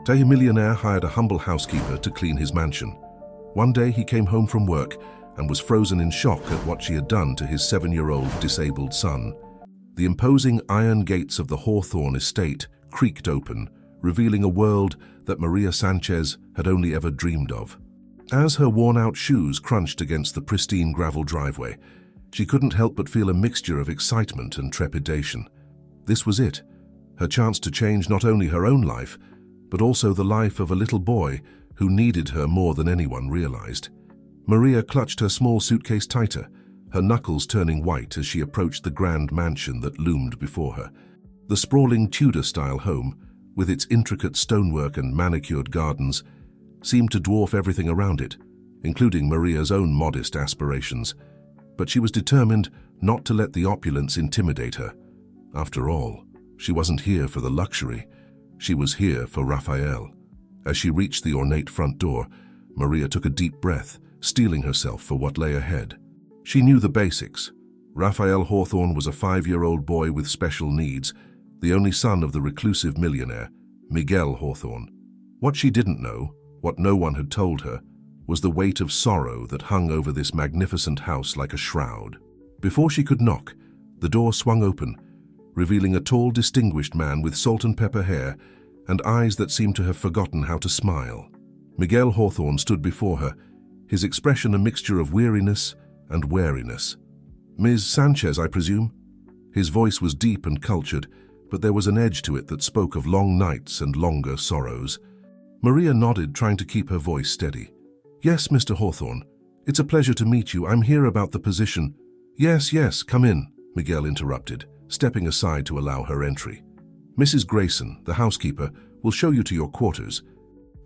Millionaire hired a humble housekeeper to clean his mansion. One day he came home from work and was frozen in shock at what she had done to his 7-year-old disabled son. The imposing iron gates of the Hawthorne estate creaked open, revealing a world that Maria Sanchez had only ever dreamed of. As her worn-out shoes crunched against the pristine gravel driveway, she couldn't help but feel a mixture of excitement and trepidation. This was it, her chance to change not only her own life, but also the life of a little boy who needed her more than anyone realized. Maria clutched her small suitcase tighter, her knuckles turning white as she approached the grand mansion that loomed before her. The sprawling Tudor-style home, with its intricate stonework and manicured gardens, seemed to dwarf everything around it, including Maria's own modest aspirations. But she was determined not to let the opulence intimidate her. After all, she wasn't here for the luxury. She was here for Raphael. As she reached the ornate front door, Maria took a deep breath, steeling herself for what lay ahead. She knew the basics. Raphael Hawthorne was a 5-year-old boy with special needs, the only son of the reclusive millionaire, Miguel Hawthorne. What she didn't know, what no one had told her, was the weight of sorrow that hung over this magnificent house like a shroud. Before she could knock, the door swung open, revealing a tall, distinguished man with salt and pepper hair and eyes that seemed to have forgotten how to smile. Miguel Hawthorne stood before her, his expression a mixture of weariness and wariness. "Ms. Sanchez, I presume?" His voice was deep and cultured, but there was an edge to it that spoke of long nights and longer sorrows. Maria nodded, trying to keep her voice steady. "Yes, Mr. Hawthorne. It's a pleasure to meet you. I'm here about the position." Yes, come in," Miguel interrupted, stepping aside to allow her entry. "Mrs. Grayson, the housekeeper, will show you to your quarters.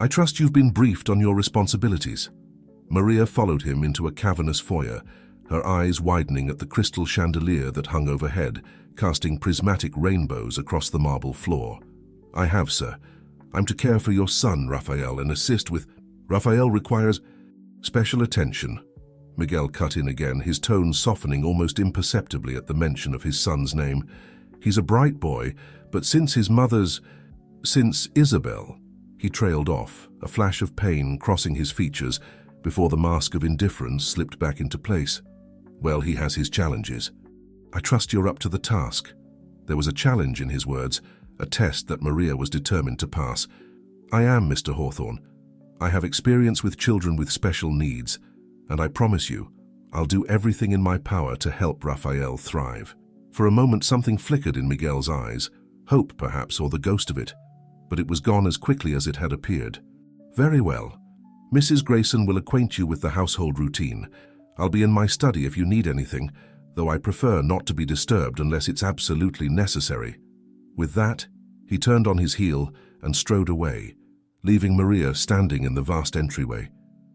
I trust you've been briefed on your responsibilities." Maria followed him into a cavernous foyer, her eyes widening at the crystal chandelier that hung overhead, casting prismatic rainbows across the marble floor. "I have, sir. I'm to care for your son, Raphael, and assist with—" "Raphael requires special attention," Miguel cut in again, his tone softening almost imperceptibly at the mention of his son's name. "He's a bright boy, but since Isabel—" He trailed off, a flash of pain crossing his features before the mask of indifference slipped back into place. "Well, he has his challenges. I trust you're up to the task." There was a challenge in his words, a test that Maria was determined to pass. "I am, Mr. Hawthorne. I have experience with children with special needs, and I promise you, I'll do everything in my power to help Raphael thrive." For a moment something flickered in Miguel's eyes, hope perhaps, or the ghost of it, but it was gone as quickly as it had appeared. "Very well. Mrs. Grayson will acquaint you with the household routine. I'll be in my study if you need anything, though I prefer not to be disturbed unless it's absolutely necessary." With that, he turned on his heel and strode away, leaving Maria standing in the vast entryway,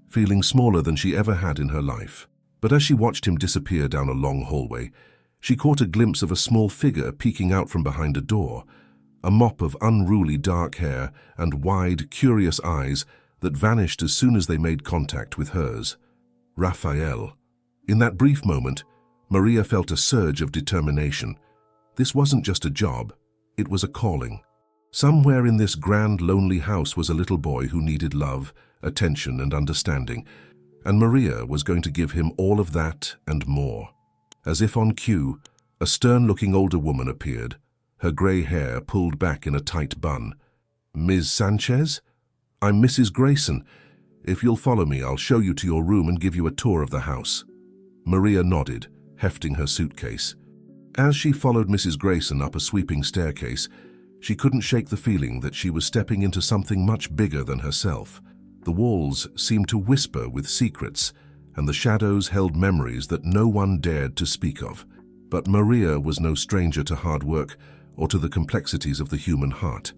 feeling smaller than she ever had in her life. But as she watched him disappear down a long hallway, she caught a glimpse of a small figure peeking out from behind a door, a mop of unruly dark hair and wide, curious eyes that vanished as soon as they made contact with hers. Raphael. In that brief moment, Maria felt a surge of determination. This wasn't just a job, it was a calling. Somewhere in this grand, lonely house was a little boy who needed love, attention, and understanding, and Maria was going to give him all of that and more. As if on cue, a stern-looking older woman appeared, her grey hair pulled back in a tight bun. "Ms. Sanchez? I'm Mrs. Grayson. If you'll follow me, I'll show you to your room and give you a tour of the house." Maria nodded, hefting her suitcase. As she followed Mrs. Grayson up a sweeping staircase, she couldn't shake the feeling that she was stepping into something much bigger than herself. The walls seemed to whisper with secrets, and the shadows held memories that no one dared to speak of. But Maria was no stranger to hard work or to the complexities of the human heart.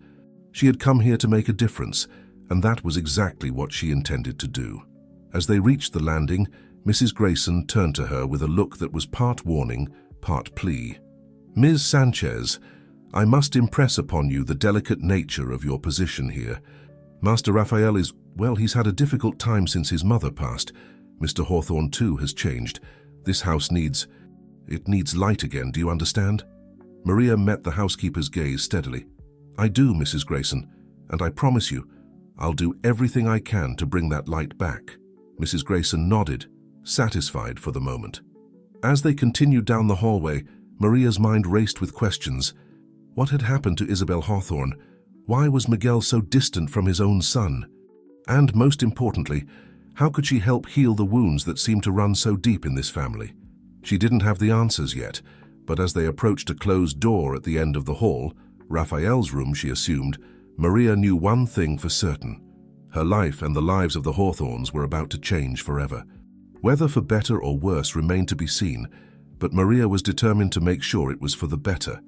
She had come here to make a difference, and that was exactly what she intended to do. As they reached the landing, Mrs. Grayson turned to her with a look that was part warning, part plea. "Ms. Sanchez, I must impress upon you the delicate nature of your position here. Master Raphael is, well, he's had a difficult time since his mother passed. Mr. Hawthorne, too, has changed. This house needs light again, do you understand?" Maria met the housekeeper's gaze steadily. "I do, Mrs. Grayson, and I promise you, I'll do everything I can to bring that light back." Mrs. Grayson nodded, satisfied for the moment. As they continued down the hallway, Maria's mind raced with questions. What had happened to Isabel Hawthorne? Why was Miguel so distant from his own son? And most importantly, how could she help heal the wounds that seemed to run so deep in this family? She didn't have the answers yet, but as they approached a closed door at the end of the hall, Raphael's room, she assumed, Maria knew one thing for certain. Her life and the lives of the Hawthornes were about to change forever. Whether for better or worse remained to be seen, but Maria was determined to make sure it was for the better.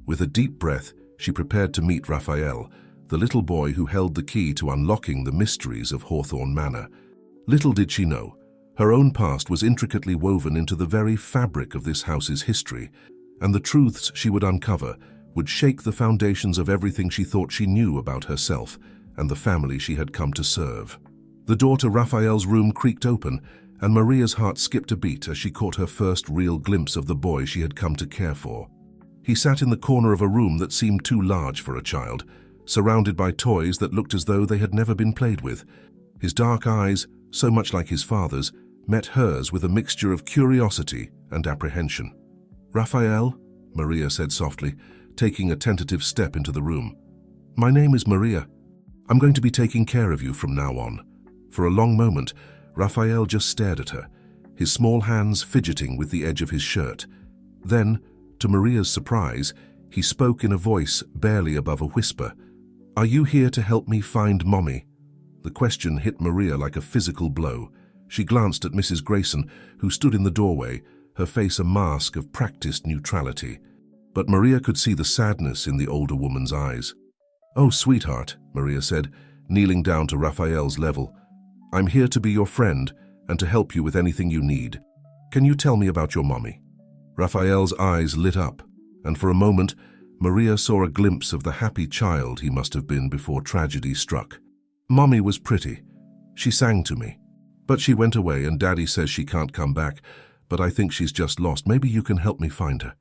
With a deep breath, she prepared to meet Raphael, the little boy who held the key to unlocking the mysteries of Hawthorne Manor. Little did she know, her own past was intricately woven into the very fabric of this house's history, and the truths she would uncover would shake the foundations of everything she thought she knew about herself and the family she had come to serve. The door to Raphael's room creaked open, and Maria's heart skipped a beat as she caught her first real glimpse of the boy she had come to care for. He sat in the corner of a room that seemed too large for a child, surrounded by toys that looked as though they had never been played with. His dark eyes, so much like his father's, met hers with a mixture of curiosity and apprehension. "Raphael," Maria said softly, taking a tentative step into the room. "My name is Maria. I'm going to be taking care of you from now on." For a long moment, Raphael just stared at her, his small hands fidgeting with the edge of his shirt. Then, to Maria's surprise, he spoke in a voice barely above a whisper. "Are you here to help me find Mommy?" The question hit Maria like a physical blow. She glanced at Mrs. Grayson, who stood in the doorway, her face a mask of practiced neutrality. But Maria could see the sadness in the older woman's eyes. "Oh, sweetheart," Maria said, kneeling down to Raphael's level. "I'm here to be your friend and to help you with anything you need. Can you tell me about your mommy?" Raphael's eyes lit up, and for a moment, Maria saw a glimpse of the happy child he must have been before tragedy struck. "Mommy was pretty. She sang to me. But she went away and Daddy says she can't come back, but I think she's just lost. Maybe you can help me find her."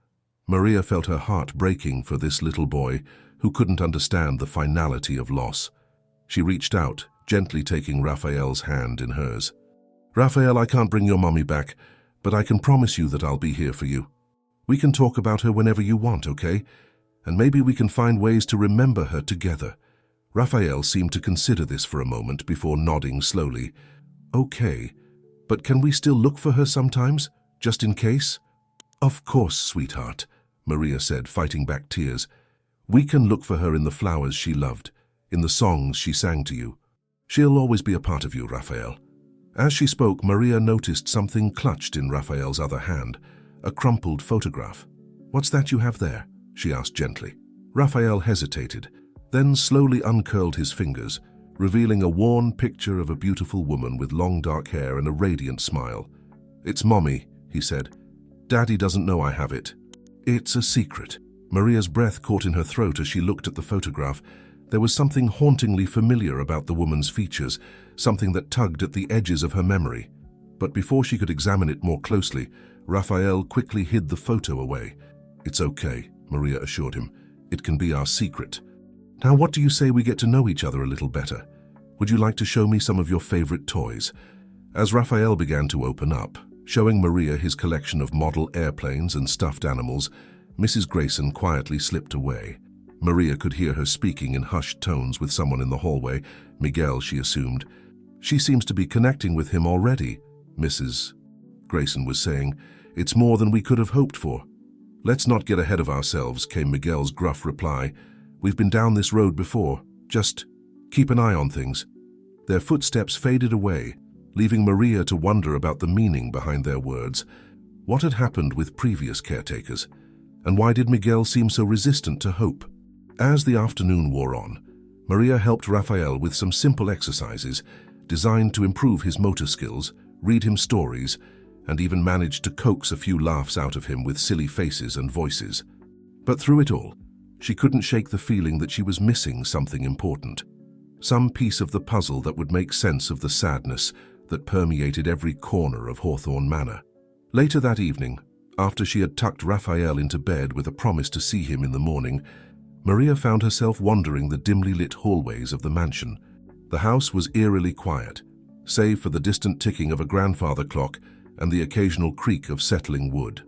Maria felt her heart breaking for this little boy who couldn't understand the finality of loss. She reached out, gently taking Raphael's hand in hers. "Raphael, I can't bring your mommy back, but I can promise you that I'll be here for you. We can talk about her whenever you want, okay? And maybe we can find ways to remember her together." Raphael seemed to consider this for a moment before nodding slowly. "Okay, but can we still look for her sometimes, just in case?" "Of course, sweetheart," Maria said, fighting back tears. "We can look for her in the flowers she loved, in the songs she sang to you. She'll always be a part of you, Raphael." As she spoke, Maria noticed something clutched in Raphael's other hand, a crumpled photograph. "What's that you have there?" she asked gently. Raphael hesitated, then slowly uncurled his fingers, revealing a worn picture of a beautiful woman with long dark hair and a radiant smile. "It's Mommy," he said. "Daddy doesn't know I have it. It's a secret." Maria's breath caught in her throat as she looked at the photograph. There was something hauntingly familiar about the woman's features, something that tugged at the edges of her memory. But before she could examine it more closely, Raphael quickly hid the photo away. "It's okay," Maria assured him. "It can be our secret. Now what do you say we get to know each other a little better? Would you like to show me some of your favorite toys?" As Raphael began to open up, showing Maria his collection of model airplanes and stuffed animals, Mrs. Grayson quietly slipped away. Maria could hear her speaking in hushed tones with someone in the hallway, Miguel, she assumed. "She seems to be connecting with him already," Mrs. Grayson was saying. "It's more than we could have hoped for." "Let's not get ahead of ourselves," came Miguel's gruff reply. "We've been down this road before. Just keep an eye on things." Their footsteps faded away, leaving Maria to wonder about the meaning behind their words. What had happened with previous caretakers? And why did Miguel seem so resistant to hope? As the afternoon wore on, Maria helped Raphael with some simple exercises designed to improve his motor skills, read him stories, and even managed to coax a few laughs out of him with silly faces and voices. But through it all, she couldn't shake the feeling that she was missing something important. Some piece of the puzzle that would make sense of the sadness that permeated every corner of Hawthorne Manor. Later that evening, after she had tucked Raphael into bed with a promise to see him in the morning, Maria found herself wandering the dimly lit hallways of the mansion. The house was eerily quiet, save for the distant ticking of a grandfather clock and the occasional creak of settling wood.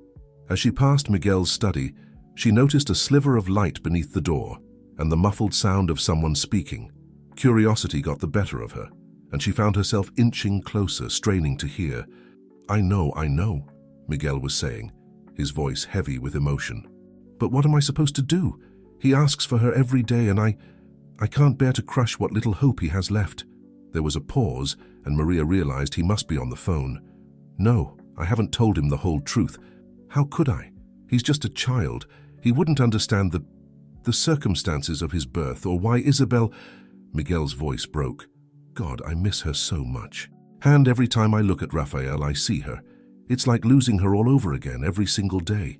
As she passed Miguel's study, she noticed a sliver of light beneath the door and the muffled sound of someone speaking. Curiosity got the better of her, and she found herself inching closer, straining to hear. I know, Miguel was saying, his voice heavy with emotion. But what am I supposed to do? He asks for her every day, and I can't bear to crush what little hope he has left. There was a pause, and Maria realized he must be on the phone. No, I haven't told him the whole truth. How could I? He's just a child. He wouldn't understand the circumstances of his birth or why Isabel... Miguel's voice broke. God, I miss her so much. And every time I look at Rafael, I see her. It's like losing her all over again every single day.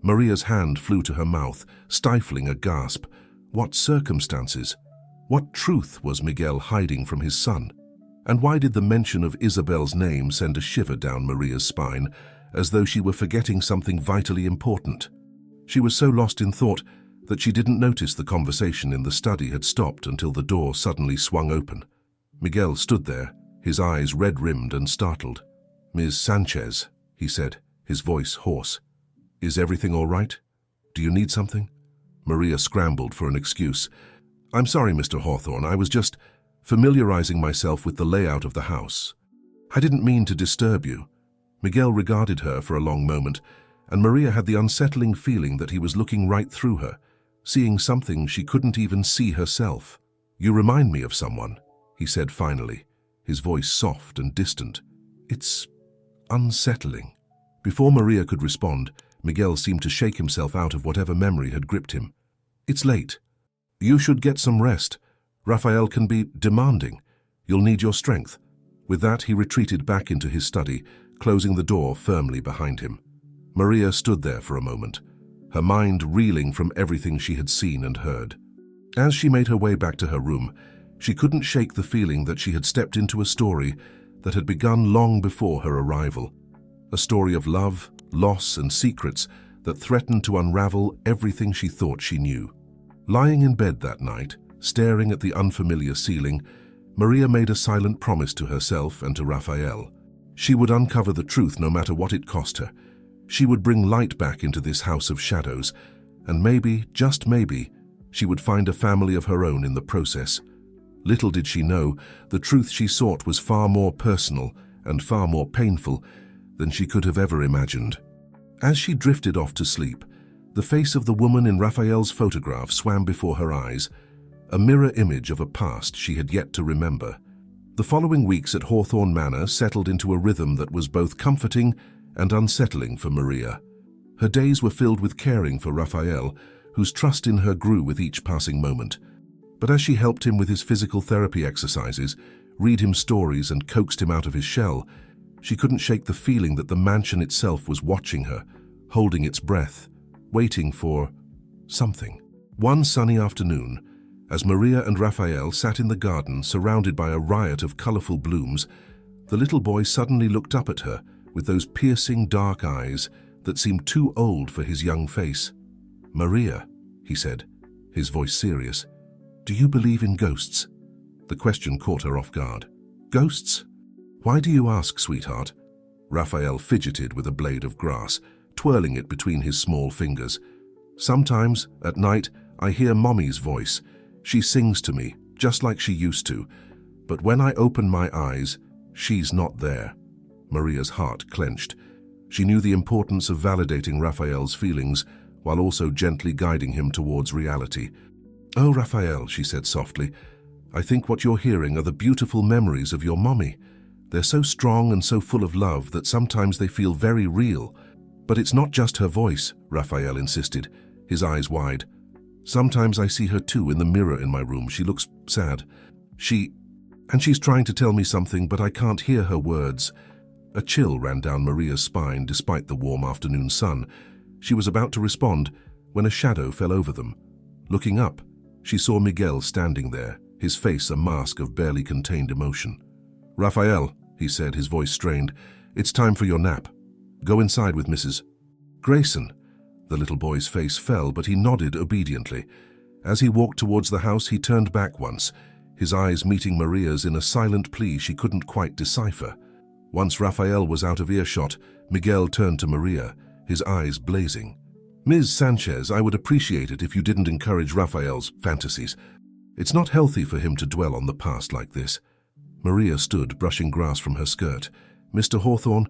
Maria's hand flew to her mouth, stifling a gasp. What circumstances? What truth was Miguel hiding from his son? And why did the mention of Isabel's name send a shiver down Maria's spine, as though she were forgetting something vitally important? She was so lost in thought that she didn't notice the conversation in the study had stopped until the door suddenly swung open. Miguel stood there, his eyes red-rimmed and startled. Ms. Sanchez, he said, his voice hoarse. Is everything all right? Do you need something? Maria scrambled for an excuse. I'm sorry, Mr. Hawthorne, I was just familiarizing myself with the layout of the house. I didn't mean to disturb you. Miguel regarded her for a long moment, and Maria had the unsettling feeling that he was looking right through her, seeing something she couldn't even see herself. You remind me of someone, he said finally, his voice soft and distant. It's unsettling. Before Maria could respond, Miguel seemed to shake himself out of whatever memory had gripped him. It's late. You should get some rest. Rafael can be demanding. You'll need your strength. With that, he retreated back into his study, closing the door firmly behind him. Maria stood there for a moment, her mind reeling from everything she had seen and heard. As she made her way back to her room, she couldn't shake the feeling that she had stepped into a story that had begun long before her arrival. A story of love, loss, and secrets that threatened to unravel everything she thought she knew. Lying in bed that night, staring at the unfamiliar ceiling, Maria made a silent promise to herself and to Rafael. She would uncover the truth no matter what it cost her. She would bring light back into this house of shadows, and maybe, just maybe, she would find a family of her own in the process. Little did she know, the truth she sought was far more personal and far more painful than she could have ever imagined. As she drifted off to sleep, the face of the woman in Raphael's photograph swam before her eyes, a mirror image of a past she had yet to remember. The following weeks at Hawthorne Manor settled into a rhythm that was both comforting and unsettling for Maria. Her days were filled with caring for Raphael, whose trust in her grew with each passing moment. But as she helped him with his physical therapy exercises, read him stories and coaxed him out of his shell, she couldn't shake the feeling that the mansion itself was watching her, holding its breath, waiting for something. One sunny afternoon, as Maria and Raphael sat in the garden surrounded by a riot of colorful blooms, the little boy suddenly looked up at her with those piercing dark eyes that seemed too old for his young face. Maria, he said, his voice serious, do you believe in ghosts? The question caught her off guard. Ghosts? Why do you ask, sweetheart? Raphael fidgeted with a blade of grass, twirling it between his small fingers. Sometimes, at night, I hear Mommy's voice. She sings to me, just like she used to. But when I open my eyes, she's not there. Maria's heart clenched. She knew the importance of validating Raphael's feelings, while also gently guiding him towards reality. Oh, Raphael, she said softly, I think what you're hearing are the beautiful memories of your mommy. They're so strong and so full of love that sometimes they feel very real. But it's not just her voice, Raphael insisted, his eyes wide. Sometimes I see her too in the mirror in my room. She looks sad. She's trying to tell me something, but I can't hear her words. A chill ran down Maria's spine despite the warm afternoon sun. She was about to respond when a shadow fell over them. Looking up, she saw Miguel standing there, his face a mask of barely contained emotion. Raphael, he said, his voice strained, it's time for your nap. Go inside with Mrs. Grayson. The little boy's face fell, but he nodded obediently. As he walked towards the house, he turned back once, his eyes meeting Maria's in a silent plea she couldn't quite decipher. Once Rafael was out of earshot, Miguel turned to Maria, his eyes blazing. "Ms. Sanchez, I would appreciate it if you didn't encourage Rafael's fantasies. It's not healthy for him to dwell on the past like this." Maria stood, brushing grass from her skirt. "Mr. Hawthorne,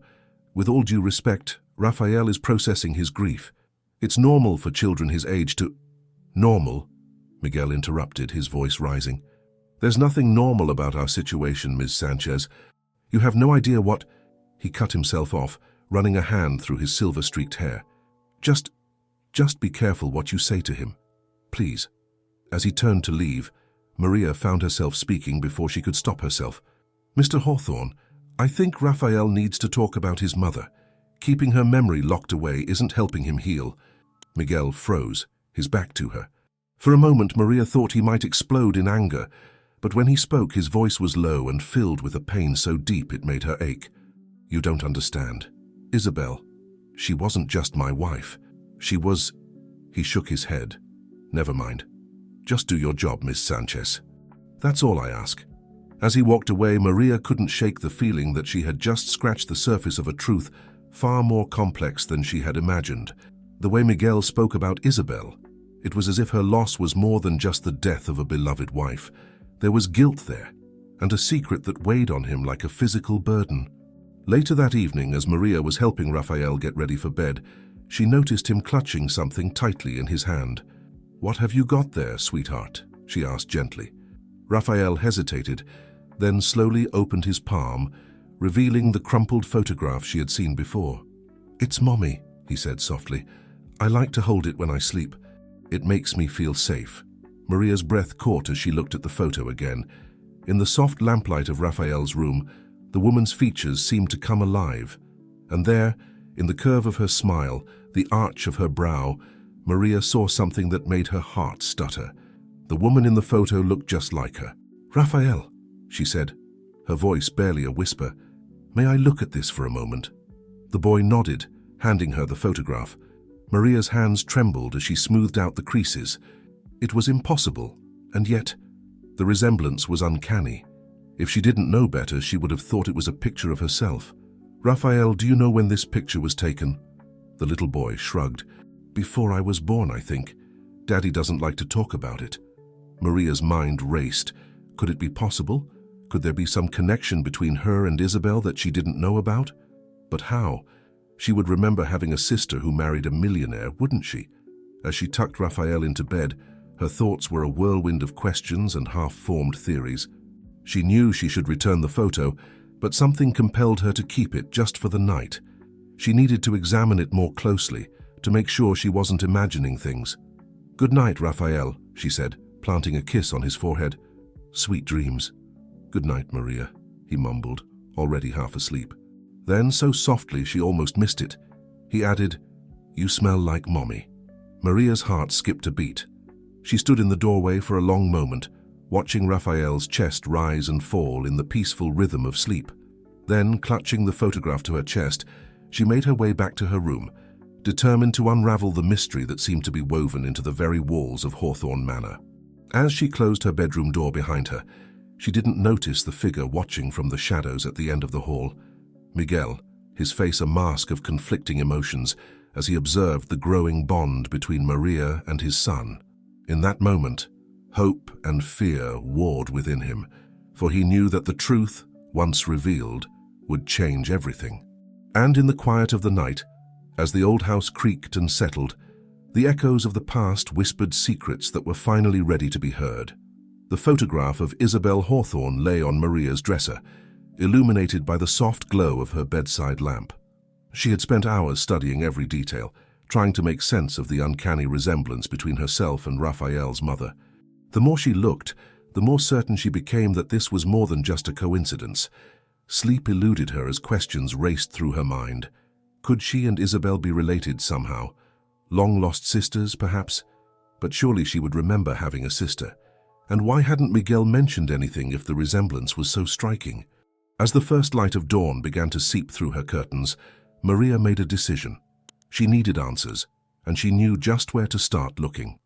with all due respect, Rafael is processing his grief. It's normal for children his age to—" "Normal?" Miguel interrupted, his voice rising. "There's nothing normal about our situation, Ms. Sanchez. You have no idea what—" He cut himself off, running a hand through his silver-streaked hair. Just be careful what you say to him. Please." As he turned to leave, Maria found herself speaking before she could stop herself. "Mr. Hawthorne, I think Rafael needs to talk about his mother. Keeping her memory locked away isn't helping him heal." Miguel froze, his back to her. For a moment, Maria thought he might explode in anger, but when he spoke, his voice was low and filled with a pain so deep it made her ache. "You don't understand. Isabel, she wasn't just my wife. She was—" He shook his head. "Never mind. Just do your job, Miss Sanchez. That's all I ask." As he walked away, Maria couldn't shake the feeling that she had just scratched the surface of a truth far more complex than she had imagined. The way Miguel spoke about Isabel, it was as if her loss was more than just the death of a beloved wife. There was guilt there, and a secret that weighed on him like a physical burden. Later that evening, as Maria was helping Rafael get ready for bed, she noticed him clutching something tightly in his hand. "What have you got there, sweetheart?" she asked gently. Rafael hesitated, then slowly opened his palm, revealing the crumpled photograph she had seen before. "It's Mommy," he said softly. "I like to hold it when I sleep. It makes me feel safe." Maria's breath caught as she looked at the photo again. In the soft lamplight of Rafael's room, the woman's features seemed to come alive. And there, in the curve of her smile, the arch of her brow, Maria saw something that made her heart stutter. The woman in the photo looked just like her. "Rafael," she said, her voice barely a whisper, "may I look at this for a moment?" The boy nodded, handing her the photograph. Maria's hands trembled as she smoothed out the creases. It was impossible, and yet the resemblance was uncanny. If she didn't know better, she would have thought it was a picture of herself. "Rafael, do you know when this picture was taken?" The little boy shrugged. "Before I was born, I think. Daddy doesn't like to talk about it." Maria's mind raced. Could it be possible? Could there be some connection between her and Isabel that she didn't know about? But how? She would remember having a sister who married a millionaire, wouldn't she? As she tucked Rafael into bed, her thoughts were a whirlwind of questions and half-formed theories. She knew she should return the photo, but something compelled her to keep it just for the night. She needed to examine it more closely, to make sure she wasn't imagining things. "Good night, Rafael," she said, planting a kiss on his forehead. "Sweet dreams." "Good night, Maria," he mumbled, already half asleep. Then, so softly she almost missed it, he added, "You smell like Mommy." Maria's heart skipped a beat. She stood in the doorway for a long moment, watching Rafael's chest rise and fall in the peaceful rhythm of sleep. Then, clutching the photograph to her chest, she made her way back to her room, determined to unravel the mystery that seemed to be woven into the very walls of Hawthorne Manor. As she closed her bedroom door behind her, she didn't notice the figure watching from the shadows at the end of the hall. Miguel, his face a mask of conflicting emotions, as he observed the growing bond between Maria and his son. In that moment, hope and fear warred within him, for he knew that the truth, once revealed, would change everything. And in the quiet of the night, as the old house creaked and settled, the echoes of the past whispered secrets that were finally ready to be heard. The photograph of Isabel Hawthorne lay on Maria's dresser, illuminated by the soft glow of her bedside lamp. She had spent hours studying every detail, trying to make sense of the uncanny resemblance between herself and Rafael's mother. The more she looked, the more certain she became that this was more than just a coincidence. Sleep eluded her as questions raced through her mind. Could she and Isabel be related somehow? Long-lost sisters, perhaps? But surely she would remember having a sister. And why hadn't Miguel mentioned anything if the resemblance was so striking? As the first light of dawn began to seep through her curtains, Maria made a decision. She needed answers, and she knew just where to start looking.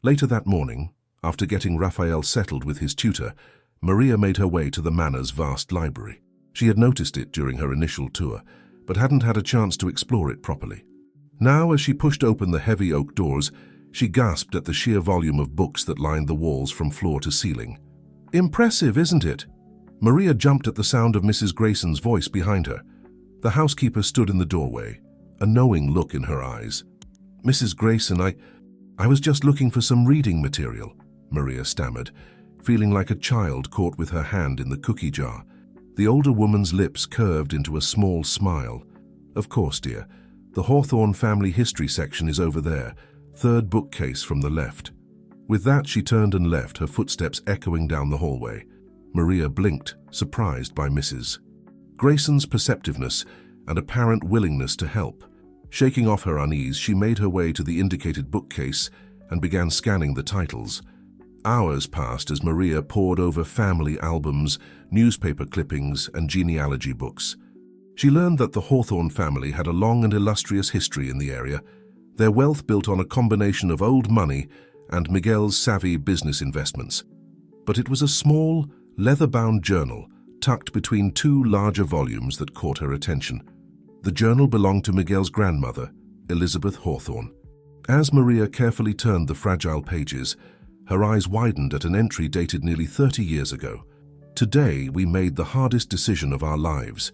Later that morning, after getting Rafael settled with his tutor, Maria made her way to the manor's vast library. She had noticed it during her initial tour, but hadn't had a chance to explore it properly. Now, as she pushed open the heavy oak doors, she gasped at the sheer volume of books that lined the walls from floor to ceiling. "Impressive, isn't it?" Maria jumped at the sound of Mrs. Grayson's voice behind her. The housekeeper stood in the doorway, a knowing look in her eyes. "Mrs. Grayson, I was just looking for some reading material," Maria stammered, feeling like a child caught with her hand in the cookie jar. The older woman's lips curved into a small smile. "Of course, dear. The Hawthorne family history section is over there, third bookcase from the left." With that, she turned and left, her footsteps echoing down the hallway. Maria blinked, surprised by Mrs. Grayson's perceptiveness and apparent willingness to help. Shaking off her unease, she made her way to the indicated bookcase and began scanning the titles. Hours passed as Maria pored over family albums, newspaper clippings, and genealogy books. She learned that the Hawthorne family had a long and illustrious history in the area, their wealth built on a combination of old money and Miguel's savvy business investments. But it was a small, leather-bound journal tucked between two larger volumes that caught her attention. The journal belonged to Miguel's grandmother, Elizabeth Hawthorne. As Maria carefully turned the fragile pages, her eyes widened at an entry dated nearly 30 years ago. "Today, we made the hardest decision of our lives.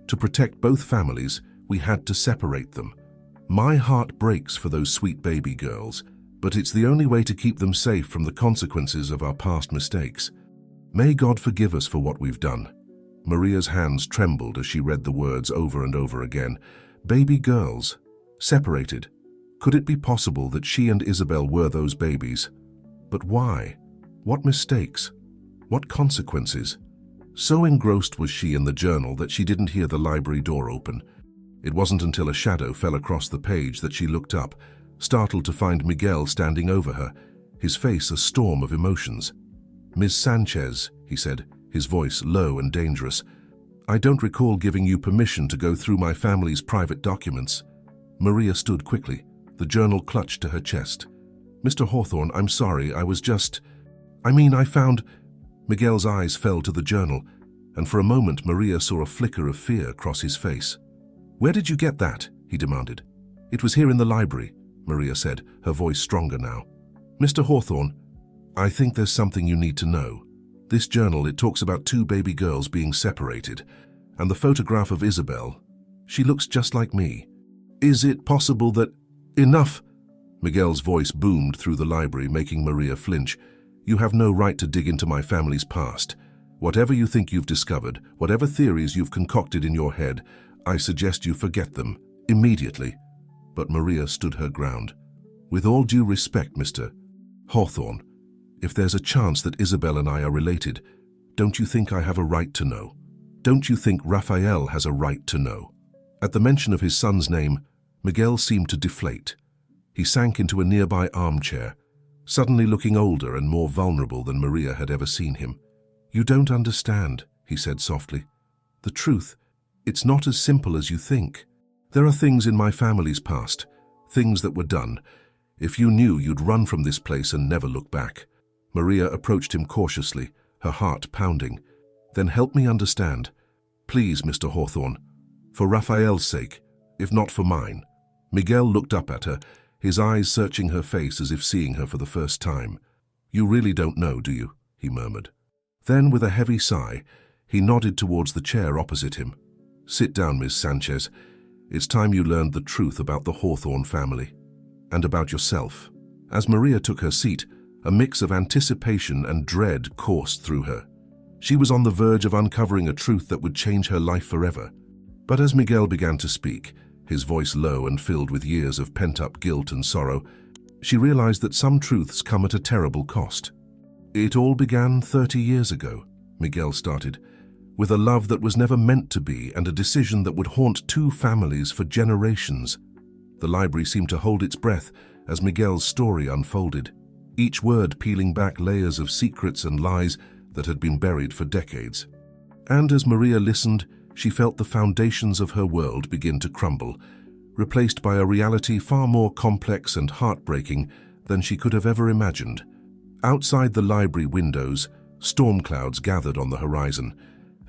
To protect both families, we had to separate them. My heart breaks for those sweet baby girls, but it's the only way to keep them safe from the consequences of our past mistakes. May God forgive us for what we've done." Maria's hands trembled as she read the words over and over again. Baby girls, separated. Could it be possible that she and Isabel were those babies? But why? What mistakes? What consequences? So engrossed was she in the journal that she didn't hear the library door open. It wasn't until a shadow fell across the page that she looked up, startled to find Miguel standing over her, his face a storm of emotions. "Ms. Sanchez," he said, his voice low and dangerous, "I don't recall giving you permission to go through my family's private documents." Maria stood quickly, the journal clutched to her chest. "Mr. Hawthorne, I'm sorry, I found—" Miguel's eyes fell to the journal, and for a moment Maria saw a flicker of fear cross his face. "Where did you get that?" he demanded. "It was here in the library," Maria said, her voice stronger now. "Mr. Hawthorne, I think there's something you need to know. This journal, it talks about two baby girls being separated, and the photograph of Isabel. She looks just like me. Is it possible that—" "Enough!" Miguel's voice boomed through the library, making Maria flinch. "You have no right to dig into my family's past. Whatever you think you've discovered, whatever theories you've concocted in your head, I suggest you forget them, immediately." But Maria stood her ground. "With all due respect, Mr. Hawthorne, if there's a chance that Isabel and I are related, don't you think I have a right to know? Don't you think Raphael has a right to know?" At the mention of his son's name, Miguel seemed to deflate. He sank into a nearby armchair, suddenly looking older and more vulnerable than Maria had ever seen him. "You don't understand," he said softly. "The truth, it's not as simple as you think. There are things in my family's past, things that were done. If you knew, you'd run from this place and never look back." Maria approached him cautiously, her heart pounding. "Then help me understand. Please, Mr. Hawthorne. For Raphael's sake, if not for mine." Miguel looked up at her, his eyes searching her face as if seeing her for the first time. "You really don't know, do you?" he murmured. Then, with a heavy sigh, he nodded towards the chair opposite him. "Sit down, Miss Sanchez. It's time you learned the truth about the Hawthorne family. And about yourself." As Maria took her seat, a mix of anticipation and dread coursed through her. She was on the verge of uncovering a truth that would change her life forever. But as Miguel began to speak, his voice low and filled with years of pent-up guilt and sorrow, she realized that some truths come at a terrible cost. "It all began 30 years ago," Miguel started, "with a love that was never meant to be and a decision that would haunt two families for generations." The library seemed to hold its breath as Miguel's story unfolded, each word peeling back layers of secrets and lies that had been buried for decades. And as Maria listened, she felt the foundations of her world begin to crumble, replaced by a reality far more complex and heartbreaking than she could have ever imagined. Outside the library windows, Storm clouds gathered on the horizon,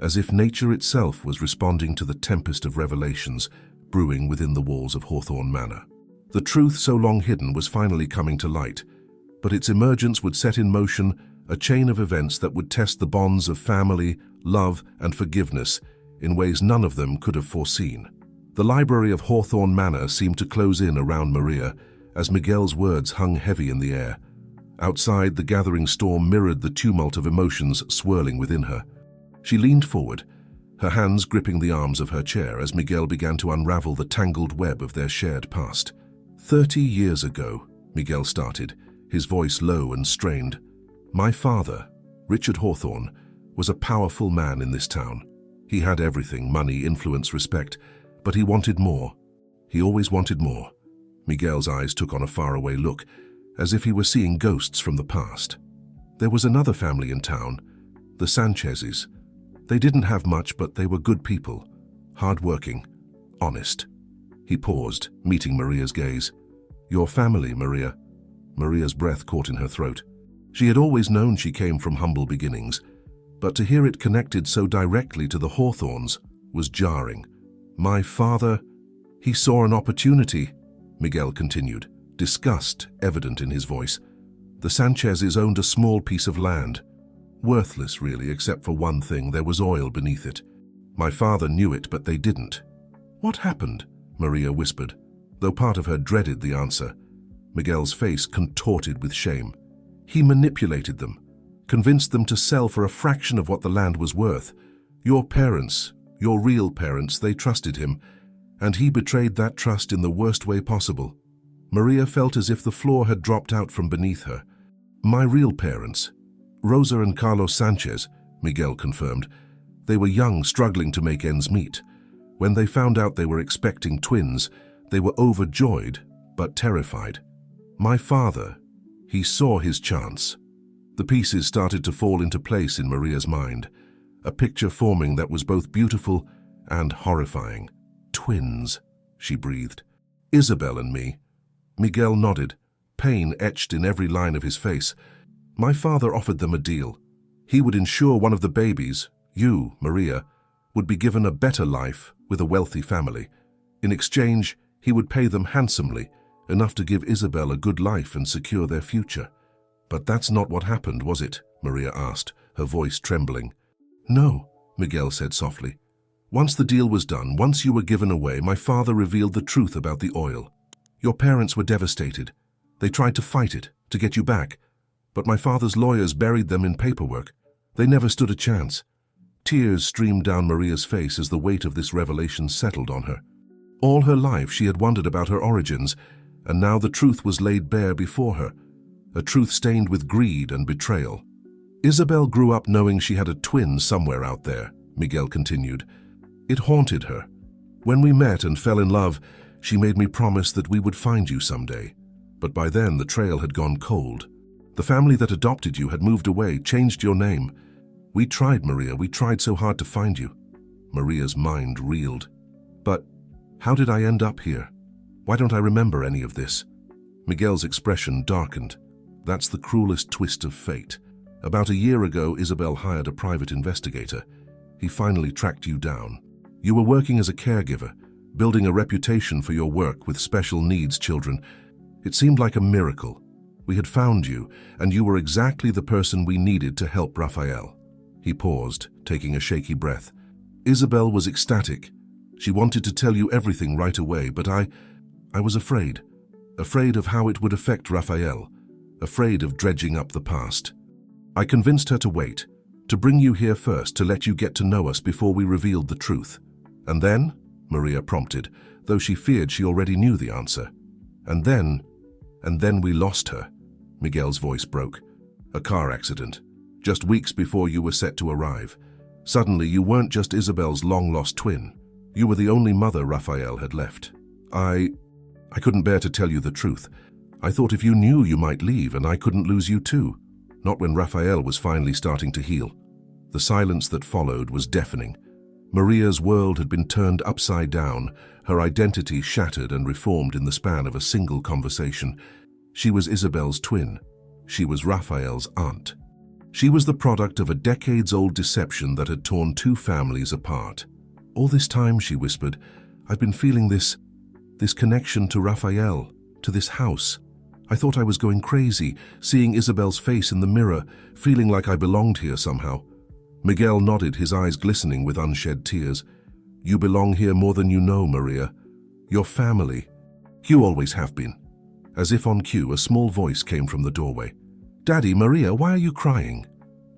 as if nature itself was responding to the tempest of revelations brewing within the walls of Hawthorne Manor. The truth so long hidden was finally coming to light, but its emergence would set in motion a chain of events that would test the bonds of family, love, and forgiveness in ways none of them could have foreseen. The library of Hawthorne Manor seemed to close in around Maria as Miguel's words hung heavy in the air. Outside, the gathering storm mirrored the tumult of emotions swirling within her. She leaned forward, her hands gripping the arms of her chair as Miguel began to unravel the tangled web of their shared past. 30 years ago, Miguel started, his voice low and strained. My father, Richard Hawthorne, was a powerful man in this town. He had everything, money, influence, respect, but he wanted more. He always wanted more. Miguel's eyes took on a faraway look, as if he were seeing ghosts from the past. There was another family in town, the Sanchez's. They didn't have much, but they were good people, hard-working, honest. He paused, meeting Maria's gaze. Your family, Maria. Maria's breath caught in her throat. She had always known she came from humble beginnings, but to hear it connected so directly to the Hawthornes was jarring. My father, he saw an opportunity, Miguel continued, disgust evident in his voice. The Sanchez's owned a small piece of land. Worthless, really, except for one thing: there was oil beneath it. My father knew it, but they didn't. What happened? Maria whispered, though part of her dreaded the answer. Miguel's face contorted with shame. He manipulated them, convinced them to sell for a fraction of what the land was worth. Your parents, your real parents, they trusted him, and he betrayed that trust in the worst way possible. Maria felt as if the floor had dropped out from beneath her. My real parents, Rosa and Carlos Sanchez, Miguel confirmed. They were young, struggling to make ends meet. When they found out they were expecting twins, they were overjoyed, but terrified. My father, he saw his chance. The pieces started to fall into place in Maria's mind, a picture forming that was both beautiful and horrifying. Twins, she breathed. Isabel and me. Miguel nodded, pain etched in every line of his face. My father offered them a deal. He would ensure one of the babies, you, Maria, would be given a better life with a wealthy family. In exchange, he would pay them handsomely, enough to give Isabel a good life and secure their future. But that's not what happened, was it? Maria asked, her voice trembling. No, Miguel said softly. Once the deal was done, once you were given away, my father revealed the truth about the oil. Your parents were devastated. They tried to fight it, to get you back. But my father's lawyers buried them in paperwork. They never stood a chance. Tears streamed down Maria's face as the weight of this revelation settled on her. All her life she had wondered about her origins, and now the truth was laid bare before her, a truth stained with greed and betrayal. Isabel grew up knowing she had a twin somewhere out there, Miguel continued. It haunted her. When we met and fell in love, she made me promise that we would find you someday. But by then the trail had gone cold. The family that adopted you had moved away, changed your name. We tried, Maria, we tried so hard to find you. Maria's mind reeled. But how did I end up here? Why don't I remember any of this? Miguel's expression darkened. That's the cruelest twist of fate. About a year ago, Isabel hired a private investigator. He finally tracked you down. You were working as a caregiver, building a reputation for your work with special needs children. It seemed like a miracle. We had found you, and you were exactly the person we needed to help Raphael. He paused, taking a shaky breath. Isabel was ecstatic. She wanted to tell you everything right away, but I was afraid. Afraid of how it would affect Raphael. Afraid of dredging up the past. I convinced her to wait, to bring you here first, to let you get to know us before we revealed the truth. And then, Maria prompted, though she feared she already knew the answer. And then we lost her. Miguel's voice broke. A car accident. Just weeks before you were set to arrive. Suddenly, you weren't just Isabel's long-lost twin. You were the only mother Raphael had left. I couldn't bear to tell you the truth. I thought if you knew, you might leave, and I couldn't lose you too. Not when Raphael was finally starting to heal. The silence that followed was deafening. Maria's world had been turned upside down, her identity shattered and reformed in the span of a single conversation. She was Isabel's twin. She was Raphael's aunt. She was the product of a decades-old deception that had torn two families apart. "All this time," she whispered, "I've been feeling this connection to Raphael, to this house. I thought I was going crazy, seeing Isabel's face in the mirror, feeling like I belonged here somehow." Miguel nodded, his eyes glistening with unshed tears. "You belong here more than you know, Maria. Your family. You always have been." As if on cue, a small voice came from the doorway. "Daddy, Maria, why are you crying?"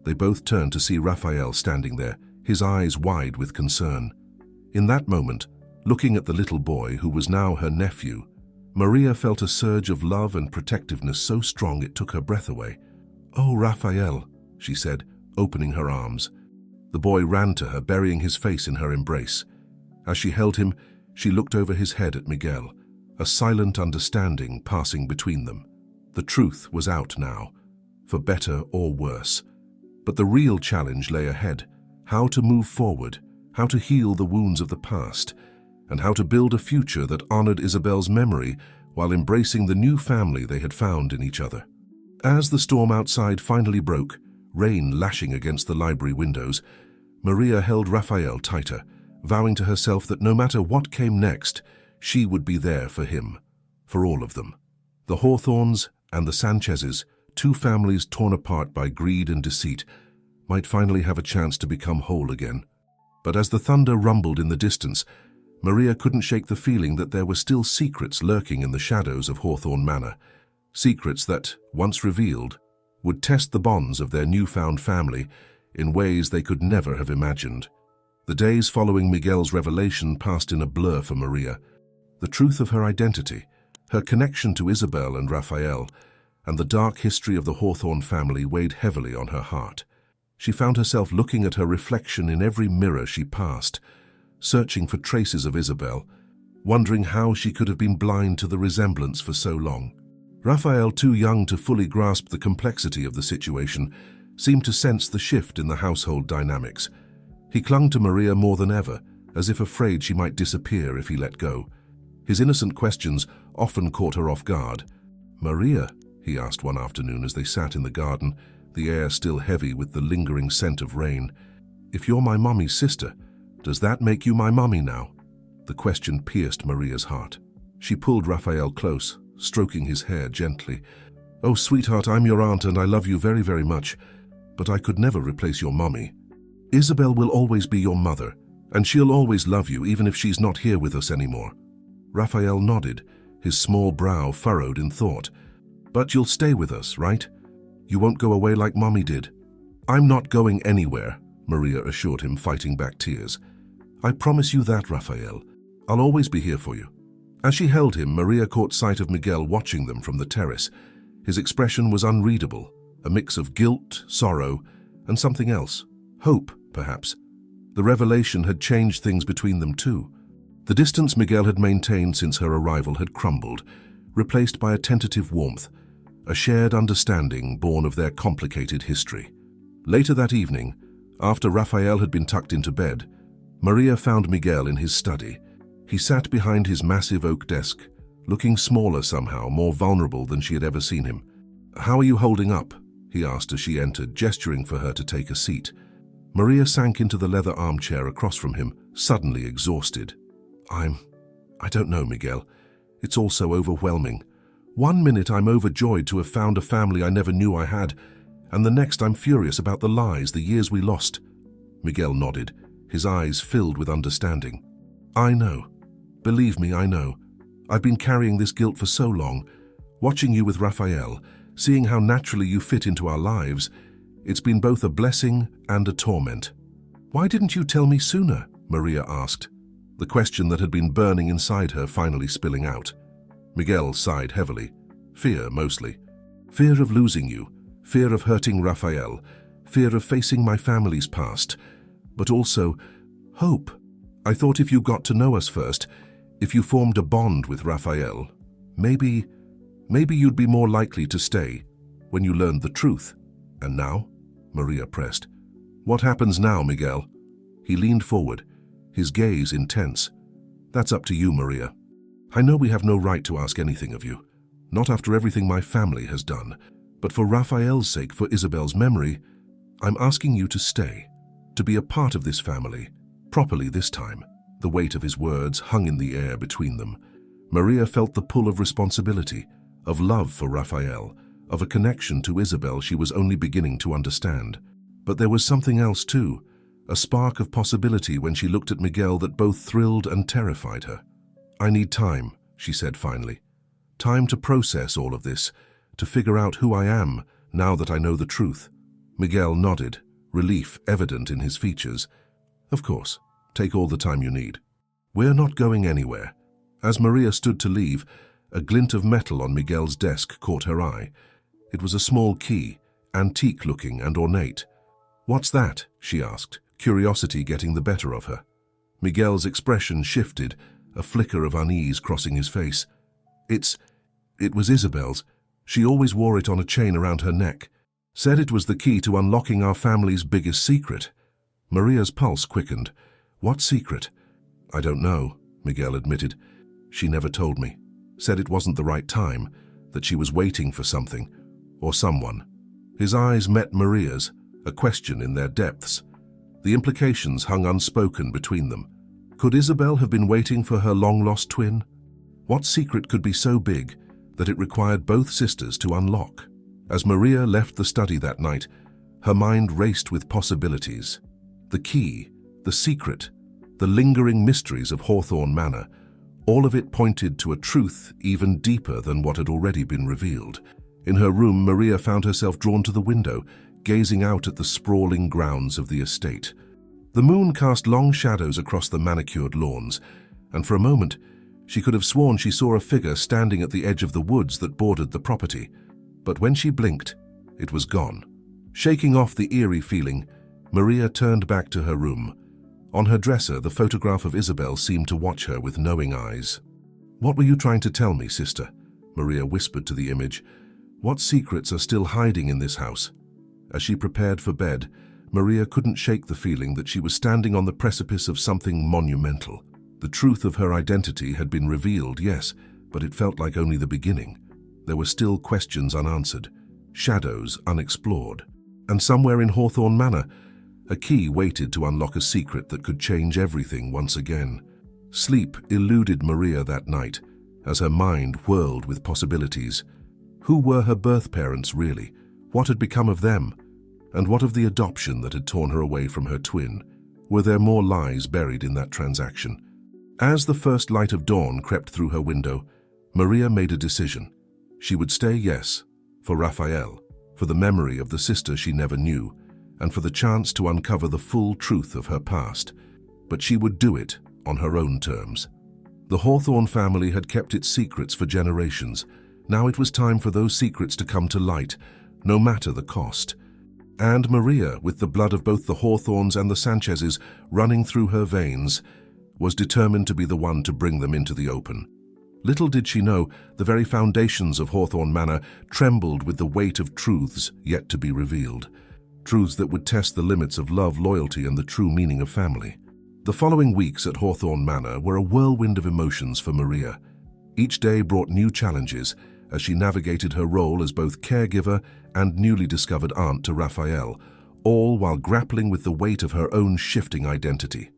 They both turned to see Raphael standing there, his eyes wide with concern. In that moment, looking at the little boy who was now her nephew, Maria felt a surge of love and protectiveness so strong it took her breath away. "Oh, Raphael," she said, opening her arms. The boy ran to her, burying his face in her embrace. As she held him, she looked over his head at Miguel, a silent understanding passing between them. The truth was out now, for better or worse. But the real challenge lay ahead: how to move forward, how to heal the wounds of the past, and how to build a future that honored Isabel's memory while embracing the new family they had found in each other. As the storm outside finally broke, rain lashing against the library windows, Maria held Raphael tighter, vowing to herself that no matter what came next, she would be there for him, for all of them. The Hawthorns and the Sanchezes, two families torn apart by greed and deceit, might finally have a chance to become whole again. But as the thunder rumbled in the distance, Maria couldn't shake the feeling that there were still secrets lurking in the shadows of Hawthorne Manor. Secrets that, once revealed, would test the bonds of their newfound family in ways they could never have imagined. The days following Miguel's revelation passed in a blur for Maria. The truth of her identity, her connection to Isabel and Raphael, and the dark history of the Hawthorne family weighed heavily on her heart. She found herself looking at her reflection in every mirror she passed, searching for traces of Isabel, wondering how she could have been blind to the resemblance for so long. Raphael, too young to fully grasp the complexity of the situation, seemed to sense the shift in the household dynamics. He clung to Maria more than ever, as if afraid she might disappear if he let go. His innocent questions often caught her off guard. "Maria," he asked one afternoon as they sat in the garden, the air still heavy with the lingering scent of rain, "if you're my mommy's sister, does that make you my mommy now?" The question pierced Maria's heart. She pulled Raphael close, stroking his hair gently. "Oh, sweetheart, I'm your aunt and I love you very, very much, but I could never replace your mommy. Isabel will always be your mother, and she'll always love you even if she's not here with us anymore." Raphael nodded, his small brow furrowed in thought. "But you'll stay with us, right? You won't go away like Mommy did." "I'm not going anywhere," Maria assured him, fighting back tears. "I promise you that, Raphael. I'll always be here for you." As she held him, Maria caught sight of Miguel watching them from the terrace. His expression was unreadable, a mix of guilt, sorrow, and something else. Hope, perhaps. The revelation had changed things between them too. The distance Miguel had maintained since her arrival had crumbled, replaced by a tentative warmth, a shared understanding born of their complicated history. Later that evening, after Raphael had been tucked into bed, Maria found Miguel in his study. He sat behind his massive oak desk, looking smaller somehow, more vulnerable than she had ever seen him. "How are you holding up?" he asked as she entered, gesturing for her to take a seat. Maria sank into the leather armchair across from him, suddenly exhausted. I don't know, Miguel. It's all so overwhelming. One minute I'm overjoyed to have found a family I never knew I had, and the next I'm furious about the lies, the years we lost." Miguel nodded, his eyes filled with understanding. "I know. Believe me, I know. I've been carrying this guilt for so long. Watching you with Raphael, seeing how naturally you fit into our lives, it's been both a blessing and a torment." "Why didn't you tell me sooner?" Maria asked, the question that had been burning inside her finally spilling out. Miguel sighed heavily. "Fear, mostly. Fear of losing you, fear of hurting Raphael, fear of facing my family's past, but also hope. I thought if you got to know us first, if you formed a bond with Raphael, maybe you'd be more likely to stay when you learned the truth. And now?" Maria pressed. "What happens now, Miguel?" He leaned forward, his gaze intense. "That's up to you, Maria. I know we have no right to ask anything of you, not after everything my family has done, but for Raphael's sake, for Isabel's memory, I'm asking you to stay, to be a part of this family, properly this time." The weight of his words hung in the air between them. Maria felt the pull of responsibility, of love for Raphael, of a connection to Isabel she was only beginning to understand. But there was something else too, a spark of possibility when she looked at Miguel that both thrilled and terrified her. "I need time," she said finally. "Time to process all of this, to figure out who I am now that I know the truth." Miguel nodded, relief evident in his features. "Of course, take all the time you need. We're not going anywhere." As Maria stood to leave, a glint of metal on Miguel's desk caught her eye. It was a small key, antique-looking and ornate. "What's that?" she asked, curiosity getting the better of her. Miguel's expression shifted, a flicker of unease crossing his face. It was Isabel's. She always wore it on a chain around her neck. Said it was the key to unlocking our family's biggest secret." Maria's pulse quickened. "What secret?" "I don't know," Miguel admitted. "She never told me. Said it wasn't the right time, that she was waiting for something, or someone." His eyes met Maria's, a question in their depths. The implications hung unspoken between them. Could Isabel have been waiting for her long-lost twin? What secret could be so big that it required both sisters to unlock? As Maria left the study that night, her mind raced with possibilities. The key, the secret, the lingering mysteries of Hawthorne Manor, all of it pointed to a truth even deeper than what had already been revealed. In her room, Maria found herself drawn to the window, gazing out at the sprawling grounds of the estate. The moon cast long shadows across the manicured lawns, and for a moment she could have sworn she saw a figure standing at the edge of the woods that bordered the property. But when she blinked, it was gone. Shaking off the eerie feeling, Maria turned back to her room. On her dresser, the photograph of Isabel seemed to watch her with knowing eyes. "What were you trying to tell me, sister?" Maria whispered to the image. "What secrets are still hiding in this house?" As she prepared for bed, Maria couldn't shake the feeling that she was standing on the precipice of something monumental. The truth of her identity had been revealed, yes, but it felt like only the beginning. There were still questions unanswered, shadows unexplored. And somewhere in Hawthorne Manor, a key waited to unlock a secret that could change everything once again. Sleep eluded Maria that night, as her mind whirled with possibilities. Who were her birth parents really? What had become of them? And what of the adoption that had torn her away from her twin? Were there more lies buried in that transaction? As the first light of dawn crept through her window, Maria made a decision. She would stay, yes, for Raphael, for the memory of the sister she never knew, and for the chance to uncover the full truth of her past. But she would do it on her own terms. The Hawthorne family had kept its secrets for generations. Now it was time for those secrets to come to light, no matter the cost. And Maria, with the blood of both the Hawthornes and the Sanchezes running through her veins, was determined to be the one to bring them into the open. Little did she know, the very foundations of Hawthorne Manor trembled with the weight of truths yet to be revealed. Truths that would test the limits of love, loyalty, and the true meaning of family. The following weeks at Hawthorne Manor were a whirlwind of emotions for Maria. Each day brought new challenges as she navigated her role as both caregiver and newly discovered aunt to Raphael, all while grappling with the weight of her own shifting identity.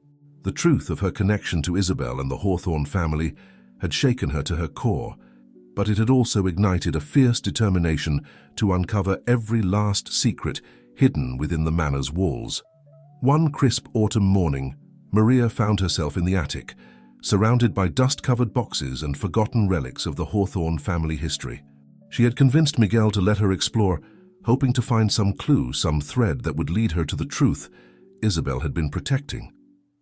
The truth of her connection to Isabel and the Hawthorne family had shaken her to her core, but it had also ignited a fierce determination to uncover every last secret hidden within the manor's walls. One crisp autumn morning, Maria found herself in the attic, surrounded by dust-covered boxes and forgotten relics of the Hawthorne family history. She had convinced Miguel to let her explore, hoping to find some clue, some thread that would lead her to the truth Isabel had been protecting.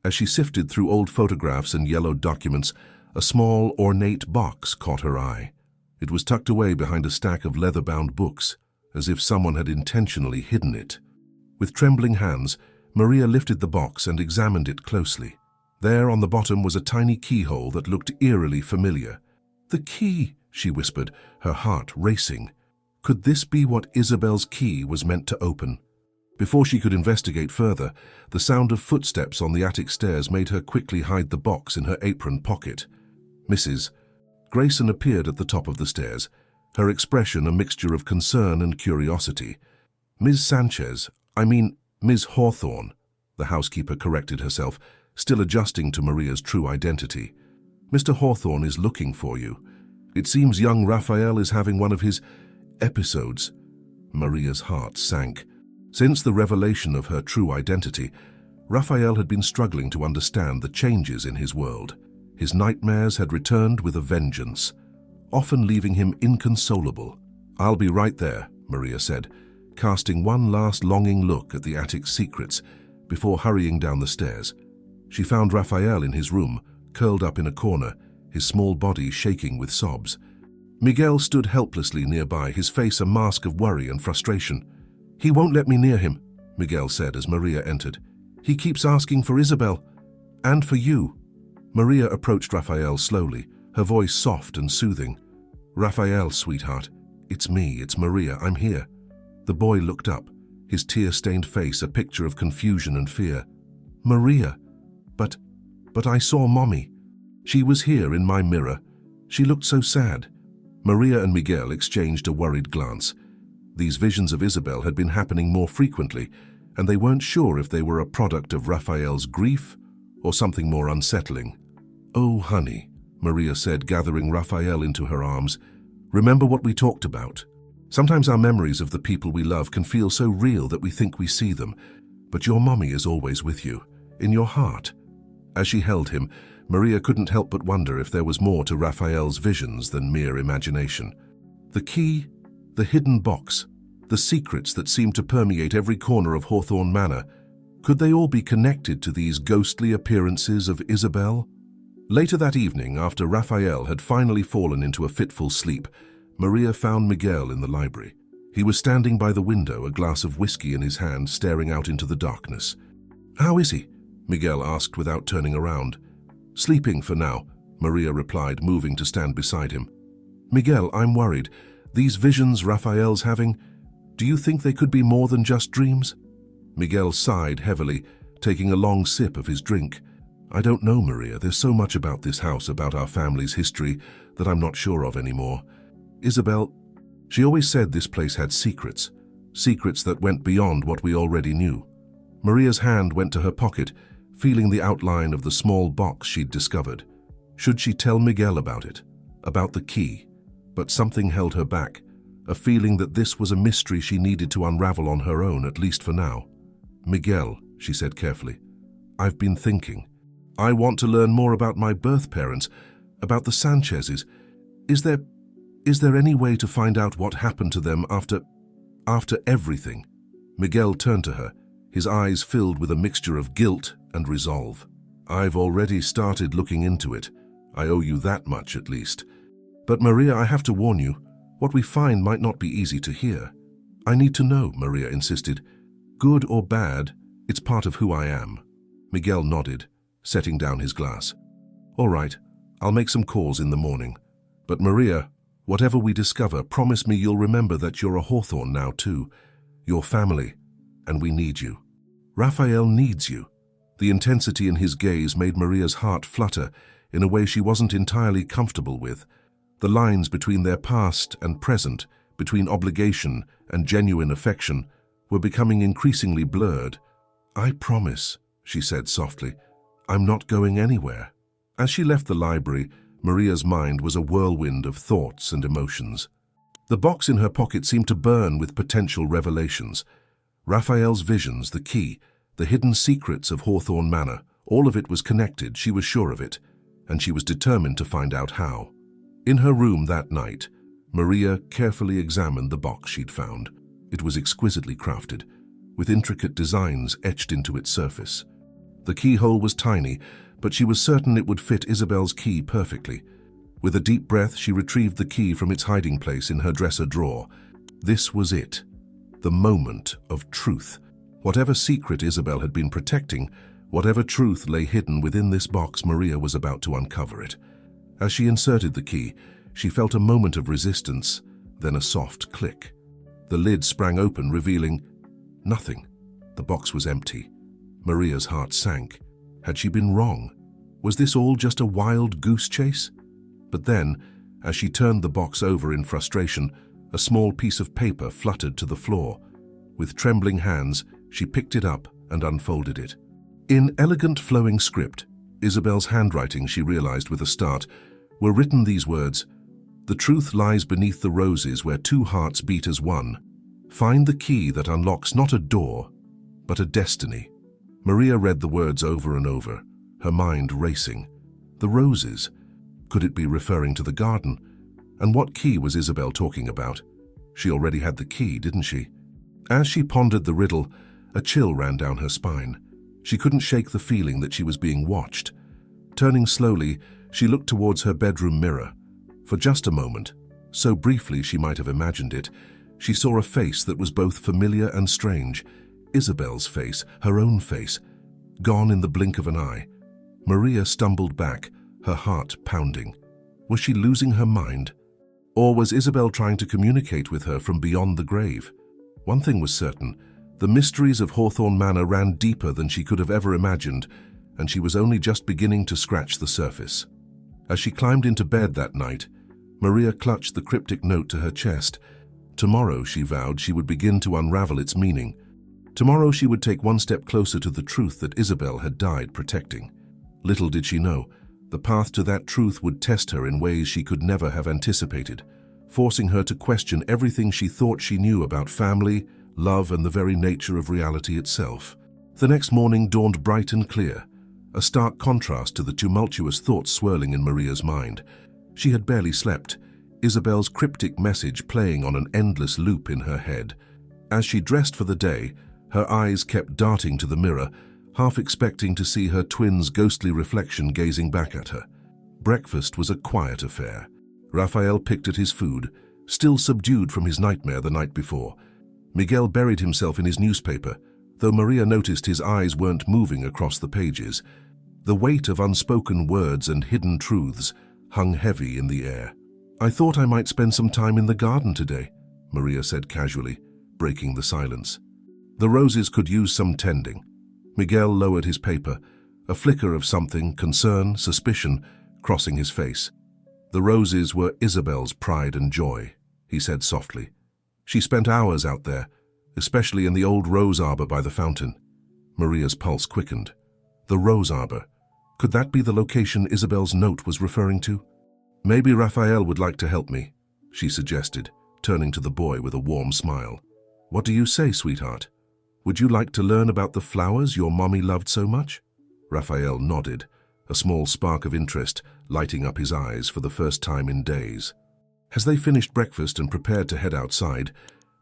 As she sifted through old photographs and yellowed documents, a small, ornate box caught her eye. It was tucked away behind a stack of leather-bound books, as if someone had intentionally hidden it. With trembling hands, Maria lifted the box and examined it closely. There on the bottom was a tiny keyhole that looked eerily familiar. "The key," she whispered, her heart racing. Could this be what Isabel's key was meant to open? Before she could investigate further, the sound of footsteps on the attic stairs made her quickly hide the box in her apron pocket. Mrs. Grayson appeared at the top of the stairs, her expression a mixture of concern and curiosity. "Ms. Sanchez, I mean, Ms. Hawthorne, the housekeeper corrected herself, still adjusting to Maria's true identity. Mr. Hawthorne is looking for you. It seems young Raphael is having one of his episodes. Maria's heart sank. Since the revelation of her true identity, Raphael had been struggling to understand the changes in his world. His nightmares had returned with a vengeance, often leaving him inconsolable. "I'll be right there," Maria said, casting one last longing look at the attic's secrets before hurrying down the stairs. She found Raphael in his room, curled up in a corner, his small body shaking with sobs. Miguel stood helplessly nearby, his face a mask of worry and frustration. "He won't let me near him," Miguel said as Maria entered. "He keeps asking for Isabel, and for you." Maria approached Raphael slowly, her voice soft and soothing. "Raphael, sweetheart, it's me, it's Maria, I'm here." The boy looked up, his tear-stained face a picture of confusion and fear. "Maria, but I saw Mommy. She was here in my mirror. She looked so sad." Maria and Miguel exchanged a worried glance. These visions of Isabel had been happening more frequently, and they weren't sure if they were a product of Raphael's grief or something more unsettling. "Oh, honey," Maria said, gathering Raphael into her arms. "Remember what we talked about? Sometimes our memories of the people we love can feel so real that we think we see them, but your mommy is always with you, in your heart." As she held him, Maria couldn't help but wonder if there was more to Raphael's visions than mere imagination. The key, the hidden box, the secrets that seemed to permeate every corner of Hawthorne Manor, could they all be connected to these ghostly appearances of Isabel? Later that evening, after Raphael had finally fallen into a fitful sleep, Maria found Miguel in the library. He was standing by the window, a glass of whiskey in his hand, staring out into the darkness. "How is he?" Miguel asked without turning around. "Sleeping for now," Maria replied, moving to stand beside him. "Miguel, I'm worried. These visions Raphael's having, do you think they could be more than just dreams?" Miguel sighed heavily, taking a long sip of his drink. "I don't know, Maria. There's so much about this house, about our family's history, that I'm not sure of anymore. Isabel, she always said this place had secrets, secrets that went beyond what we already knew." Maria's hand went to her pocket, feeling the outline of the small box she'd discovered. Should she tell Miguel about it, about the key? But something held her back, a feeling that this was a mystery she needed to unravel on her own, at least for now. "Miguel," she said carefully, "I've been thinking. I want to learn more about my birth parents, about the Sanchezes. Is there any way to find out what happened to them after everything?" Miguel turned to her, his eyes filled with a mixture of guilt and resolve. "I've already started looking into it. I owe you that much at least. But Maria, I have to warn you, what we find might not be easy to hear." "I need to know," Maria insisted. "Good or bad, it's part of who I am." Miguel nodded, setting down his glass. "All right, I'll make some calls in the morning. But Maria, whatever we discover, promise me you'll remember that you're a Hawthorne now too, your family, and we need you. Raphael needs you." The intensity in his gaze made Maria's heart flutter in a way she wasn't entirely comfortable with. The lines between their past and present, between obligation and genuine affection, were becoming increasingly blurred. "I promise," she said softly, "I'm not going anywhere." As she left the library, Maria's mind was a whirlwind of thoughts and emotions. The box in her pocket seemed to burn with potential revelations. Raphael's visions, the key, the hidden secrets of Hawthorne Manor, all of it was connected, she was sure of it, and she was determined to find out how. In her room that night, Maria carefully examined the box she'd found. It was exquisitely crafted, with intricate designs etched into its surface. The keyhole was tiny, but she was certain it would fit Isabel's key perfectly. With a deep breath, she retrieved the key from its hiding place in her dresser drawer. This was it, the moment of truth. Whatever secret Isabel had been protecting, whatever truth lay hidden within this box, Maria was about to uncover it. As she inserted the key, she felt a moment of resistance, then a soft click. The lid sprang open, revealing nothing. The box was empty. Maria's heart sank. Had she been wrong? Was this all just a wild goose chase? But then, as she turned the box over in frustration, a small piece of paper fluttered to the floor. With trembling hands, She picked it up and unfolded it. In elegant flowing script, Isabel's handwriting, she realized with a start, were written these words: "The truth lies beneath the roses where two hearts beat as one. Find the key that unlocks not a door, but a destiny." Maria read the words over and over, her mind racing. The roses? Could it be referring to the garden? And what key was Isabel talking about? She already had the key, didn't she? As she pondered the riddle, a chill ran down her spine. She couldn't shake the feeling that she was being watched. Turning slowly, she looked towards her bedroom mirror. For just a moment, so briefly she might have imagined it, she saw a face that was both familiar and strange. Isabel's face, her own face, gone in the blink of an eye. Maria stumbled back, her heart pounding. Was she losing her mind? Or was Isabel trying to communicate with her from beyond the grave? One thing was certain: the mysteries of Hawthorne Manor ran deeper than she could have ever imagined, and she was only just beginning to scratch the surface. As she climbed into bed that night, Maria clutched the cryptic note to her chest. Tomorrow, she vowed, she would begin to unravel its meaning. Tomorrow she would take one step closer to the truth that Isabel had died protecting. Little did she know, the path to that truth would test her in ways she could never have anticipated, forcing her to question everything she thought she knew about family, love, and the very nature of reality itself. The next morning dawned bright and clear, a stark contrast to the tumultuous thoughts swirling in Maria's mind. She had barely slept, Isabel's cryptic message playing on an endless loop in her head. As she dressed for the day, her eyes kept darting to the mirror, half expecting to see her twin's ghostly reflection gazing back at her. Breakfast was a quiet affair. Raphael picked at his food, still subdued from his nightmare the night before. Miguel buried himself in his newspaper, though Maria noticed his eyes weren't moving across the pages. The weight of unspoken words and hidden truths hung heavy in the air. "I thought I might spend some time in the garden today," Maria said casually, breaking the silence. "The roses could use some tending." Miguel lowered his paper, a flicker of something, concern, suspicion, crossing his face. "The roses were Isabel's pride and joy," he said softly. "She spent hours out there, especially in the old rose arbor by the fountain." Maria's pulse quickened. The rose arbor. Could that be the location Isabel's note was referring to? "Maybe Raphael would like to help me," she suggested, turning to the boy with a warm smile. "What do you say, sweetheart? Would you like to learn about the flowers your mommy loved so much?" Raphael nodded, a small spark of interest lighting up his eyes for the first time in days. As they finished breakfast and prepared to head outside,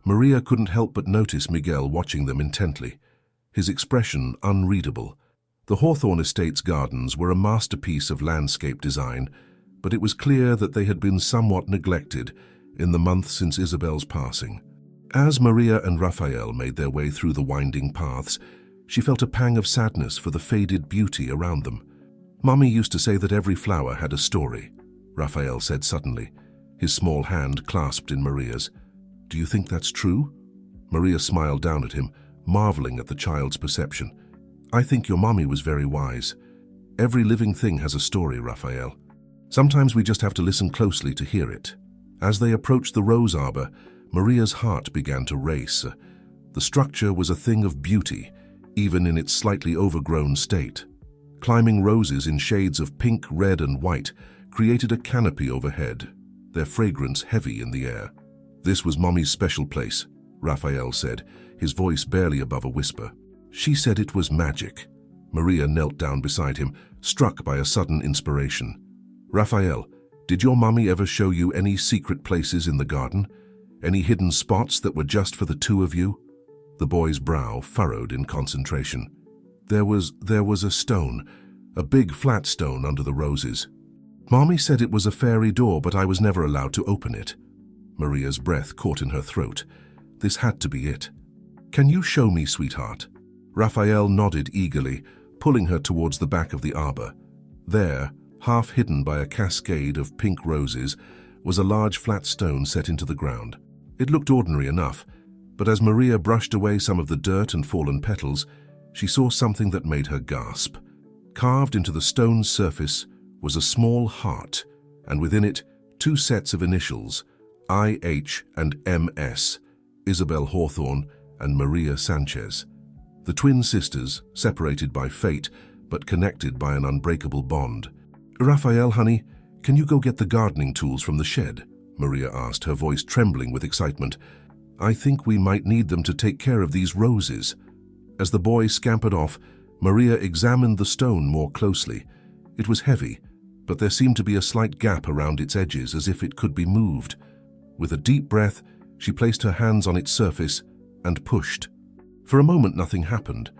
Maria couldn't help but notice Miguel watching them intently, his expression unreadable. The Hawthorne Estates gardens were a masterpiece of landscape design, but it was clear that they had been somewhat neglected in the month since Isabel's passing. As Maria and Raphael made their way through the winding paths, she felt a pang of sadness for the faded beauty around them. "Mommy used to say that every flower had a story," Raphael said suddenly, his small hand clasped in Maria's. "Do you think that's true?" Maria smiled down at him, marveling at the child's perception. "I think your mommy was very wise. Every living thing has a story, Raphael. Sometimes we just have to listen closely to hear it." As they approached the rose arbor, Maria's heart began to race. The structure was a thing of beauty, even in its slightly overgrown state. Climbing roses in shades of pink, red, and white created a canopy overhead, their fragrance heavy in the air. "This was Mommy's special place," Raphael said, his voice barely above a whisper. "She said it was magic." Maria knelt down beside him, struck by a sudden inspiration. "Raphael, did your mommy ever show you any secret places in the garden? Any hidden spots that were just for the two of you?" The boy's brow furrowed in concentration. There was a stone, a big flat stone under the roses. Mommy said it was a fairy door, but I was never allowed to open it." Maria's breath caught in her throat. This had to be it. "Can you show me, sweetheart?" Raphael nodded eagerly, pulling her towards the back of the arbor. There, half hidden by a cascade of pink roses, was a large flat stone set into the ground. It looked ordinary enough, but as Maria brushed away some of the dirt and fallen petals, she saw something that made her gasp. Carved into the stone's surface was a small heart, and within it, two sets of initials, IH and MS, Isabel Hawthorne and Maria Sanchez. The twin sisters, separated by fate, but connected by an unbreakable bond. "Raphael, honey, can you go get the gardening tools from the shed?" Maria asked, her voice trembling with excitement. "I think we might need them to take care of these roses." As the boy scampered off, Maria examined the stone more closely. It was heavy, but there seemed to be a slight gap around its edges, as if it could be moved. With a deep breath, she placed her hands on its surface and pushed. For a moment nothing happened.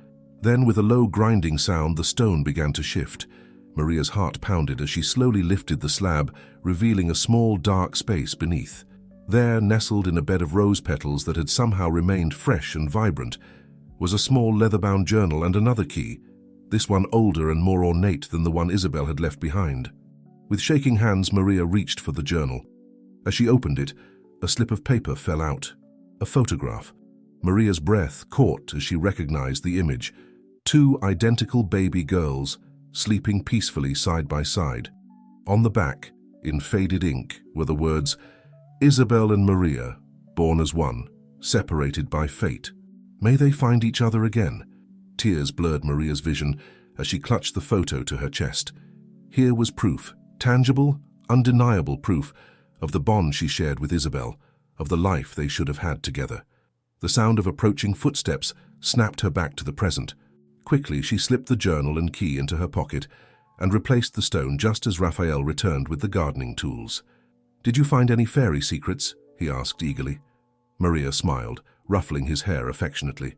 Then, with a low grinding sound, the stone began to shift. Maria's heart pounded as she slowly lifted the slab, revealing a small dark space beneath. There, nestled in a bed of rose petals that had somehow remained fresh and vibrant, was a small leather-bound journal and another key, this one older and more ornate than the one Isabel had left behind. With shaking hands, Maria reached for the journal. As she opened it, a slip of paper fell out. A photograph. Maria's breath caught as she recognized the image. Two identical baby girls, sleeping peacefully side by side. On the back, in faded ink, were the words, "Isabel and Maria, born as one, separated by fate. May they find each other again." Tears blurred Maria's vision as she clutched the photo to her chest. Here was proof, tangible, undeniable proof, of the bond she shared with Isabel, of the life they should have had together. The sound of approaching footsteps snapped her back to the present. Quickly, she slipped the journal and key into her pocket and replaced the stone just as Raphael returned with the gardening tools. "Did you find any fairy secrets?" he asked eagerly. Maria smiled, ruffling his hair affectionately.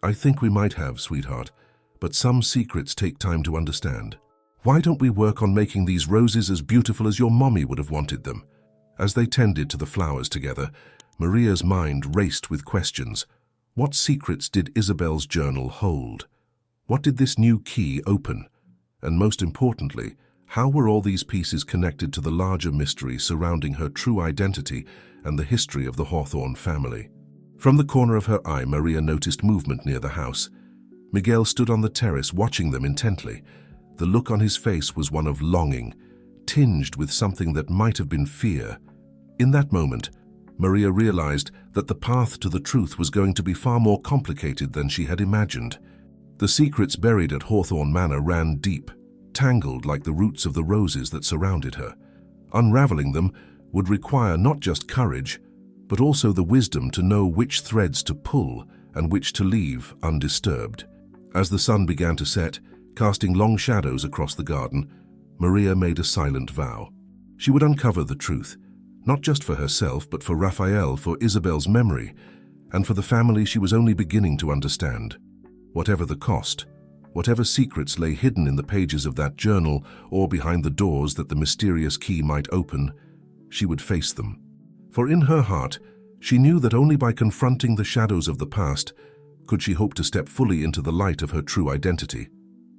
"I think we might have, sweetheart, but some secrets take time to understand. Why don't we work on making these roses as beautiful as your mommy would have wanted them?" As they tended to the flowers together, Maria's mind raced with questions. What secrets did Isabel's journal hold? What did this new key open? And most importantly, how were all these pieces connected to the larger mystery surrounding her true identity and the history of the Hawthorne family? From the corner of her eye, Maria noticed movement near the house. Miguel stood on the terrace watching them intently. The look on his face was one of longing, tinged with something that might have been fear. In that moment, Maria realized that the path to the truth was going to be far more complicated than she had imagined. The secrets buried at Hawthorne Manor ran deep, tangled like the roots of the roses that surrounded her. Unraveling them would require not just courage, but also the wisdom to know which threads to pull and which to leave undisturbed. As the sun began to set, casting long shadows across the garden, Maria made a silent vow. She would uncover the truth, not just for herself, but for Raphael, for Isabel's memory, and for the family she was only beginning to understand. Whatever the cost, whatever secrets lay hidden in the pages of that journal or behind the doors that the mysterious key might open, she would face them. For in her heart, she knew that only by confronting the shadows of the past could she hope to step fully into the light of her true identity.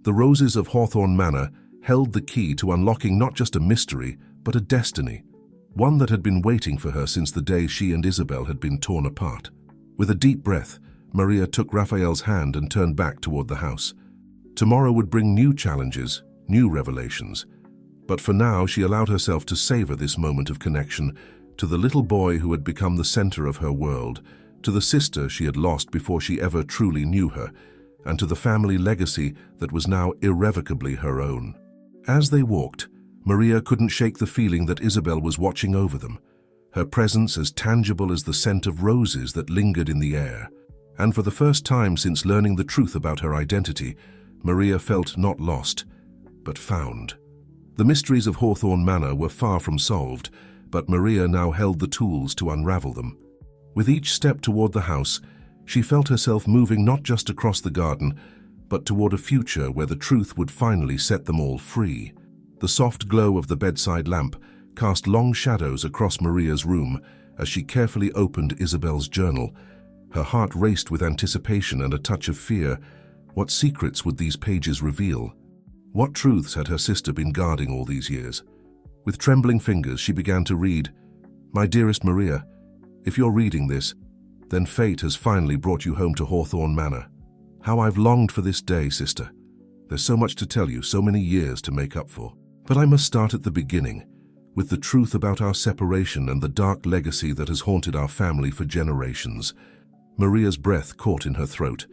The roses of Hawthorne Manor held the key to unlocking not just a mystery, but a destiny, one that had been waiting for her since the day she and Isabel had been torn apart. With a deep breath, Maria took Raphael's hand and turned back toward the house. Tomorrow would bring new challenges, new revelations. But for now, she allowed herself to savor this moment of connection to the little boy who had become the center of her world, to the sister she had lost before she ever truly knew her, and to the family legacy that was now irrevocably her own. As they walked, Maria couldn't shake the feeling that Isabel was watching over them, her presence as tangible as the scent of roses that lingered in the air. And for the first time since learning the truth about her identity, Maria felt not lost, but found. The mysteries of Hawthorne Manor were far from solved, but Maria now held the tools to unravel them. With each step toward the house, she felt herself moving not just across the garden, but toward a future where the truth would finally set them all free. The soft glow of the bedside lamp cast long shadows across Maria's room as she carefully opened Isabel's journal. Her heart raced with anticipation and a touch of fear. What secrets would these pages reveal? What truths had her sister been guarding all these years? With trembling fingers, she began to read, "My dearest Maria, if you're reading this, then fate has finally brought you home to Hawthorne Manor. How I've longed for this day, sister. There's so much to tell you, so many years to make up for. But I must start at the beginning, with the truth about our separation and the dark legacy that has haunted our family for generations." Maria's breath caught in her throat.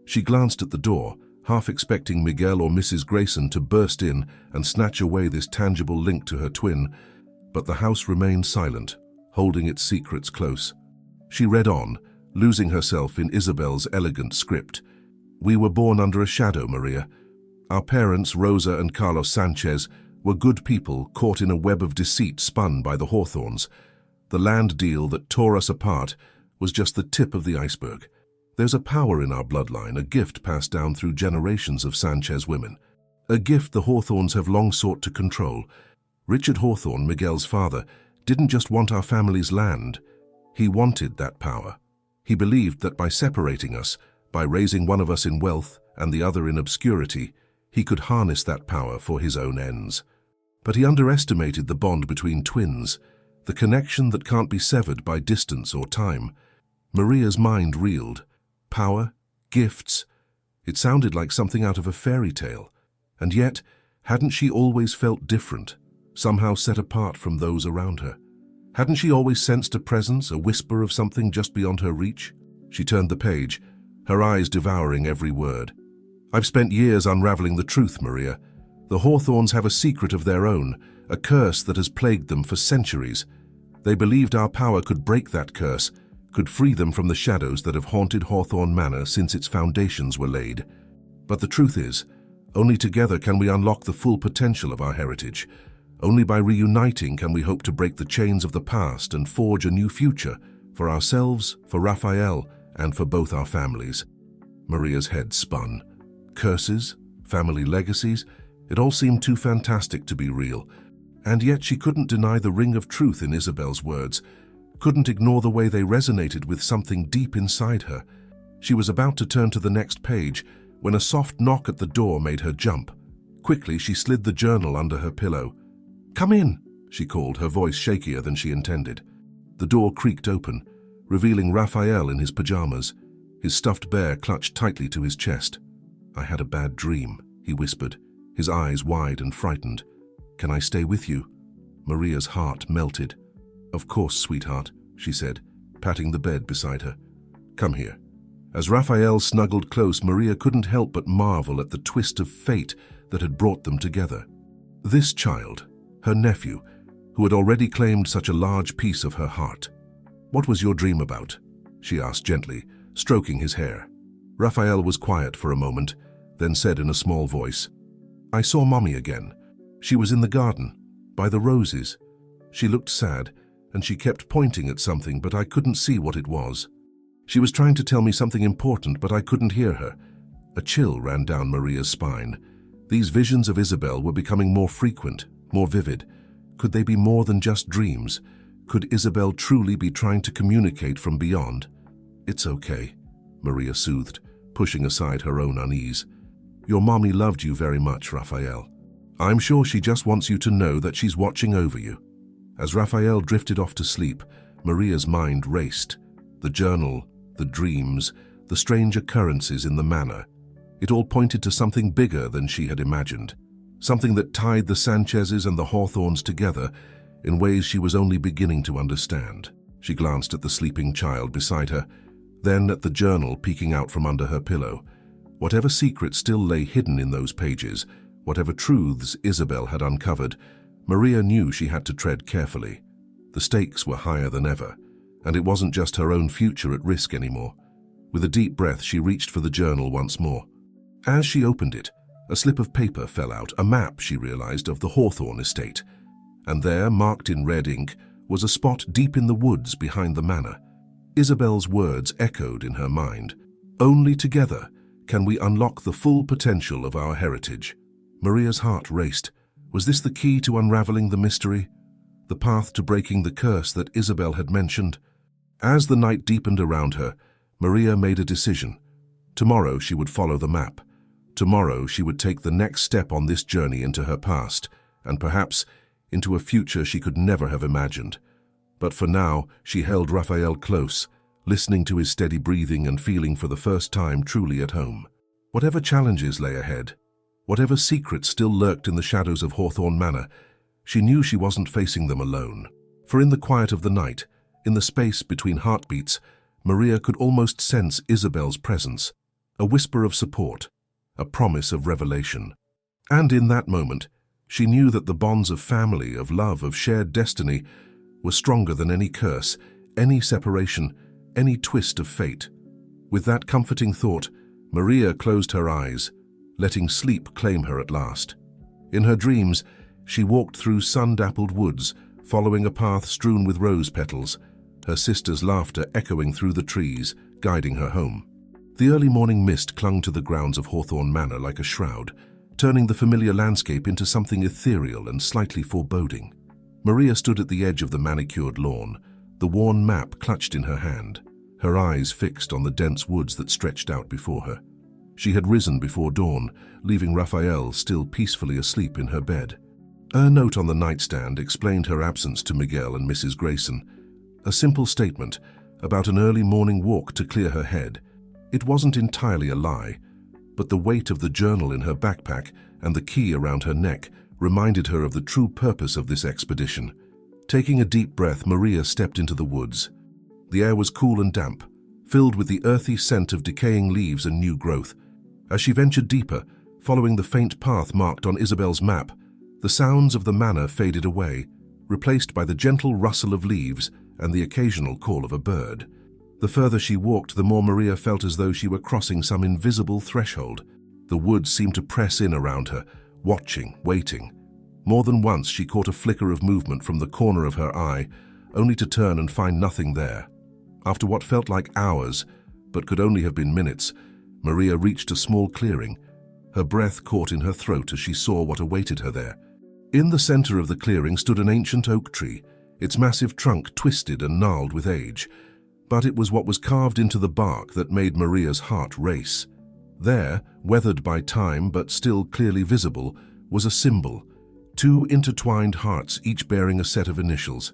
She glanced at the door, half expecting Miguel or Mrs. Grayson to burst in and snatch away this tangible link to her twin, but the house remained silent, holding its secrets close. She read on, losing herself in Isabel's elegant script. "We were born under a shadow, Maria. Our parents, Rosa and Carlos Sanchez, were good people caught in a web of deceit spun by the Hawthorns. The land deal that tore us apart was just the tip of the iceberg. There's a power in our bloodline, a gift passed down through generations of Sanchez women. A gift the Hawthorns have long sought to control. Richard Hawthorne, Miguel's father, didn't just want our family's land. He wanted that power. He believed that by separating us, by raising one of us in wealth and the other in obscurity, he could harness that power for his own ends. But he underestimated the bond between twins, the connection that can't be severed by distance or time. Maria's mind reeled. Power, gifts. It sounded like something out of a fairy tale. And yet, hadn't she always felt different, somehow set apart from those around her? Hadn't she always sensed a presence, a whisper of something just beyond her reach? She turned the page, her eyes devouring every word. "I've spent years unraveling the truth, Maria. The Hawthorns have a secret of their own, a curse that has plagued them for centuries. They believed our power could break that curse, could free them from the shadows that have haunted Hawthorne Manor since its foundations were laid. But the truth is, only together can we unlock the full potential of our heritage. Only by reuniting can we hope to break the chains of the past and forge a new future, for ourselves, for Raphael, and for both our families." Maria's head spun. Curses, family legacies, it all seemed too fantastic to be real. And yet she couldn't deny the ring of truth in Isabel's words, couldn't ignore the way they resonated with something deep inside her. She was about to turn to the next page when a soft knock at the door made her jump. Quickly, she slid the journal under her pillow. "Come in," she called, her voice shakier than she intended. The door creaked open, revealing Raphael in his pajamas, his stuffed bear clutched tightly to his chest. "I had a bad dream," he whispered, his eyes wide and frightened. "Can I stay with you?" Maria's heart melted. "Of course, sweetheart," she said, patting the bed beside her. "Come here." As Raphael snuggled close, Maria couldn't help but marvel at the twist of fate that had brought them together. This child, her nephew, who had already claimed such a large piece of her heart. "What was your dream about?" she asked gently, stroking his hair. Raphael was quiet for a moment, then said in a small voice, "I saw Mommy again. She was in the garden, by the roses. She looked sad, and she kept pointing at something, but I couldn't see what it was. She was trying to tell me something important, but I couldn't hear her." A chill ran down Maria's spine. These visions of Isabel were becoming more frequent, more vivid. Could they be more than just dreams? Could Isabel truly be trying to communicate from beyond? "It's okay," Maria soothed, pushing aside her own unease. "Your mommy loved you very much, Raphael. I'm sure she just wants you to know that she's watching over you." As Raphael drifted off to sleep, Maria's mind raced. The journal, the dreams, the strange occurrences in the manor. It all pointed to something bigger than she had imagined. Something that tied the Sanchezes and the Hawthorns together in ways she was only beginning to understand. She glanced at the sleeping child beside her, then at the journal peeking out from under her pillow. Whatever secret still lay hidden in those pages, whatever truths Isabel had uncovered, Maria knew she had to tread carefully. The stakes were higher than ever, and it wasn't just her own future at risk anymore. With a deep breath, she reached for the journal once more. As she opened it, a slip of paper fell out, a map, she realized, of the Hawthorne estate. And there, marked in red ink, was a spot deep in the woods behind the manor. Isabel's words echoed in her mind. "Only together can we unlock the full potential of our heritage." Maria's heart raced. Was this the key to unraveling the mystery? The path to breaking the curse that Isabel had mentioned? As the night deepened around her, Maria made a decision. Tomorrow she would follow the map. Tomorrow she would take the next step on this journey into her past, and perhaps into a future she could never have imagined. But for now, she held Raphael close, listening to his steady breathing and feeling for the first time truly at home. Whatever challenges lay ahead, whatever secrets still lurked in the shadows of Hawthorne Manor, she knew she wasn't facing them alone. For in the quiet of the night, in the space between heartbeats, Maria could almost sense Isabel's presence, a whisper of support, a promise of revelation. And in that moment, she knew that the bonds of family, of love, of shared destiny were stronger than any curse, any separation, any twist of fate. With that comforting thought, Maria closed her eyes, letting sleep claim her at last. In her dreams, she walked through sun-dappled woods, following a path strewn with rose petals, her sister's laughter echoing through the trees, guiding her home. The early morning mist clung to the grounds of Hawthorne Manor like a shroud, turning the familiar landscape into something ethereal and slightly foreboding. Maria stood at the edge of the manicured lawn, the worn map clutched in her hand, her eyes fixed on the dense woods that stretched out before her. She had risen before dawn, leaving Raphael still peacefully asleep in her bed. A note on the nightstand explained her absence to Miguel and Mrs. Grayson, a simple statement about an early morning walk to clear her head. It wasn't entirely a lie, but the weight of the journal in her backpack and the key around her neck reminded her of the true purpose of this expedition. Taking a deep breath, Maria stepped into the woods. The air was cool and damp, filled with the earthy scent of decaying leaves and new growth. As she ventured deeper, following the faint path marked on Isabel's map, the sounds of the manor faded away, replaced by the gentle rustle of leaves and the occasional call of a bird. The further she walked, the more Maria felt as though she were crossing some invisible threshold. The woods seemed to press in around her, watching, waiting. More than once she caught a flicker of movement from the corner of her eye, only to turn and find nothing there. After what felt like hours, but could only have been minutes, Maria reached a small clearing. Her breath caught in her throat as she saw what awaited her there. In the center of the clearing stood an ancient oak tree, its massive trunk twisted and gnarled with age. But it was what was carved into the bark that made Maria's heart race. There, weathered by time but still clearly visible, was a symbol, two intertwined hearts each bearing a set of initials,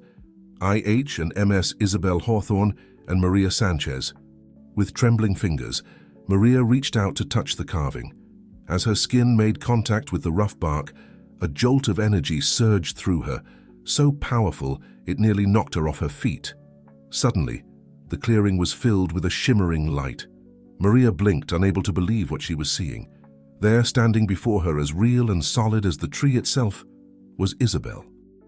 I.H. and M.S. Isabel Hawthorne and Maria Sanchez. With trembling fingers, Maria reached out to touch the carving. As her skin made contact with the rough bark, a jolt of energy surged through her, so powerful it nearly knocked her off her feet. Suddenly, the clearing was filled with a shimmering light. Maria blinked, unable to believe what she was seeing. There, standing before her as real and solid as the tree itself, was Isabel.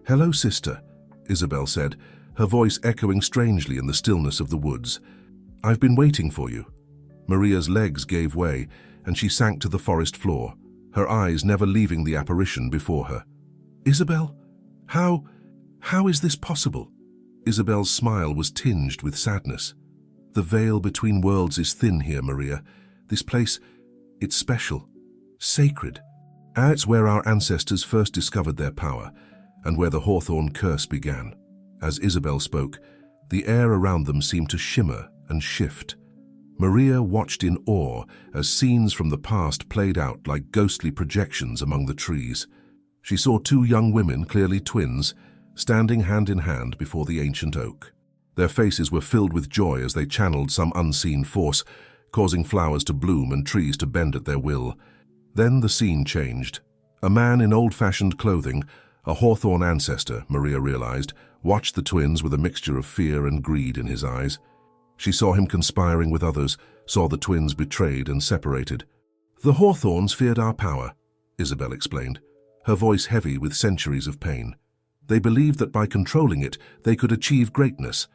"Hello, sister," Isabel said, her voice echoing strangely in the stillness of the woods. "I've been waiting for you." Maria's legs gave way, and she sank to the forest floor, her eyes never leaving the apparition before her. "Isabel? How is this possible?" Isabel's smile was tinged with sadness. "The veil between worlds is thin here, Maria. This place, it's special, sacred. It's where our ancestors first discovered their power, and where the Hawthorne curse began." As Isabel spoke, the air around them seemed to shimmer and shift. Maria watched in awe as scenes from the past played out like ghostly projections among the trees. She saw two young women, clearly twins, standing hand in hand before the ancient oak. Their faces were filled with joy as they channeled some unseen force, causing flowers to bloom and trees to bend at their will. Then the scene changed. A man in old-fashioned clothing, a Hawthorne ancestor, Maria realized, watched the twins with a mixture of fear and greed in his eyes. She saw him conspiring with others, saw the twins betrayed and separated. "The Hawthornes feared our power," Isabel explained, her voice heavy with centuries of pain. "They believed that by controlling it, they could achieve greatness.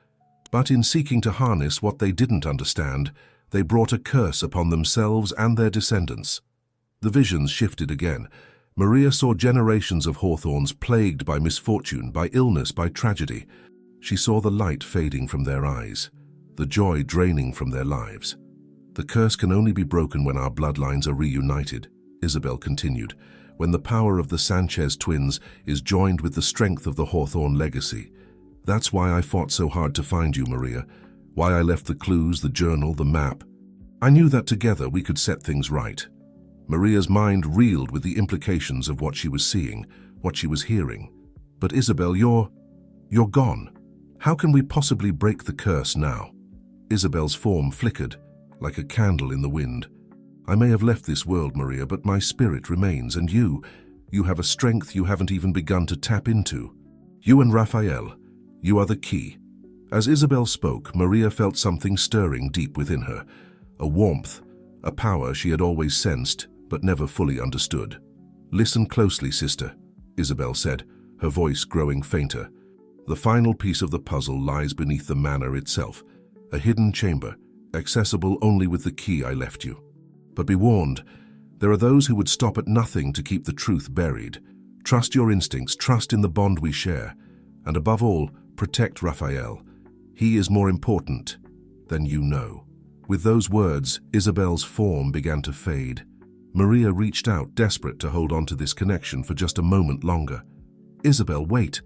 But in seeking to harness what they didn't understand, they brought a curse upon themselves and their descendants." The visions shifted again. Maria saw generations of Hawthornes plagued by misfortune, by illness, by tragedy. She saw the light fading from their eyes, the joy draining from their lives. "The curse can only be broken when our bloodlines are reunited," Isabel continued, "when the power of the Sanchez twins is joined with the strength of the Hawthorne legacy. That's why I fought so hard to find you, Maria, why I left the clues, the journal, the map. I knew that together we could set things right." Maria's mind reeled with the implications of what she was seeing, what she was hearing. "But Isabel, you're gone. How can we possibly break the curse now?" Isabel's form flickered, like a candle in the wind. "I may have left this world, Maria, but my spirit remains, and you have a strength you haven't even begun to tap into. You and Raphael, you are the key." As Isabel spoke, Maria felt something stirring deep within her, a warmth, a power she had always sensed but never fully understood. "Listen closely, sister," Isabel said, her voice growing fainter. "The final piece of the puzzle lies beneath the manor itself, a hidden chamber, accessible only with the key I left you. But be warned, there are those who would stop at nothing to keep the truth buried. Trust your instincts, trust in the bond we share, and above all, protect Raphael. He is more important than you know." With those words, Isabel's form began to fade. Maria reached out, desperate to hold on to this connection for just a moment longer. "Isabel, wait.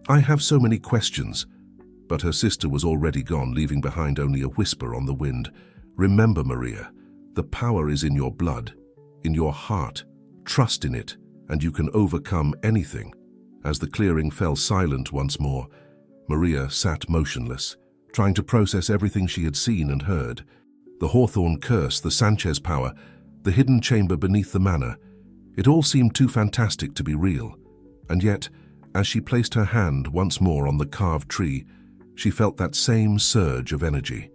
I have so many questions." But her sister was already gone, leaving behind only a whisper on the wind. "Remember, Maria, the power is in your blood, in your heart. Trust in it, and you can overcome anything." As the clearing fell silent once more, Maria sat motionless, trying to process everything she had seen and heard. The Hawthorne curse, the Sanchez power, the hidden chamber beneath the manor. It all seemed too fantastic to be real. And yet, as she placed her hand once more on the carved tree, she felt that same surge of energy.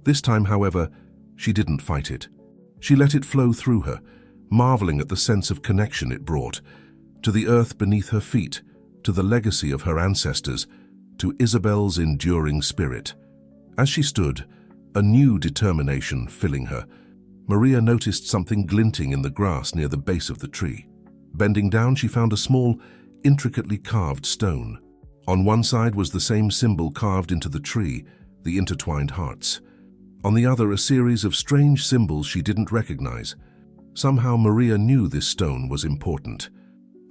This time, however, she didn't fight it. She let it flow through her, marveling at the sense of connection it brought, to the earth beneath her feet, to the legacy of her ancestors, to Isabel's enduring spirit. As she stood, a new determination filling her, Maria noticed something glinting in the grass near the base of the tree. Bending down, she found a small, intricately carved stone. On one side was the same symbol carved into the tree, the intertwined hearts. On the other, a series of strange symbols she didn't recognize. Somehow Maria knew this stone was important.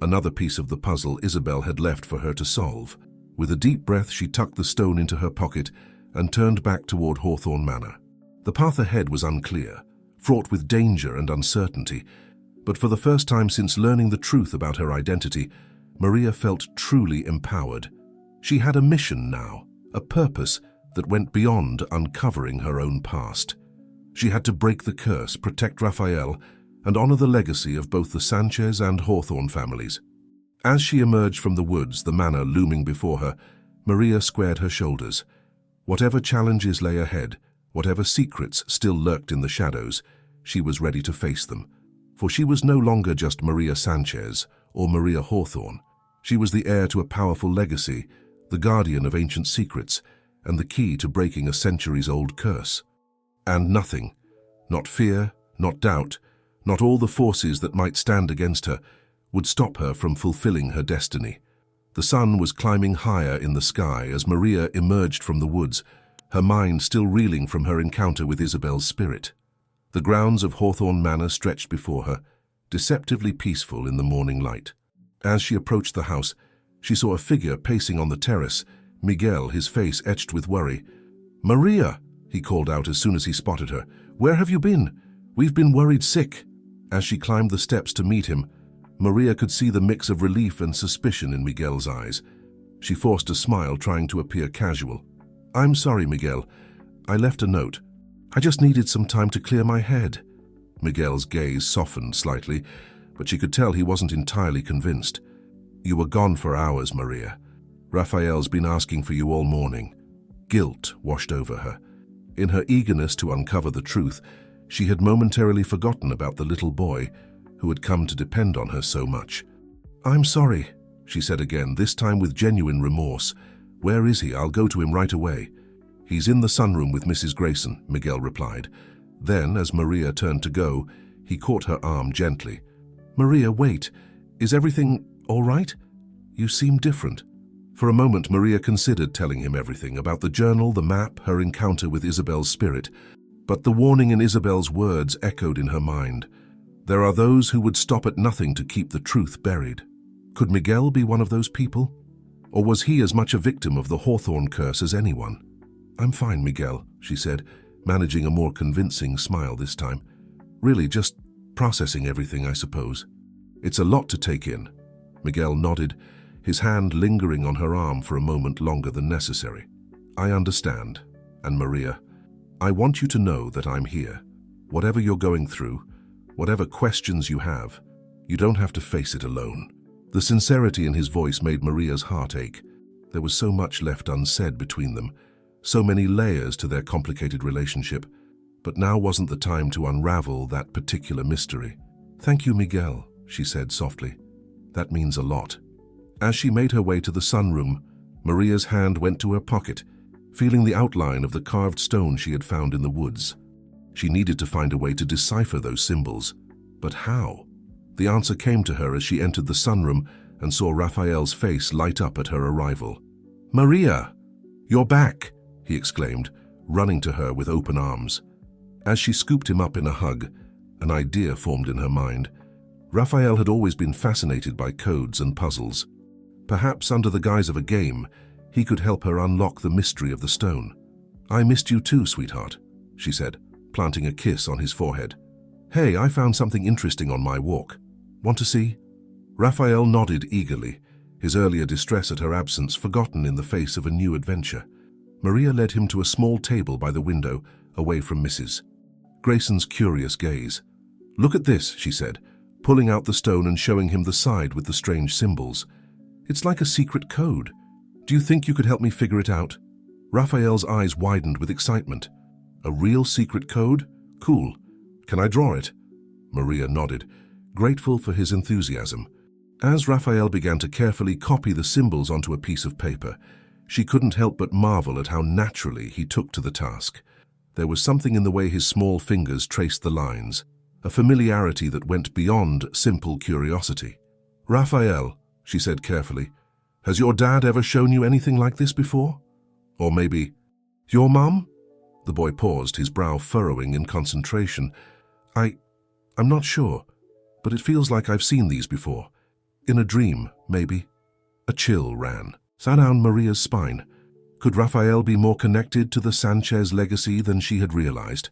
Another piece of the puzzle Isabel had left for her to solve. With a deep breath, she tucked the stone into her pocket and turned back toward Hawthorne Manor. The path ahead was unclear, fraught with danger and uncertainty, but for the first time since learning the truth about her identity, Maria felt truly empowered. She had a mission now, a purpose that went beyond uncovering her own past. She had to break the curse, protect Raphael, and honor the legacy of both the Sanchez and Hawthorne families. As she emerged from the woods, the manor looming before her, Maria squared her shoulders. Whatever challenges lay ahead, whatever secrets still lurked in the shadows, she was ready to face them. For she was no longer just Maria Sanchez or Maria Hawthorne. She was the heir to a powerful legacy, the guardian of ancient secrets, and the key to breaking a centuries-old curse. And nothing, not fear, not doubt, not all the forces that might stand against her, would stop her from fulfilling her destiny. The sun was climbing higher in the sky as Maria emerged from the woods, her mind still reeling from her encounter with Isabel's spirit. The grounds of Hawthorne Manor stretched before her, deceptively peaceful in the morning light. As she approached the house, she saw a figure pacing on the terrace, Miguel, his face etched with worry. "Maria," he called out as soon as he spotted her. "Where have you been? We've been worried sick." As she climbed the steps to meet him, Maria could see the mix of relief and suspicion in Miguel's eyes. She forced a smile, trying to appear casual. "I'm sorry, Miguel. I left a note. I just needed some time to clear my head." Miguel's gaze softened slightly, but she could tell he wasn't entirely convinced. "You were gone for hours, Maria. Raphael's been asking for you all morning." Guilt washed over her. In her eagerness to uncover the truth, she had momentarily forgotten about the little boy who had come to depend on her so much. "I'm sorry," she said again, this time with genuine remorse. "Where is he? I'll go to him right away." "He's in the sunroom with Mrs. Grayson," Miguel replied. Then, as Maria turned to go, he caught her arm gently. "Maria, wait. Is everything all right? You seem different." For a moment, Maria considered telling him everything about the journal, the map, her encounter with Isabel's spirit. But the warning in Isabel's words echoed in her mind. There are those who would stop at nothing to keep the truth buried. Could Miguel be one of those people? Or was he as much a victim of the Hawthorne curse as anyone? "I'm fine, Miguel," she said, managing a more convincing smile this time. "Really, just processing everything, I suppose." "It's a lot to take in." Miguel nodded, his hand lingering on her arm for a moment longer than necessary. "I understand. And Maria, I want you to know that I'm here. Whatever you're going through, whatever questions you have, you don't have to face it alone." The sincerity in his voice made Maria's heart ache. There was so much left unsaid between them, so many layers to their complicated relationship. But now wasn't the time to unravel that particular mystery. "Thank you, Miguel," she said softly. "That means a lot." As she made her way to the sunroom, Maria's hand went to her pocket, feeling the outline of the carved stone she had found in the woods. She needed to find a way to decipher those symbols. But how? The answer came to her as she entered the sunroom and saw Raphael's face light up at her arrival. "Maria, you're back!" he exclaimed, running to her with open arms. As she scooped him up in a hug, an idea formed in her mind. Raphael had always been fascinated by codes and puzzles. Perhaps under the guise of a game, he could help her unlock the mystery of the stone. "I missed you too, sweetheart," she said, planting a kiss on his forehead. "Hey, I found something interesting on my walk. Want to see?" Raphael nodded eagerly, his earlier distress at her absence forgotten in the face of a new adventure. Maria led him to a small table by the window, away from Mrs. Grayson's curious gaze. "Look at this," she said, pulling out the stone and showing him the side with the strange symbols. "It's like a secret code. Do you think you could help me figure it out?" Raphael's eyes widened with excitement. "A real secret code? Cool. Can I draw it?" Maria nodded, grateful for his enthusiasm. As Raphael began to carefully copy the symbols onto a piece of paper, she couldn't help but marvel at how naturally he took to the task. There was something in the way his small fingers traced the lines, a familiarity that went beyond simple curiosity. "Raphael," she said carefully, "has your dad ever shown you anything like this before? Or maybe, your mum?" The boy paused, his brow furrowing in concentration. I'm not sure, but it feels like I've seen these before. In a dream, maybe." A chill ran down Maria's spine. Could Raphael be more connected to the Sanchez legacy than she had realized?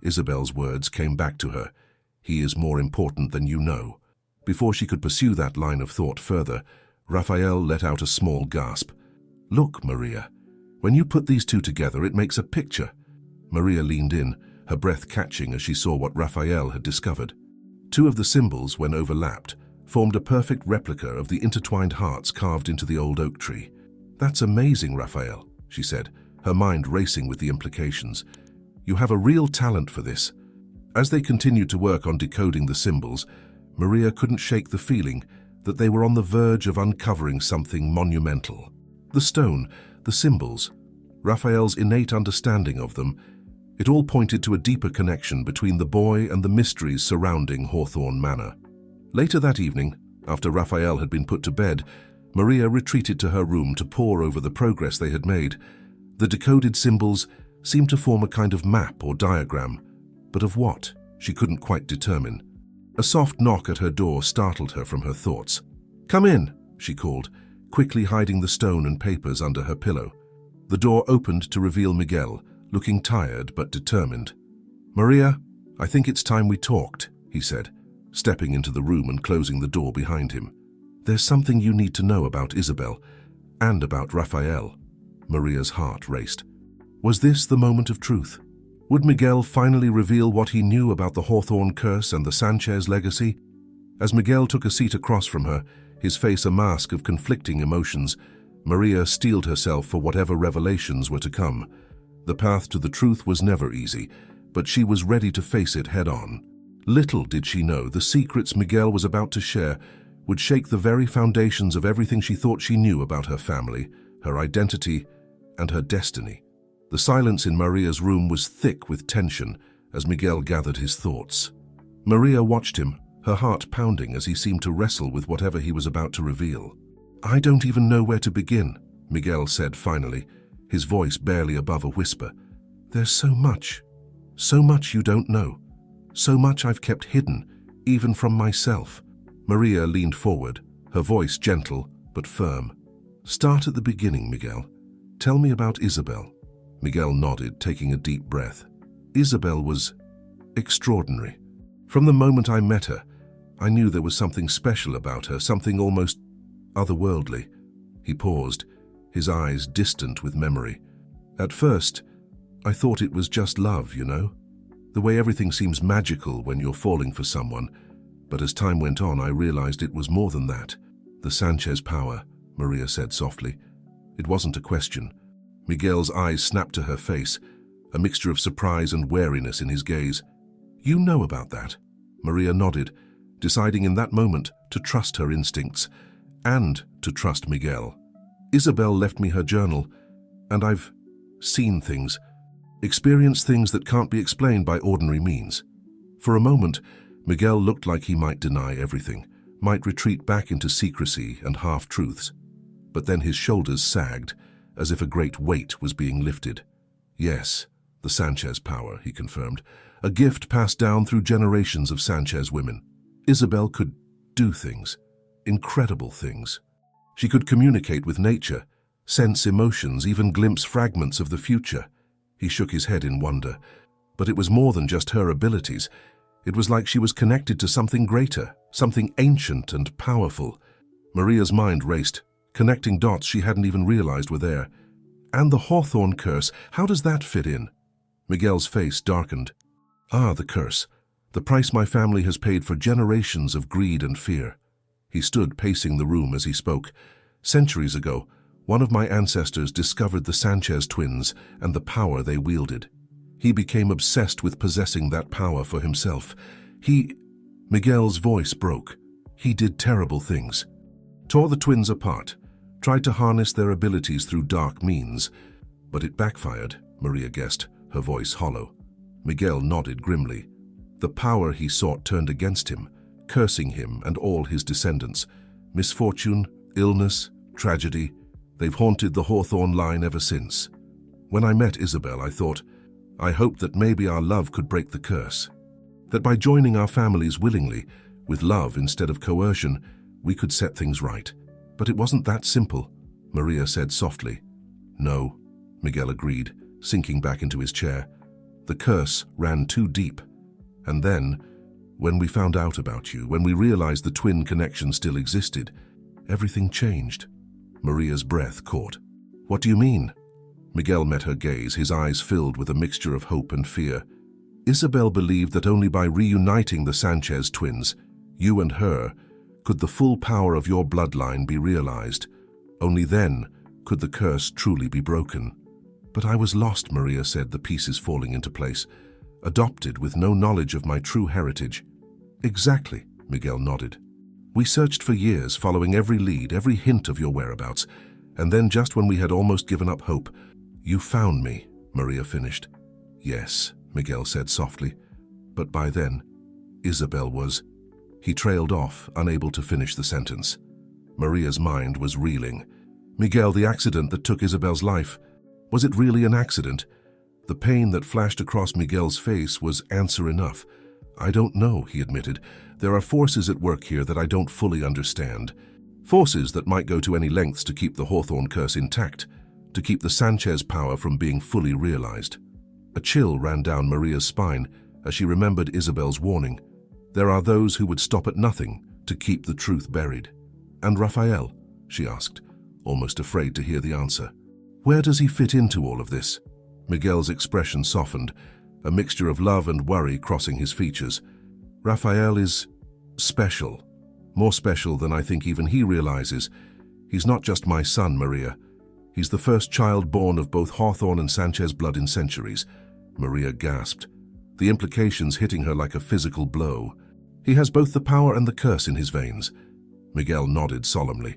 Isabel's words came back to her. "He is more important than you know." Before she could pursue that line of thought further, Raphael let out a small gasp. "Look, Maria, when you put these two together, it makes a picture." Maria leaned in, her breath catching as she saw what Raphael had discovered. Two of the symbols, when overlapped, formed a perfect replica of the intertwined hearts carved into the old oak tree. "That's amazing, Raphael," she said, her mind racing with the implications. "You have a real talent for this." As they continued to work on decoding the symbols, Maria couldn't shake the feeling that they were on the verge of uncovering something monumental. The stone, the symbols, Raphael's innate understanding of them, it all pointed to a deeper connection between the boy and the mysteries surrounding Hawthorne Manor. Later that evening, after Raphael had been put to bed, Maria retreated to her room to pore over the progress they had made. The decoded symbols seemed to form a kind of map or diagram, but of what, she couldn't quite determine. A soft knock at her door startled her from her thoughts. "Come in," she called, quickly hiding the stone and papers under her pillow. The door opened to reveal Miguel, looking tired but determined. "Maria, I think it's time we talked," he said, stepping into the room and closing the door behind him. "There's something you need to know about Isabel, and about Raphael." Maria's heart raced. Was this the moment of truth? Would Miguel finally reveal what he knew about the Hawthorne curse and the Sanchez legacy? As Miguel took a seat across from her, his face a mask of conflicting emotions, Maria steeled herself for whatever revelations were to come. The path to the truth was never easy, but she was ready to face it head-on. Little did she know the secrets Miguel was about to share would shake the very foundations of everything she thought she knew about her family, her identity, and her destiny. The silence in Maria's room was thick with tension as Miguel gathered his thoughts. Maria watched him, her heart pounding as he seemed to wrestle with whatever he was about to reveal. "I don't even know where to begin," Miguel said finally, his voice barely above a whisper. "There's so much you don't know, so much I've kept hidden, even from myself." Maria leaned forward, her voice gentle but firm. "Start at the beginning, Miguel. Tell me about Isabel." Miguel nodded, taking a deep breath. "Isabel was extraordinary. From the moment I met her, I knew there was something special about her, something almost otherworldly." He paused, his eyes distant with memory. "At first, I thought it was just love, you know? The way everything seems magical when you're falling for someone. But as time went on, I realized it was more than that. The Sanchez power," Maria said softly. It wasn't a question. Miguel's eyes snapped to her face, a mixture of surprise and wariness in his gaze. "You know about that?" Maria nodded, deciding in that moment to trust her instincts and to trust Miguel. "Isabel left me her journal, and I've seen things, experienced things that can't be explained by ordinary means." For a moment, Miguel looked like he might deny everything, might retreat back into secrecy and half-truths. But then his shoulders sagged, as if a great weight was being lifted. "Yes, the Sanchez power," he confirmed, "a gift passed down through generations of Sanchez women. Isabel could do things, incredible things. She could communicate with nature, sense emotions, even glimpse fragments of the future." He shook his head in wonder. But it was more than just her abilities. It was like she was connected to something greater, something ancient and powerful. Maria's mind raced, connecting dots she hadn't even realized were there. "And the Hawthorne curse, how does that fit in?" Miguel's face darkened. "Ah, the curse. The price my family has paid for generations of greed and fear." He stood pacing the room as he spoke. "Centuries ago, one of my ancestors discovered the Sanchez twins and the power they wielded. He became obsessed with possessing that power for himself. Miguel's voice broke. He did terrible things. Tore the twins apart, tried to harness their abilities through dark means. But it backfired," Maria guessed, her voice hollow. Miguel nodded grimly. "The power he sought turned against him, cursing him and all his descendants. Misfortune, illness, tragedy, they've haunted the Hawthorne line ever since. When I met Isabel, I hoped that maybe our love could break the curse. That by joining our families willingly, with love instead of coercion, we could set things right. But it wasn't that simple," Maria said softly. "No," Miguel agreed, sinking back into his chair. "The curse ran too deep. And then, when we found out about you, when we realized the twin connection still existed, everything changed." Maria's breath caught. "What do you mean?" Miguel met her gaze, his eyes filled with a mixture of hope and fear. "Isabel believed that only by reuniting the Sanchez twins, you and her, could the full power of your bloodline be realized. Only then could the curse truly be broken. But I was lost," Maria said, the pieces falling into place. "Adopted with no knowledge of my true heritage." "Exactly," Miguel nodded. "We searched for years, following every lead, every hint of your whereabouts. And then just when we had almost given up hope, you found me," Maria finished. "Yes," Miguel said softly. "But by then, Isabel was—" He trailed off, unable to finish the sentence. Maria's mind was reeling. "Miguel, the accident that took Isabel's life, was it really an accident?" The pain that flashed across Miguel's face was answer enough. "I don't know," he admitted. "There are forces at work here that I don't fully understand. Forces that might go to any lengths to keep the Hawthorne curse intact, to keep the Sanchez power from being fully realized." A chill ran down Maria's spine as she remembered Isabel's warning. There are those who would stop at nothing to keep the truth buried. "And Raphael?" she asked, almost afraid to hear the answer. "Where does he fit into all of this?" Miguel's expression softened, a mixture of love and worry crossing his features. "Raphael is special. More special than I think even he realizes. He's not just my son, Maria. He's the first child born of both Hawthorne and Sanchez blood in centuries." Maria gasped, the implications hitting her like a physical blow. "He has both the power and the curse in his veins." Miguel nodded solemnly.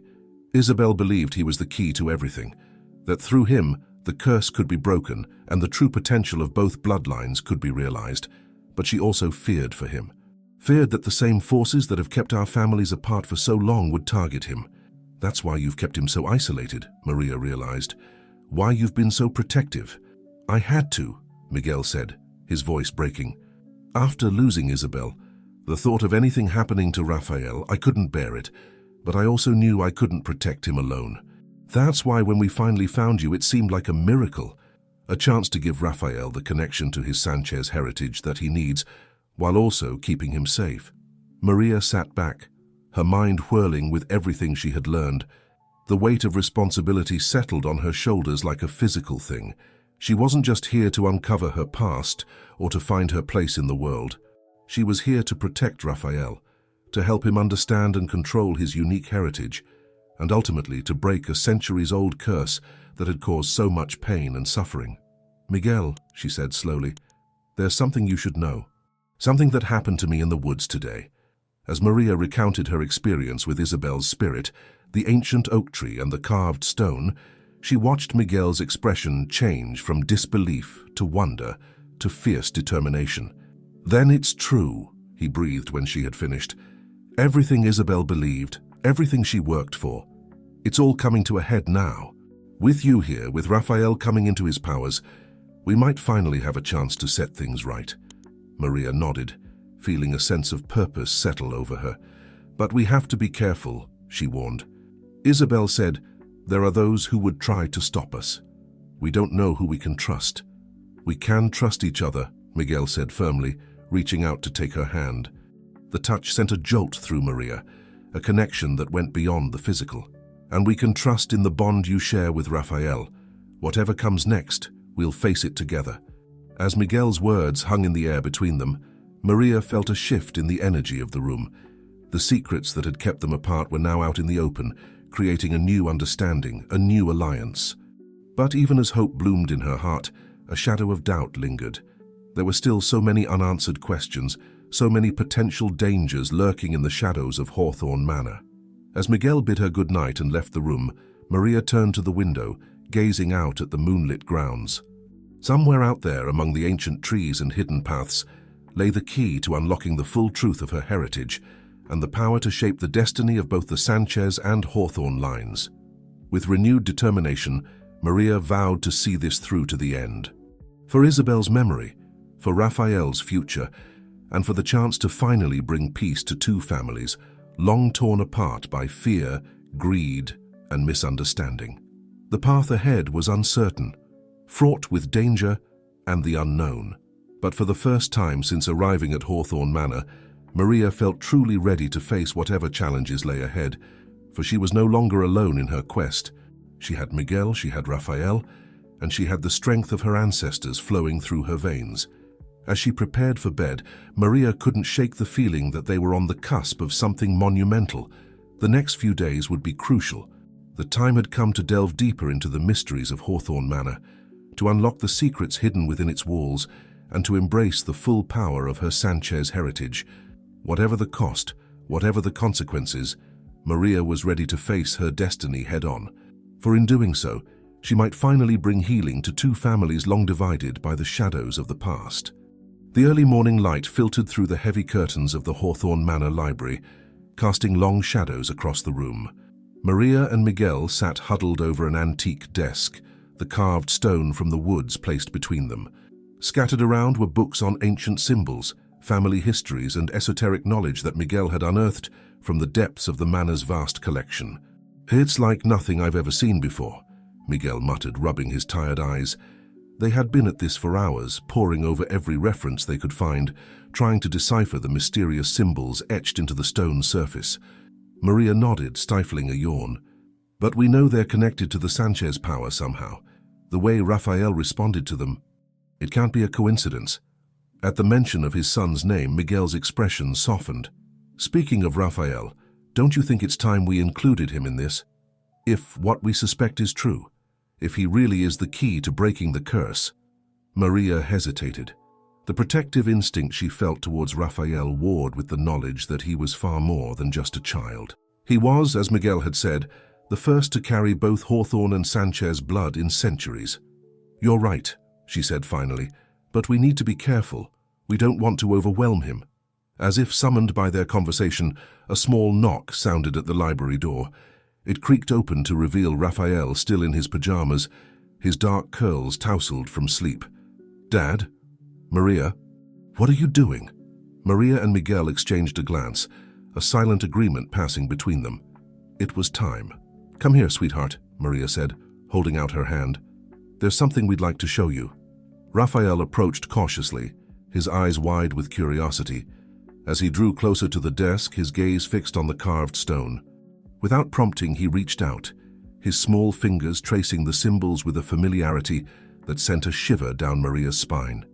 "Isabel believed he was the key to everything, that through him the curse could be broken and the true potential of both bloodlines could be realized. But she also feared for him. Feared that the same forces that have kept our families apart for so long would target him. That's why you've kept him so isolated," Maria realized. "Why you've been so protective." "I had to," Miguel said, his voice breaking. "After losing Isabel, the thought of anything happening to Raphael, I couldn't bear it. But I also knew I couldn't protect him alone. That's why when we finally found you, it seemed like a miracle. A chance to give Raphael the connection to his Sanchez heritage that he needs, while also keeping him safe." Maria sat back, her mind whirling with everything she had learned. The weight of responsibility settled on her shoulders like a physical thing. She wasn't just here to uncover her past or to find her place in the world. She was here to protect Raphael, to help him understand and control his unique heritage, and ultimately to break a centuries-old curse that had caused so much pain and suffering. "Miguel," she said slowly, "there's something you should know. Something that happened to me in the woods today." As Maria recounted her experience with Isabel's spirit, the ancient oak tree and the carved stone, she watched Miguel's expression change from disbelief to wonder to fierce determination. "Then it's true," he breathed when she had finished. "Everything Isabel believed, everything she worked for, it's all coming to a head now. With you here, with Raphael coming into his powers, we might finally have a chance to set things right." Maria nodded, feeling a sense of purpose settle over her. "But we have to be careful," she warned. "Isabel said, there are those who would try to stop us. We don't know who we can trust." "We can trust each other," Miguel said firmly, reaching out to take her hand. The touch sent a jolt through Maria, a connection that went beyond the physical. "And we can trust in the bond you share with Raphael. Whatever comes next, we'll face it together." As Miguel's words hung in the air between them, Maria felt a shift in the energy of the room. The secrets that had kept them apart were now out in the open, creating a new understanding, a new alliance. But even as hope bloomed in her heart, a shadow of doubt lingered. There were still so many unanswered questions, so many potential dangers lurking in the shadows of Hawthorne Manor. As Miguel bid her good night and left the room, Maria turned to the window, gazing out at the moonlit grounds. Somewhere out there among the ancient trees and hidden paths lay the key to unlocking the full truth of her heritage and the power to shape the destiny of both the Sanchez and Hawthorne lines. With renewed determination, Maria vowed to see this through to the end. For Isabel's memory, for Raphael's future, and for the chance to finally bring peace to two families, long torn apart by fear, greed, and misunderstanding. The path ahead was uncertain, fraught with danger and the unknown. But for the first time since arriving at Hawthorne Manor, Maria felt truly ready to face whatever challenges lay ahead, for she was no longer alone in her quest. She had Miguel, she had Raphael, and she had the strength of her ancestors flowing through her veins. As she prepared for bed, Maria couldn't shake the feeling that they were on the cusp of something monumental. The next few days would be crucial. The time had come to delve deeper into the mysteries of Hawthorne Manor, to unlock the secrets hidden within its walls, and to embrace the full power of her Sanchez heritage. Whatever the cost, whatever the consequences, Maria was ready to face her destiny head-on. For in doing so, she might finally bring healing to two families long divided by the shadows of the past. The early morning light filtered through the heavy curtains of the Hawthorne Manor library, casting long shadows across the room. Maria and Miguel sat huddled over an antique desk, the carved stone from the woods placed between them. Scattered around were books on ancient symbols, family histories, and esoteric knowledge that Miguel had unearthed from the depths of the manor's vast collection. "It's like nothing I've ever seen before," Miguel muttered, rubbing his tired eyes. They had been at this for hours, poring over every reference they could find, trying to decipher the mysterious symbols etched into the stone surface. Maria nodded, stifling a yawn. "But we know they're connected to the Sanchez power somehow. The way Raphael responded to them, it can't be a coincidence." At the mention of his son's name, Miguel's expression softened. "Speaking of Raphael, don't you think it's time we included him in this? If what we suspect is true, if he really is the key to breaking the curse." Maria hesitated. The protective instinct she felt towards Raphael warred with the knowledge that he was far more than just a child. He was, as Miguel had said, the first to carry both Hawthorne and Sanchez blood in centuries. "You're right," she said finally, "but we need to be careful. We don't want to overwhelm him." As if summoned by their conversation, a small knock sounded at the library door. It creaked open to reveal Raphael still in his pajamas, his dark curls tousled from sleep. "Dad? Maria? What are you doing?" Maria and Miguel exchanged a glance, a silent agreement passing between them. It was time. "Come here, sweetheart," Maria said, holding out her hand. "There's something we'd like to show you." Raphael approached cautiously, his eyes wide with curiosity. As he drew closer to the desk, his gaze fixed on the carved stone. Without prompting, he reached out, his small fingers tracing the symbols with a familiarity that sent a shiver down Maria's spine.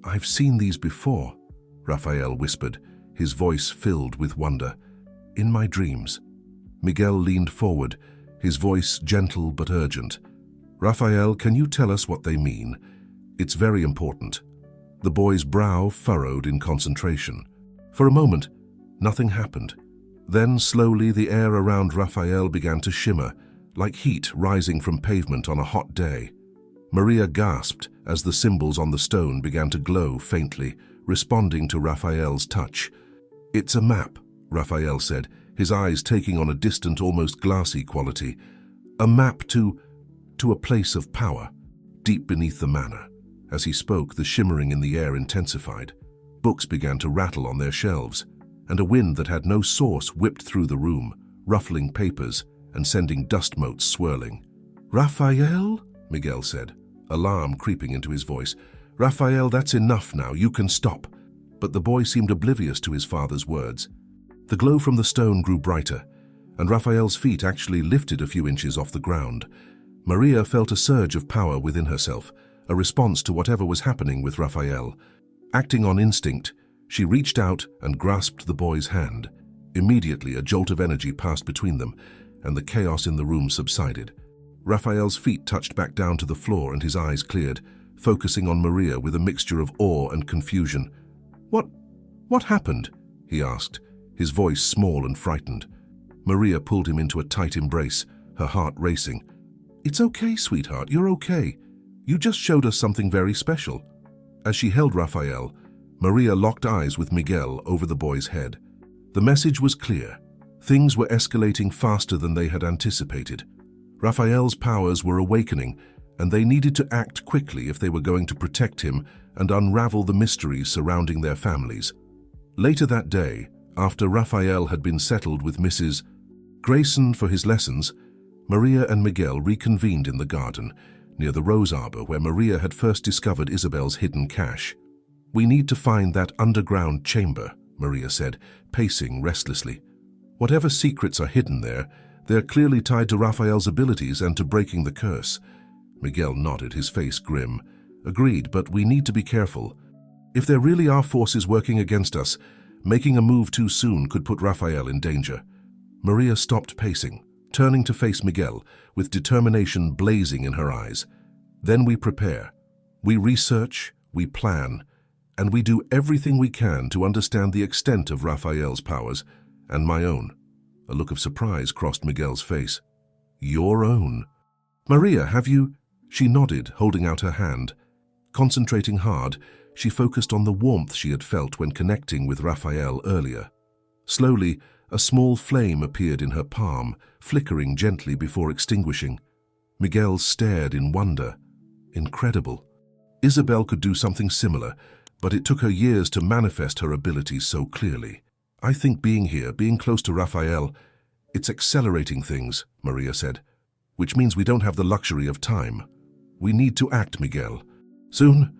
"I've seen these before," Raphael whispered, his voice filled with wonder. "In my dreams." Miguel leaned forward, his voice gentle but urgent. "Raphael, can you tell us what they mean? It's very important." The boy's brow furrowed in concentration. For a moment, nothing happened. Then, slowly, the air around Raphael began to shimmer, like heat rising from pavement on a hot day. Maria gasped as the symbols on the stone began to glow faintly, responding to Raphael's touch. "It's a map," Raphael said, his eyes taking on a distant, almost glassy quality. "A map to a place of power, deep beneath the manor." As he spoke, the shimmering in the air intensified. Books began to rattle on their shelves, and a wind that had no source whipped through the room, ruffling papers and sending dust motes swirling. "Raphael?" Miguel said, alarm creeping into his voice. "Raphael, that's enough now, you can stop." But the boy seemed oblivious to his father's words. The glow from the stone grew brighter, and Raphael's feet actually lifted a few inches off the ground. Maria felt a surge of power within herself, a response to whatever was happening with Raphael. Acting on instinct, she reached out and grasped the boy's hand. Immediately, a jolt of energy passed between them, and the chaos in the room subsided. Raphael's feet touched back down to the floor and his eyes cleared, focusing on Maria with a mixture of awe and confusion. What happened?" he asked, his voice small and frightened. Maria pulled him into a tight embrace, her heart racing. "It's okay, sweetheart, you're okay. You just showed us something very special." As she held Raphael, Maria locked eyes with Miguel over the boy's head. The message was clear. Things were escalating faster than they had anticipated. Raphael's powers were awakening, and they needed to act quickly if they were going to protect him and unravel the mysteries surrounding their families. Later that day, after Raphael had been settled with Mrs. Grayson for his lessons, Maria and Miguel reconvened in the garden, near the rose arbor where Maria had first discovered Isabel's hidden cache. "We need to find that underground chamber," Maria said, pacing restlessly. "Whatever secrets are hidden there, they're clearly tied to Raphael's abilities and to breaking the curse." Miguel nodded, his face grim. "Agreed, but we need to be careful. If there really are forces working against us, making a move too soon could put Raphael in danger." Maria stopped pacing, turning to face Miguel, with determination blazing in her eyes. "Then we prepare. We research, we plan, and we do everything we can to understand the extent of Raphael's powers, and my own." A look of surprise crossed Miguel's face. "Your own? Maria, have you—" She nodded, holding out her hand. Concentrating hard, she focused on the warmth she had felt when connecting with Raphael earlier. Slowly, a small flame appeared in her palm, flickering gently before extinguishing. Miguel stared in wonder. Incredible. Isabel could do something similar, but it took her years to manifest her abilities so clearly. "I think being here, being close to Raphael, it's accelerating things," Maria said, "which means we don't have the luxury of time. We need to act, Miguel. Soon."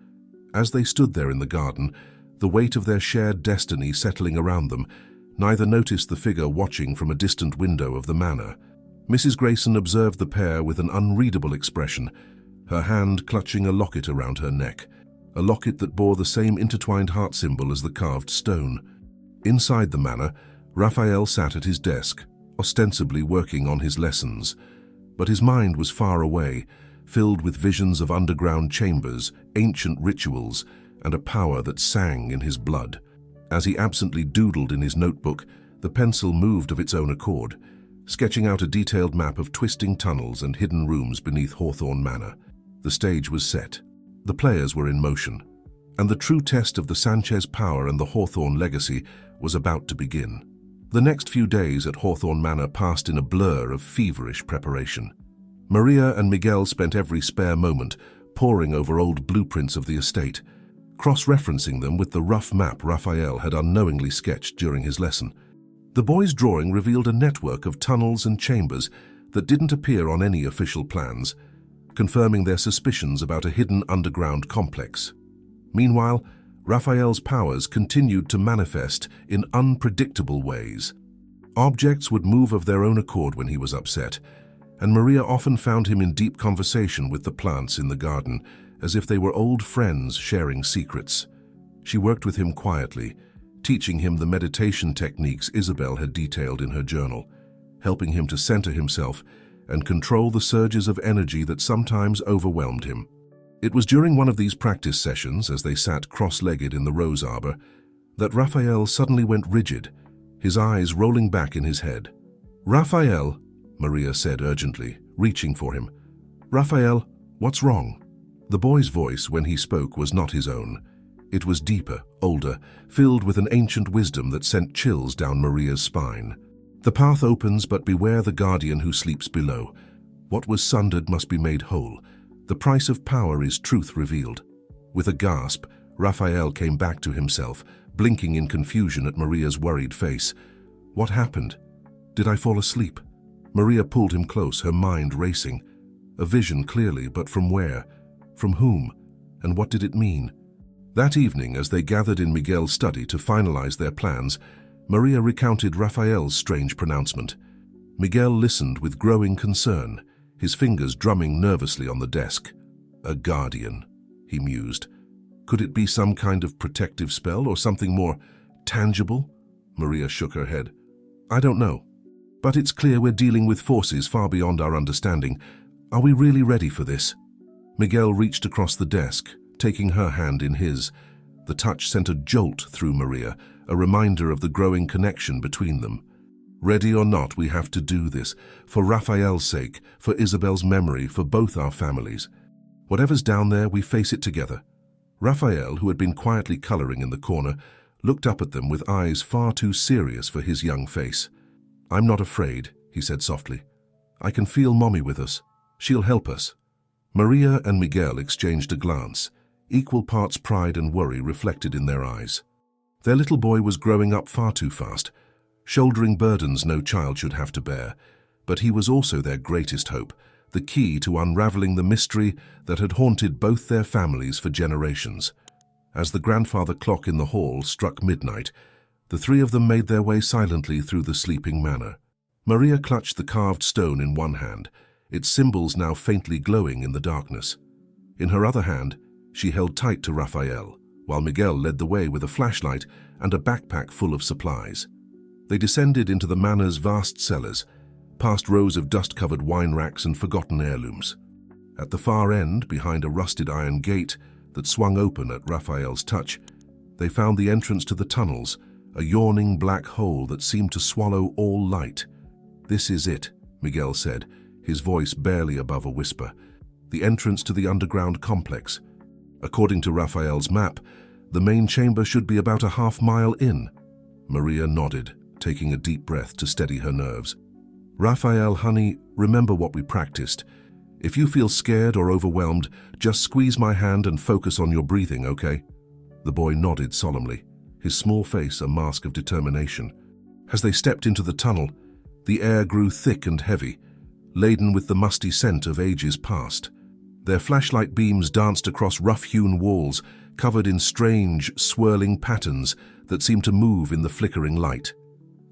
As they stood there in the garden, the weight of their shared destiny settling around them, neither noticed the figure watching from a distant window of the manor. Mrs. Grayson observed the pair with an unreadable expression, her hand clutching a locket around her neck, a locket that bore the same intertwined heart symbol as the carved stone. Inside the manor, Raphael sat at his desk, ostensibly working on his lessons, but his mind was far away, filled with visions of underground chambers, ancient rituals, and a power that sang in his blood. As he absently doodled in his notebook, the pencil moved of its own accord, sketching out a detailed map of twisting tunnels and hidden rooms beneath Hawthorne Manor. The stage was set. The players were in motion, and the true test of the Sanchez power and the Hawthorne legacy was about to begin. The next few days at Hawthorne Manor passed in a blur of feverish preparation. Maria and Miguel spent every spare moment poring over old blueprints of the estate, cross-referencing them with the rough map Raphael had unknowingly sketched during his lesson. The boy's drawing revealed a network of tunnels and chambers that didn't appear on any official plans, confirming their suspicions about a hidden underground complex. Meanwhile, Raphael's powers continued to manifest in unpredictable ways. Objects would move of their own accord when he was upset, and Maria often found him in deep conversation with the plants in the garden, as if they were old friends sharing secrets. She worked with him quietly, teaching him the meditation techniques Isabel had detailed in her journal, helping him to center himself and control the surges of energy that sometimes overwhelmed him. It was during one of these practice sessions, as they sat cross-legged in the rose arbor, that Raphael suddenly went rigid, his eyes rolling back in his head. "Raphael," Maria said urgently, reaching for him. "Raphael, what's wrong?" The boy's voice, when he spoke, was not his own. It was deeper, older, filled with an ancient wisdom that sent chills down Maria's spine. "The path opens, but beware the guardian who sleeps below. What was sundered must be made whole. The price of power is truth revealed." With a gasp, Raphael came back to himself, blinking in confusion at Maria's worried face. "What happened? Did I fall asleep?" Maria pulled him close, her mind racing. A vision clearly, but from where? From whom? And what did it mean? That evening, as they gathered in Miguel's study to finalize their plans, Maria recounted Raphael's strange pronouncement. Miguel listened with growing concern, his fingers drumming nervously on the desk. "A guardian," he mused. "Could it be some kind of protective spell or something more tangible?" Maria shook her head. "I don't know. But it's clear we're dealing with forces far beyond our understanding. Are we really ready for this?" Miguel reached across the desk, taking her hand in his. The touch sent a jolt through Maria, a reminder of the growing connection between them. "Ready or not, we have to do this. For Raphael's sake, for Isabel's memory, for both our families. Whatever's down there, we face it together." Raphael, who had been quietly coloring in the corner, looked up at them with eyes far too serious for his young face. "I'm not afraid," he said softly. "I can feel Mommy with us. She'll help us." Maria and Miguel exchanged a glance, equal parts pride and worry reflected in their eyes. Their little boy was growing up far too fast, shouldering burdens no child should have to bear, but he was also their greatest hope, the key to unraveling the mystery that had haunted both their families for generations. As the grandfather clock in the hall struck midnight, the three of them made their way silently through the sleeping manor. Maria clutched the carved stone in one hand, its symbols now faintly glowing in the darkness. In her other hand, she held tight to Raphael, while Miguel led the way with a flashlight and a backpack full of supplies. They descended into the manor's vast cellars, past rows of dust-covered wine racks and forgotten heirlooms. At the far end, behind a rusted iron gate that swung open at Raphael's touch, they found the entrance to the tunnels, a yawning black hole that seemed to swallow all light. "This is it," Miguel said, his voice barely above a whisper. "The entrance to the underground complex. According to Raphael's map, the main chamber should be about a half-mile in." Maria nodded, taking a deep breath to steady her nerves. "Raphael, honey, remember what we practiced. If you feel scared or overwhelmed, just squeeze my hand and focus on your breathing, okay?" The boy nodded solemnly, his small face a mask of determination. As they stepped into the tunnel, the air grew thick and heavy, laden with the musty scent of ages past. Their flashlight beams danced across rough-hewn walls, covered in strange, swirling patterns that seemed to move in the flickering light.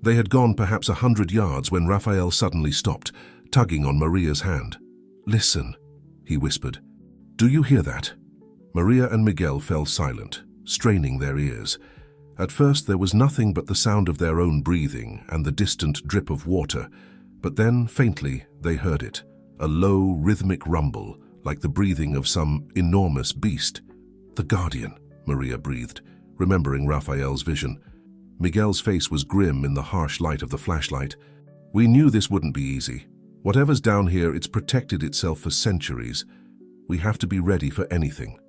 They had gone perhaps 100 yards when Raphael suddenly stopped, tugging on Maria's hand. "Listen," he whispered. "Do you hear that?" Maria and Miguel fell silent, straining their ears. At first there was nothing but the sound of their own breathing and the distant drip of water, but then, faintly, they heard it, a low, rhythmic rumble, like the breathing of some enormous beast. "The guardian," Maria breathed, remembering Raphael's vision. Miguel's face was grim in the harsh light of the flashlight. "We knew this wouldn't be easy. Whatever's down here, it's protected itself for centuries. We have to be ready for anything."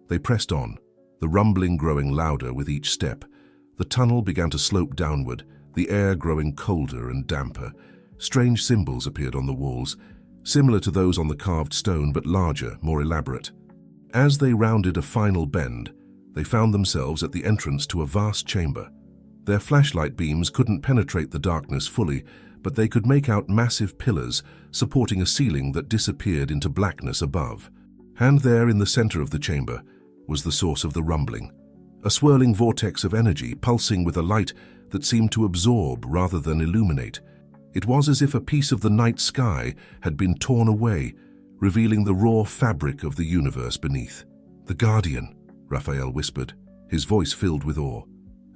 They pressed on, the rumbling growing louder with each step. The tunnel began to slope downward, the air growing colder and damper. Strange symbols appeared on the walls, similar to those on the carved stone but larger, more elaborate. As they rounded a final bend, they found themselves at the entrance to a vast chamber. Their flashlight beams couldn't penetrate the darkness fully, but they could make out massive pillars supporting a ceiling that disappeared into blackness above. And there in the center of the chamber was the source of the rumbling, a swirling vortex of energy pulsing with a light that seemed to absorb rather than illuminate. It was as if a piece of the night sky had been torn away, revealing the raw fabric of the universe beneath. "The guardian," Raphael whispered, his voice filled with awe.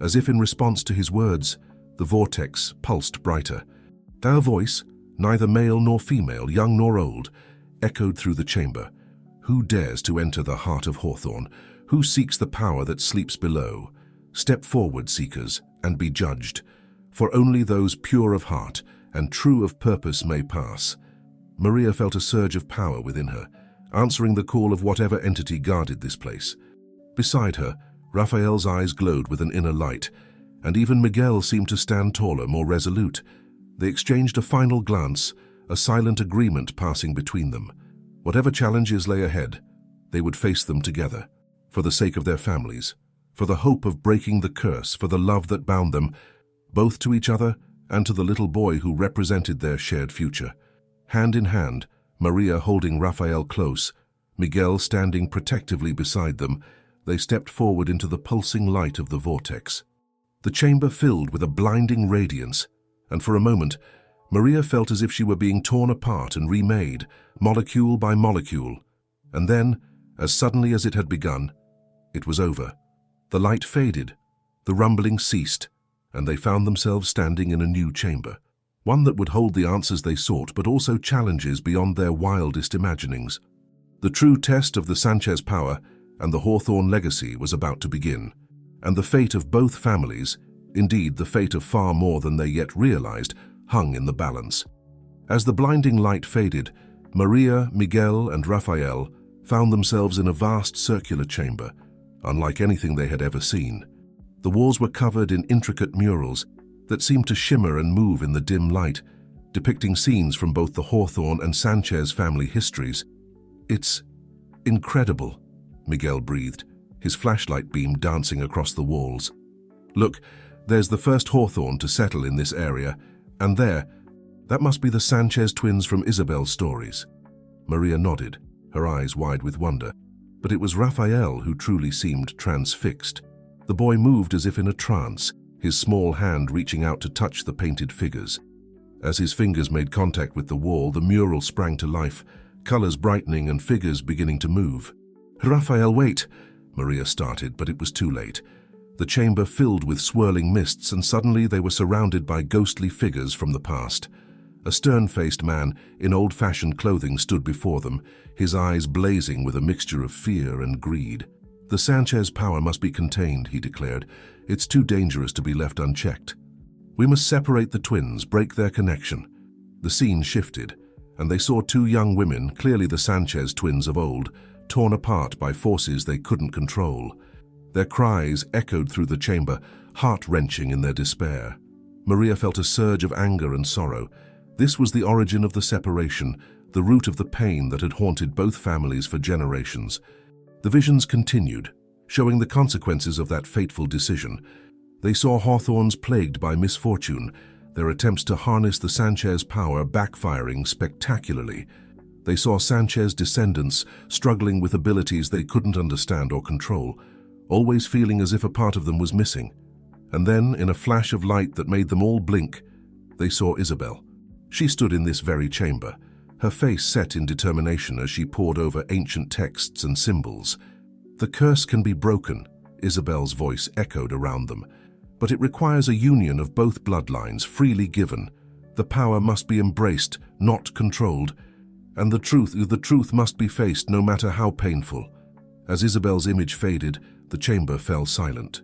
As if in response to his words, the vortex pulsed brighter. Their voice, neither male nor female, young nor old, echoed through the chamber. Who dares to enter the heart of Hawthorne? Who seeks the power that sleeps below? Step forward, seekers, and be judged, for only those pure of heart and true of purpose may pass. Maria felt a surge of power within her, answering the call of whatever entity guarded this place. Beside her, Raphael's eyes glowed with an inner light, and even Miguel seemed to stand taller, more resolute. They exchanged a final glance, a silent agreement passing between them. Whatever challenges lay ahead, they would face them together, for the sake of their families, for the hope of breaking the curse, for the love that bound them, both to each other and to the little boy who represented their shared future. Hand in hand, Maria holding Raphael close, Miguel standing protectively beside them, they stepped forward into the pulsing light of the vortex. The chamber filled with a blinding radiance, and for a moment, Maria felt as if she were being torn apart and remade, molecule by molecule. And then, as suddenly as it had begun, it was over. The light faded, the rumbling ceased, and they found themselves standing in a new chamber. One that would hold the answers they sought, but also challenges beyond their wildest imaginings. The true test of the Sanchez power and the Hawthorne legacy was about to begin, and the fate of both families, indeed the fate of far more than they yet realized, hung in the balance. As the blinding light faded, Maria, Miguel, and Raphael found themselves in a vast circular chamber, unlike anything they had ever seen. The walls were covered in intricate murals that seemed to shimmer and move in the dim light, depicting scenes from both the Hawthorne and Sanchez family histories. "It's incredible," Miguel breathed, his flashlight beam dancing across the walls. "Look, there's the first Hawthorne to settle in this area, and that must be the Sanchez twins from Isabel's stories." Maria nodded, her eyes wide with wonder, but it was Raphael who truly seemed transfixed. The boy moved as if in a trance, his small hand reaching out to touch the painted figures. As his fingers made contact with the wall, the mural sprang to life, colors brightening and figures beginning to move. "Raphael, wait!" Maria started, but it was too late. The chamber filled with swirling mists, and suddenly they were surrounded by ghostly figures from the past. A stern-faced man in old-fashioned clothing stood before them, his eyes blazing with a mixture of fear and greed. "The Sanchez power must be contained," he declared. "It's too dangerous to be left unchecked. We must separate the twins, break their connection." The scene shifted, and they saw two young women, clearly the Sanchez twins of old, torn apart by forces they couldn't control. Their cries echoed through the chamber, heart-wrenching in their despair. Maria felt a surge of anger and sorrow. This was the origin of the separation, the root of the pain that had haunted both families for generations. The visions continued, showing the consequences of that fateful decision. They saw Hawthorns plagued by misfortune, their attempts to harness the Sanchez power backfiring spectacularly. They saw Sanchez descendants struggling with abilities they couldn't understand or control, always feeling as if a part of them was missing. And then, in a flash of light that made them all blink, they saw Isabel. She stood in this very chamber, her face set in determination as she pored over ancient texts and symbols. "The curse can be broken," Isabel's voice echoed around them, "but it requires a union of both bloodlines, freely given. The power must be embraced, not controlled, and the truth must be faced, no matter how painful." As Isabel's image faded, the chamber fell silent.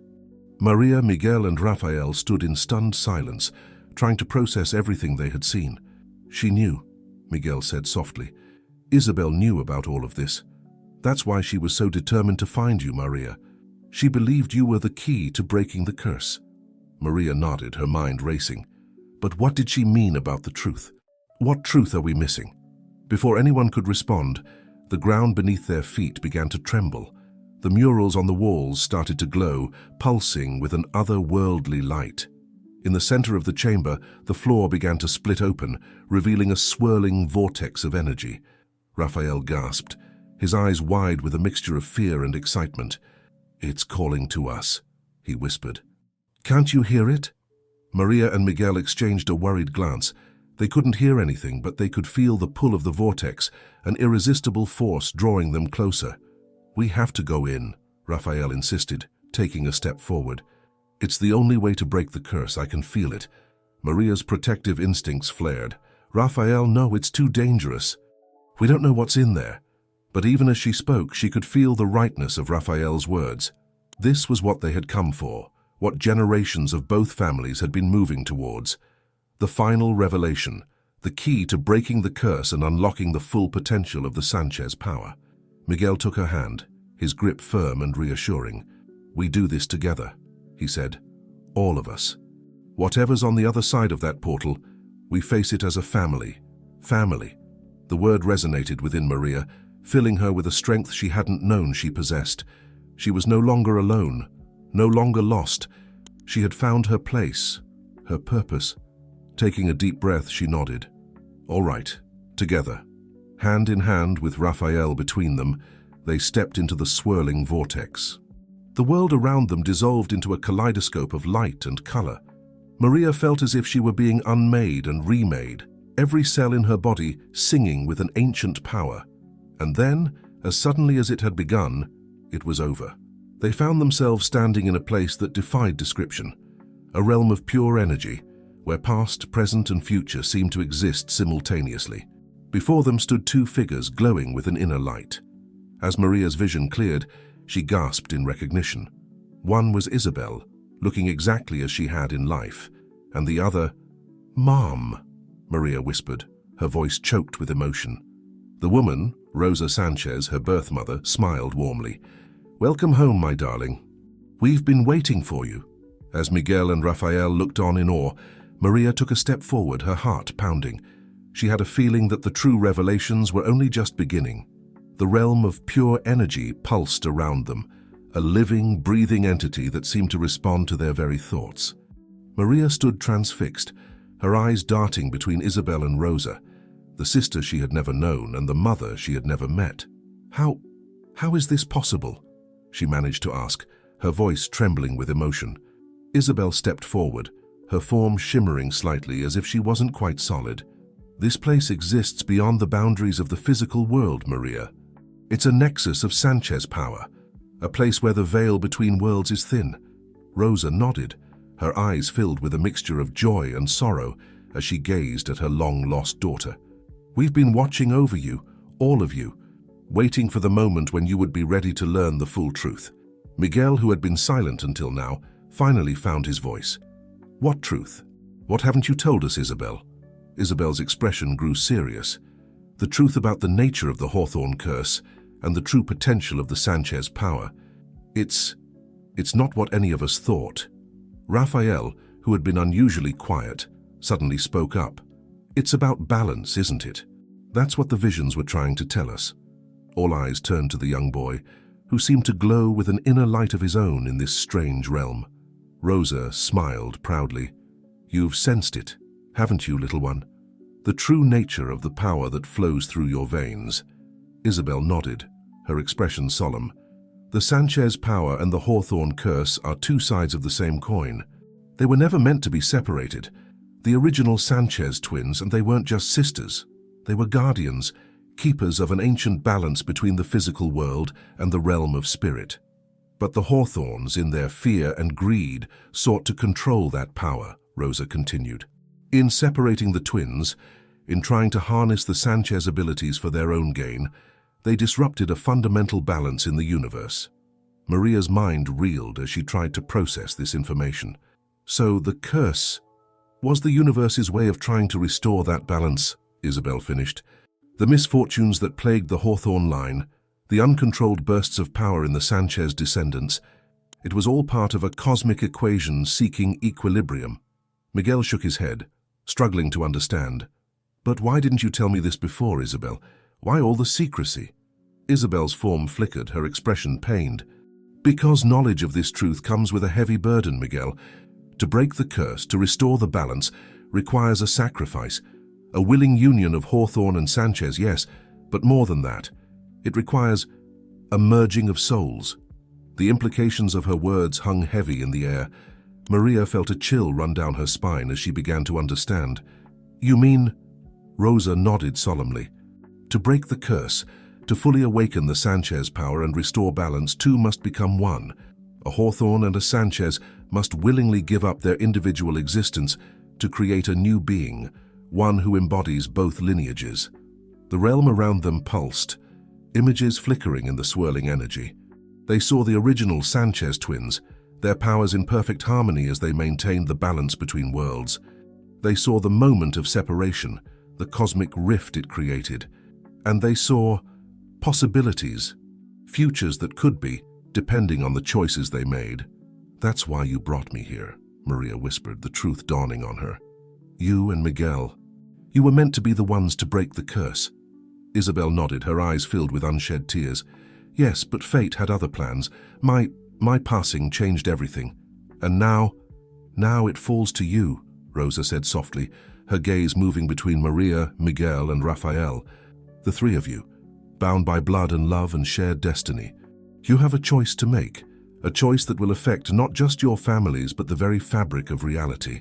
Maria, Miguel, and Raphael stood in stunned silence, trying to process everything they had seen. "She knew," Miguel said softly. "Isabel knew about all of this. That's why she was so determined to find you, Maria. She believed you were the key to breaking the curse." Maria nodded, her mind racing. But what did she mean about the truth? What truth are we missing? Before anyone could respond, the ground beneath their feet began to tremble. The murals on the walls started to glow, pulsing with an otherworldly light. In the center of the chamber, the floor began to split open, revealing a swirling vortex of energy. Raphael gasped, his eyes wide with a mixture of fear and excitement. "It's calling to us," he whispered. "Can't you hear it?" Maria and Miguel exchanged a worried glance. They couldn't hear anything, but they could feel the pull of the vortex, an irresistible force drawing them closer. "We have to go in," Raphael insisted, taking a step forward. "It's the only way to break the curse, I can feel it." Maria's protective instincts flared. "Raphael, no, it's too dangerous. We don't know what's in there." But even as she spoke, she could feel the rightness of Raphael's words. This was what they had come for, what generations of both families had been moving towards. The final revelation, the key to breaking the curse and unlocking the full potential of the Sanchez power. Miguel took her hand, his grip firm and reassuring. "We do this together," he said. "All of us. Whatever's on the other side of that portal, we face it as a family. Family." The word resonated within Maria, filling her with a strength she hadn't known she possessed. She was no longer alone, no longer lost. She had found her place, her purpose. Taking a deep breath, she nodded. "All right, together." Hand in hand with Raphael between them, they stepped into the swirling vortex. The world around them dissolved into a kaleidoscope of light and color. Maria felt as if she were being unmade and remade, every cell in her body singing with an ancient power. And then, as suddenly as it had begun, it was over. They found themselves standing in a place that defied description, a realm of pure energy, where past, present, and future seemed to exist simultaneously. Before them stood two figures glowing with an inner light. As Maria's vision cleared, she gasped in recognition. One was Isabel, looking exactly as she had in life, and the other, "Mom," Maria whispered, her voice choked with emotion. The woman, Rosa Sanchez, her birth mother, smiled warmly. "Welcome home, my darling. We've been waiting for you." As Miguel and Raphael looked on in awe, Maria took a step forward, her heart pounding. She had a feeling that the true revelations were only just beginning. The realm of pure energy pulsed around them, a living, breathing entity that seemed to respond to their very thoughts. Maria stood transfixed, her eyes darting between Isabel and Rosa, the sister she had never known and the mother she had never met. How is this possible?" she managed to ask, her voice trembling with emotion. Isabel stepped forward, her form shimmering slightly as if she wasn't quite solid. "This place exists beyond the boundaries of the physical world, Maria. It's a nexus of Sanchez power, a place where the veil between worlds is thin." Rosa nodded, her eyes filled with a mixture of joy and sorrow as she gazed at her long-lost daughter. "We've been watching over you, all of you, waiting for the moment when you would be ready to learn the full truth." Miguel, who had been silent until now, finally found his voice. "What truth? What haven't you told us, Isabel?" Isabel's expression grew serious. "The truth about the nature of the Hawthorne curse and the true potential of the Sanchez power. It's not what any of us thought." Raphael, who had been unusually quiet, suddenly spoke up. "It's about balance, isn't it? That's what the visions were trying to tell us." All eyes turned to the young boy, who seemed to glow with an inner light of his own in this strange realm. Rosa smiled proudly. "You've sensed it, haven't you, little one? The true nature of the power that flows through your veins." Isabel nodded, her expression solemn. "The Sanchez power and the Hawthorne curse are two sides of the same coin. They were never meant to be separated. The original Sanchez twins, and they weren't just sisters. They were guardians, keepers of an ancient balance between the physical world and the realm of spirit. But the Hawthorns, in their fear and greed, sought to control that power," Rosa continued. "In separating the twins, in trying to harness the Sanchez abilities for their own gain, they disrupted a fundamental balance in the universe." Maria's mind reeled as she tried to process this information. "So the curse was the universe's way of trying to restore that balance," Isabel finished. "The misfortunes that plagued the Hawthorne line, the uncontrolled bursts of power in the Sanchez descendants, it was all part of a cosmic equation seeking equilibrium." Miguel shook his head, struggling to understand. "But why didn't you tell me this before, Isabel? Why all the secrecy?" Isabel's form flickered, her expression pained. "Because knowledge of this truth comes with a heavy burden, Miguel. To break the curse, to restore the balance, requires a sacrifice. A willing union of Hawthorne and Sanchez, yes, but more than that. It requires a merging of souls." The implications of her words hung heavy in the air. Maria felt a chill run down her spine as she began to understand. "You mean?" Rosa nodded solemnly. "To break the curse, to fully awaken the Sanchez power and restore balance, two must become one. A Hawthorne and a Sanchez must willingly give up their individual existence to create a new being, one who embodies both lineages." The realm around them pulsed, images flickering in the swirling energy. They saw the original Sanchez twins, their powers in perfect harmony as they maintained the balance between worlds. They saw the moment of separation, the cosmic rift it created, and they saw possibilities, futures that could be, depending on the choices they made. "That's why you brought me here," Maria whispered, the truth dawning on her. "You and Miguel, you were meant to be the ones to break the curse." Isabel nodded, her eyes filled with unshed tears. "Yes, but fate had other plans. My passing changed everything. And now it falls to you," Rosa said softly, her gaze moving between Maria, Miguel, and Rafael. "The three of you, bound by blood and love and shared destiny. You have a choice to make, a choice that will affect not just your families but the very fabric of reality."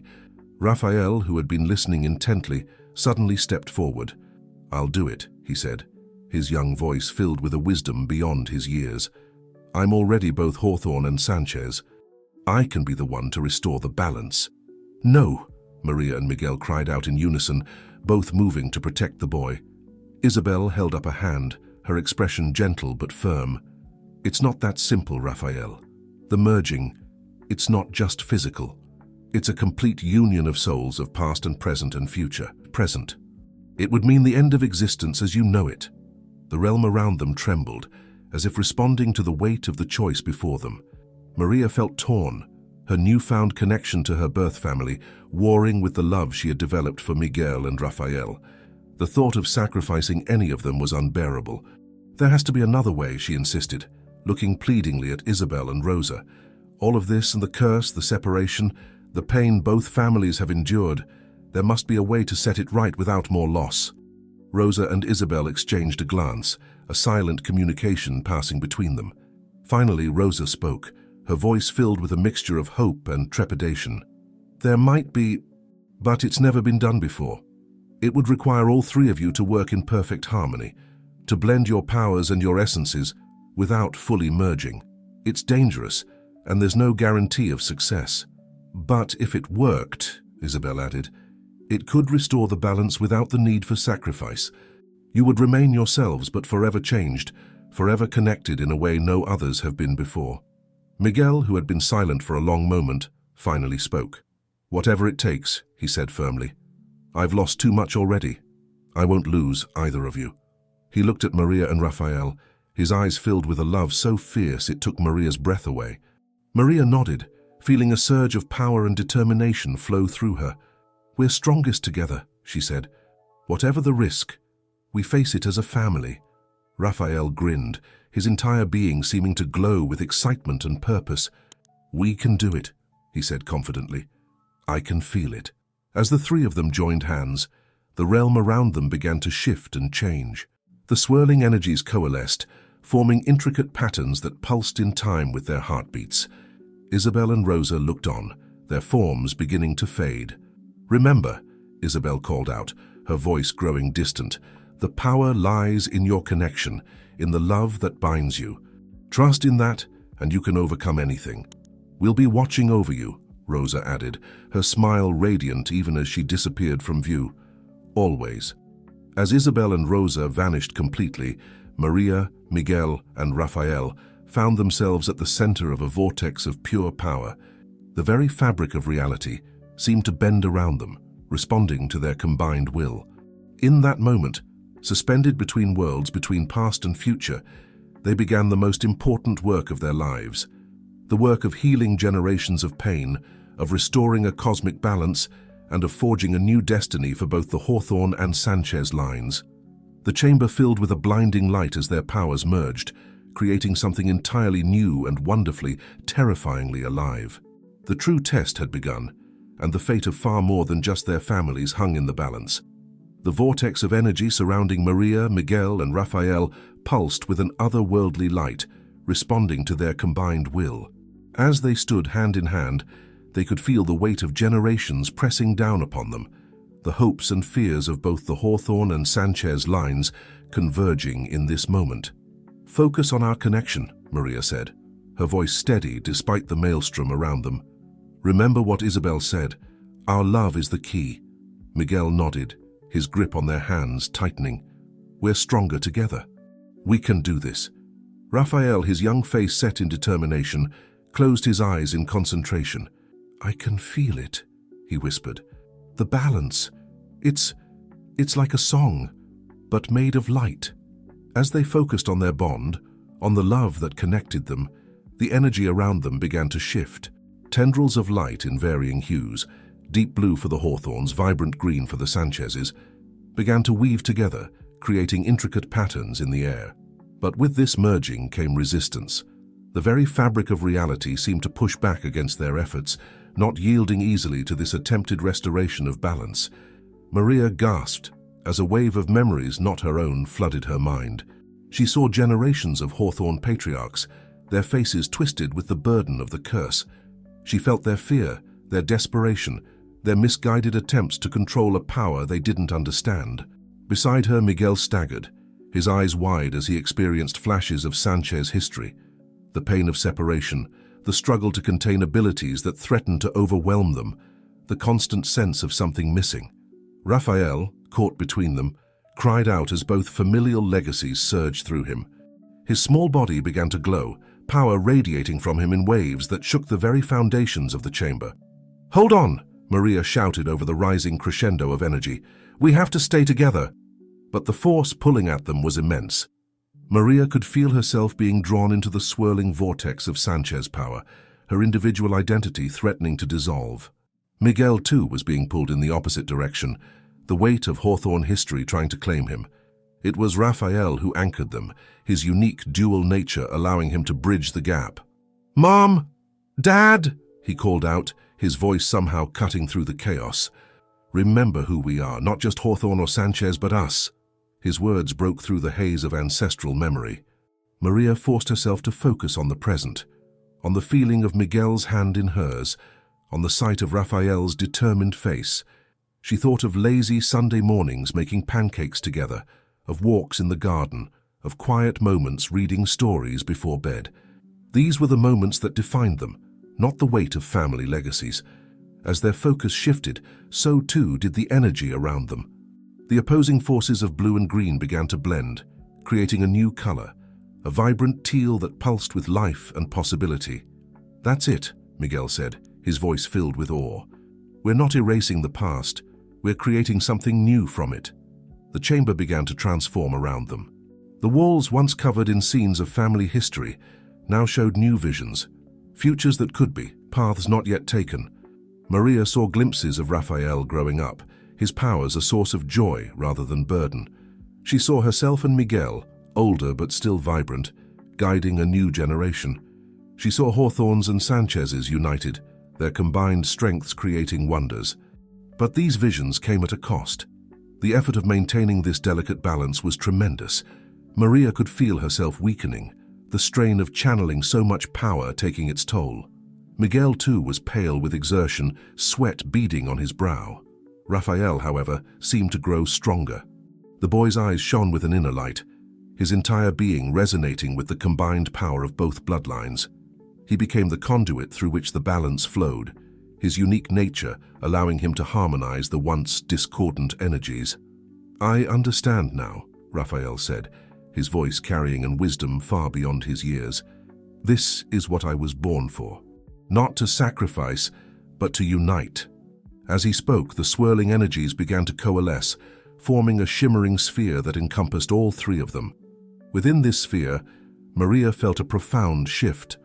Rafael, who had been listening intently, suddenly stepped forward. "I'll do it," he said, his young voice filled with a wisdom beyond his years. "I'm already both Hawthorne and Sanchez. I can be the one to restore the balance." "No!" Maria and Miguel cried out in unison, both moving to protect the boy. Isabel held up a hand, her expression gentle but firm. "It's not that simple, Rafael. The merging, it's not just physical. It's a complete union of souls of past and present and future. Present. It would mean the end of existence as you know it." The realm around them trembled, as if responding to the weight of the choice before them. Maria felt torn, her newfound connection to her birth family warring with the love she had developed for Miguel and Rafael. The thought of sacrificing any of them was unbearable. "There has to be another way," she insisted, looking pleadingly at Isabel and Rosa. "All of this and the curse, the separation, the pain both families have endured, there must be a way to set it right without more loss." Rosa and Isabel exchanged a glance, a silent communication passing between them. Finally, Rosa spoke, her voice filled with a mixture of hope and trepidation. "There might be, but it's never been done before. It would require all three of you to work in perfect harmony, to blend your powers and your essences without fully merging. It's dangerous, and there's no guarantee of success. But if it worked," Isabel added, "it could restore the balance without the need for sacrifice. You would remain yourselves, but forever changed, forever connected in a way no others have been before." Miguel, who had been silent for a long moment, finally spoke. "Whatever it takes," he said firmly. "I've lost too much already. I won't lose either of you." He looked at Maria and Rafael, his eyes filled with a love so fierce it took Maria's breath away. Maria nodded, feeling a surge of power and determination flow through her. "We're strongest together," she said. "Whatever the risk, we face it as a family." Rafael grinned, his entire being seeming to glow with excitement and purpose. "We can do it," he said confidently. "I can feel it." As the three of them joined hands, the realm around them began to shift and change. The swirling energies coalesced, forming intricate patterns that pulsed in time with their heartbeats. Isabel and Rosa looked on, their forms beginning to fade. "Remember," Isabel called out, her voice growing distant, "the power lies in your connection, in the love that binds you. Trust in that, and you can overcome anything. We'll be watching over you," Rosa added, her smile radiant even as she disappeared from view. "Always." As Isabel and Rosa vanished completely, Maria, Miguel, and Rafael found themselves at the center of a vortex of pure power. The very fabric of reality seemed to bend around them, responding to their combined will. In that moment, suspended between worlds, between past and future, they began the most important work of their lives. The work of healing generations of pain, of restoring a cosmic balance, and of forging a new destiny for both the Hawthorne and Sanchez lines. The chamber filled with a blinding light as their powers merged, creating something entirely new and wonderfully, terrifyingly alive. The true test had begun, and the fate of far more than just their families hung in the balance. The vortex of energy surrounding Maria, Miguel, and Rafael pulsed with an otherworldly light, responding to their combined will. As they stood hand in hand, they could feel the weight of generations pressing down upon them, the hopes and fears of both the Hawthorne and Sanchez lines converging in this moment. "Focus on our connection," Maria said, her voice steady despite the maelstrom around them. "Remember what Isabel said, our love is the key." Miguel nodded, his grip on their hands tightening. "We're stronger together." We can do this. Raphael, his young face set in determination, closed his eyes in concentration. I can feel it, he whispered. The balance. It's like a song, but made of light. As they focused on their bond, on the love that connected them, the energy around them began to shift. Tendrils of light in varying hues, deep blue for the Hawthorns, vibrant green for the Sanchezes, began to weave together, creating intricate patterns in the air. But with this merging came resistance. The very fabric of reality seemed to push back against their efforts, not yielding easily to this attempted restoration of balance. Maria gasped as a wave of memories not her own flooded her mind. She saw generations of Hawthorn patriarchs, their faces twisted with the burden of the curse. She felt their fear, their desperation, their misguided attempts to control a power they didn't understand. Beside her, Miguel staggered, his eyes wide as he experienced flashes of Sanchez history. The pain of separation, the struggle to contain abilities that threatened to overwhelm them, the constant sense of something missing. Raphael, caught between them, cried out as both familial legacies surged through him. His small body began to glow, power radiating from him in waves that shook the very foundations of the chamber. "Hold on!" Maria shouted over the rising crescendo of energy. "We have to stay together!" But the force pulling at them was immense. Maria could feel herself being drawn into the swirling vortex of Sanchez power, her individual identity threatening to dissolve. Miguel, too, was being pulled in the opposite direction, the weight of Hawthorn history trying to claim him. It was Raphael who anchored them, his unique dual nature allowing him to bridge the gap. "Mom! Dad!" he called out, his voice somehow cutting through the chaos. "Remember who we are, not just Hawthorn or Sanchez, but us." His words broke through the haze of ancestral memory. Maria forced herself to focus on the present, on the feeling of Miguel's hand in hers, on the sight of Raphael's determined face. She thought of lazy Sunday mornings making pancakes together, of walks in the garden, of quiet moments reading stories before bed. These were the moments that defined them, not the weight of family legacies. As their focus shifted, so too did the energy around them. The opposing forces of blue and green began to blend, creating a new color, a vibrant teal that pulsed with life and possibility. "That's it," Miguel said, his voice filled with awe. "We're not erasing the past, we're creating something new from it." The chamber began to transform around them. The walls, once covered in scenes of family history, now showed new visions, futures that could be, paths not yet taken. Maria saw glimpses of Raphael growing up, his powers a source of joy rather than burden. She saw herself and Miguel, older but still vibrant, guiding a new generation. She saw Hawthorns and Sanchezes united, their combined strengths creating wonders. But these visions came at a cost. The effort of maintaining this delicate balance was tremendous. Maria could feel herself weakening, the strain of channeling so much power taking its toll. Miguel, too, was pale with exertion, sweat beading on his brow. Raphael, however, seemed to grow stronger. The boy's eyes shone with an inner light, his entire being resonating with the combined power of both bloodlines. He became the conduit through which the balance flowed, his unique nature allowing him to harmonize the once discordant energies. "I understand now," Raphael said, his voice carrying an wisdom far beyond his years. "This is what I was born for. Not to sacrifice, but to unite." As he spoke, the swirling energies began to coalesce, forming a shimmering sphere that encompassed all three of them. Within this sphere, Maria felt a profound shift.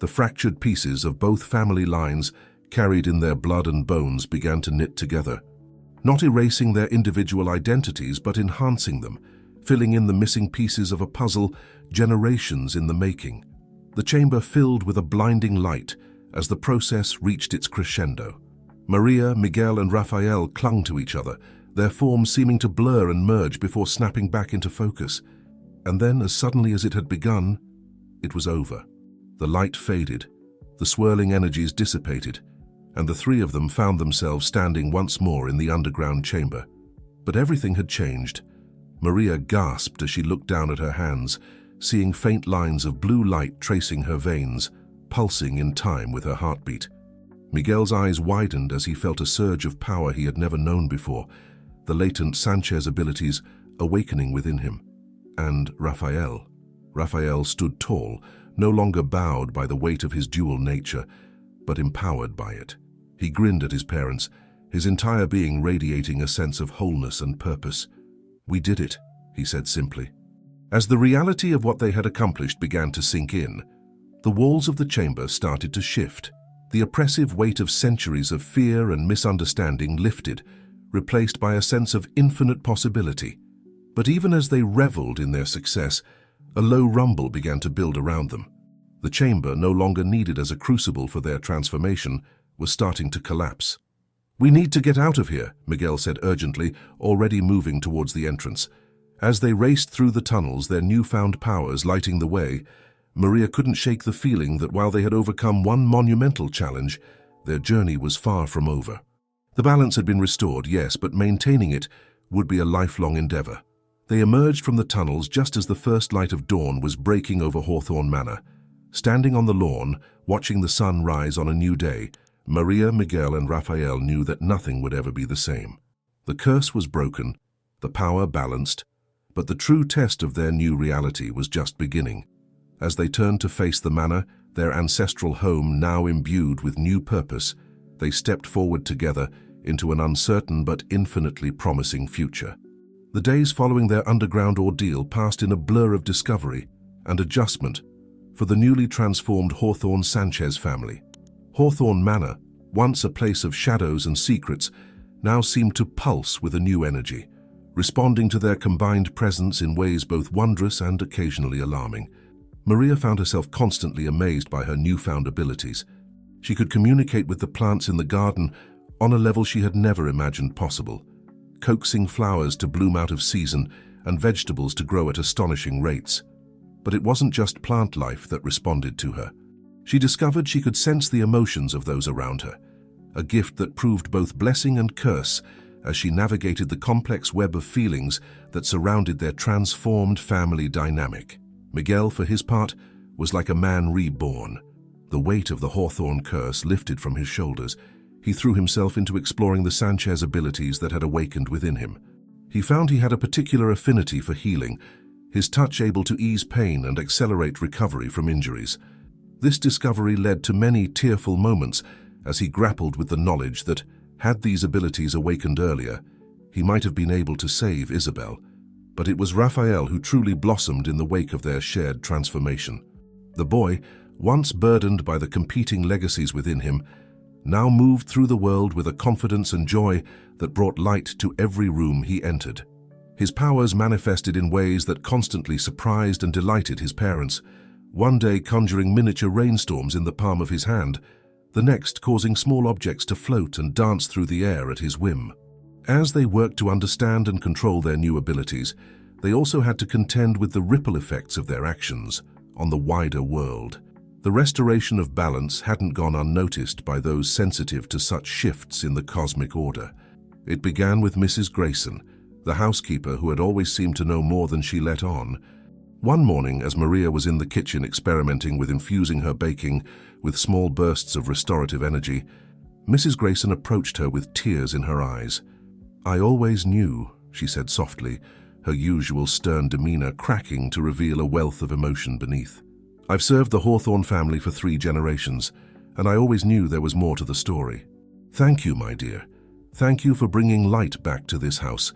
The fractured pieces of both family lines, carried in their blood and bones, began to knit together, not erasing their individual identities but enhancing them, filling in the missing pieces of a puzzle generations in the making. The chamber filled with a blinding light as the process reached its crescendo. Maria, Miguel, and Raphael clung to each other, their forms seeming to blur and merge before snapping back into focus. And then, as suddenly as it had begun, it was over. The light faded, the swirling energies dissipated, and the three of them found themselves standing once more in the underground chamber. But everything had changed. Maria gasped as she looked down at her hands, seeing faint lines of blue light tracing her veins, pulsing in time with her heartbeat. Miguel's eyes widened as he felt a surge of power he had never known before, the latent Sanchez abilities awakening within him. and Raphael. Raphael stood tall, no longer bowed by the weight of his dual nature, but empowered by it. He grinned at his parents, his entire being radiating a sense of wholeness and purpose. "We did it," he said simply. As the reality of what they had accomplished began to sink in, the walls of the chamber started to shift. The oppressive weight of centuries of fear and misunderstanding lifted, replaced by a sense of infinite possibility. But even as they reveled in their success, a low rumble began to build around them. The chamber, no longer needed as a crucible for their transformation, was starting to collapse. "We need to get out of here," Miguel said urgently, already moving towards the entrance. As they raced through the tunnels, their newfound powers lighting the way, Maria couldn't shake the feeling that while they had overcome one monumental challenge, their journey was far from over. The balance had been restored, yes, but maintaining it would be a lifelong endeavor. They emerged from the tunnels just as the first light of dawn was breaking over Hawthorne Manor. Standing on the lawn, watching the sun rise on a new day, Maria, Miguel, and Raphael knew that nothing would ever be the same. The curse was broken, the power balanced, but the true test of their new reality was just beginning. As they turned to face the manor, their ancestral home now imbued with new purpose, they stepped forward together into an uncertain but infinitely promising future. The days following their underground ordeal passed in a blur of discovery and adjustment for the newly transformed Hawthorne Sanchez family. Hawthorne Manor, once a place of shadows and secrets, now seemed to pulse with a new energy, responding to their combined presence in ways both wondrous and occasionally alarming. Maria found herself constantly amazed by her newfound abilities. She could communicate with the plants in the garden on a level she had never imagined possible, coaxing flowers to bloom out of season and vegetables to grow at astonishing rates. But it wasn't just plant life that responded to her. She discovered she could sense the emotions of those around her, a gift that proved both blessing and curse as she navigated the complex web of feelings that surrounded their transformed family dynamic. Miguel, for his part, was like a man reborn. The weight of the Hawthorne curse lifted from his shoulders. He threw himself into exploring the Sanchez abilities that had awakened within him. He found he had a particular affinity for healing, his touch able to ease pain and accelerate recovery from injuries. This discovery led to many tearful moments as he grappled with the knowledge that, had these abilities awakened earlier, he might have been able to save Isabel. But it was Raphael who truly blossomed in the wake of their shared transformation. The boy, once burdened by the competing legacies within him, now moved through the world with a confidence and joy that brought light to every room he entered. His powers manifested in ways that constantly surprised and delighted his parents, one day conjuring miniature rainstorms in the palm of his hand, the next causing small objects to float and dance through the air at his whim. As they worked to understand and control their new abilities, they also had to contend with the ripple effects of their actions on the wider world. The restoration of balance hadn't gone unnoticed by those sensitive to such shifts in the cosmic order. It began with Mrs. Grayson, the housekeeper who had always seemed to know more than she let on. One morning, as Maria was in the kitchen experimenting with infusing her baking with small bursts of restorative energy, Mrs. Grayson approached her with tears in her eyes. "I always knew," she said softly, her usual stern demeanor cracking to reveal a wealth of emotion beneath. "I've served the Hawthorne family for 3 generations, and I always knew there was more to the story. Thank you, my dear. Thank you for bringing light back to this house."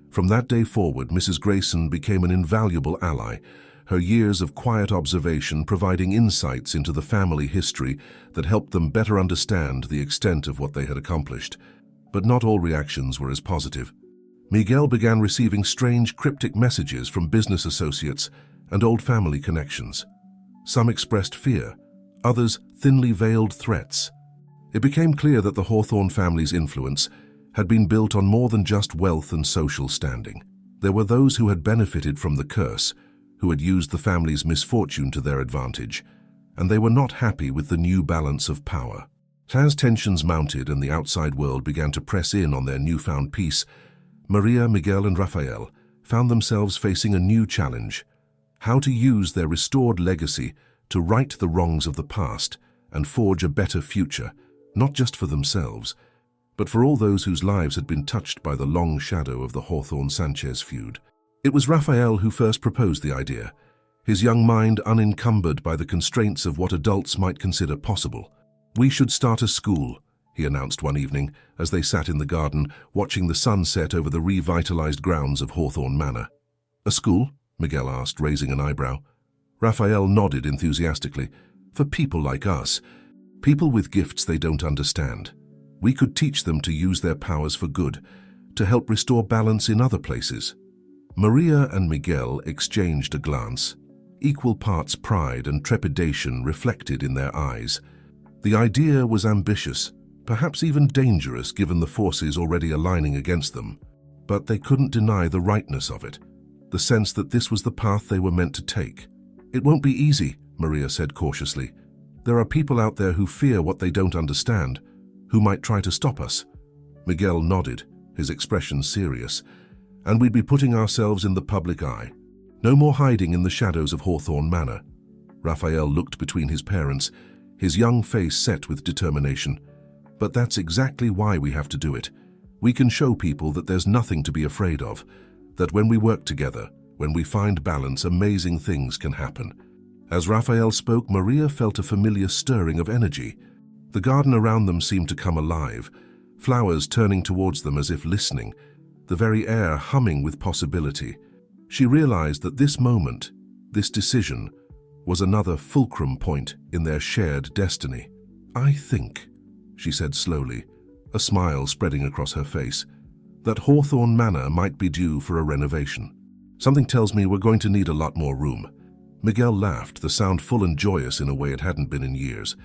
From that day forward, Mrs. Grayson became an invaluable ally, her years of quiet observation providing insights into the family history that helped them better understand the extent of what they had accomplished. But not all reactions were as positive. Miguel began receiving strange, cryptic messages from business associates and old family connections. Some expressed fear, others thinly veiled threats. It became clear that the Hawthorne family's influence had been built on more than just wealth and social standing. There were those who had benefited from the curse, who had used the family's misfortune to their advantage, and they were not happy with the new balance of power. As tensions mounted and the outside world began to press in on their newfound peace, Maria, Miguel, and Raphael found themselves facing a new challenge: how to use their restored legacy to right the wrongs of the past and forge a better future, not just for themselves, but for all those whose lives had been touched by the long shadow of the Hawthorne-Sanchez feud. It was Raphael who first proposed the idea, his young mind unencumbered by the constraints of what adults might consider possible. "We should start a school," he announced one evening as they sat in the garden watching the sun set over the revitalized grounds of Hawthorne Manor. "A school?" Miguel asked, raising an eyebrow. Raphael nodded enthusiastically. "For people like us, people with gifts they don't understand. We could teach them to use their powers for good, to help restore balance in other places." Maria and Miguel exchanged a glance, equal parts pride and trepidation reflected in their eyes. The idea was ambitious, perhaps even dangerous given the forces already aligning against them, but they couldn't deny the rightness of it, the sense that this was the path they were meant to take. "It won't be easy," Maria said cautiously. "There are people out there who fear what they don't understand, who might try to stop us." Miguel nodded, his expression serious. "And we'd be putting ourselves in the public eye. No more hiding in the shadows of Hawthorne Manor." Raphael looked between his parents, his young face set with determination. "But that's exactly why we have to do it. We can show people that there's nothing to be afraid of, that when we work together, when we find balance, amazing things can happen." As Raphael spoke, Maria felt a familiar stirring of energy. The garden around them seemed to come alive, flowers turning towards them as if listening, the very air humming with possibility. She realized that this moment, this decision, was another fulcrum point in their shared destiny. "I think," she said slowly, a smile spreading across her face, "that Hawthorne Manor might be due for a renovation. Something tells me we're going to need a lot more room." Miguel laughed, the sound full and joyous in a way it hadn't been in years.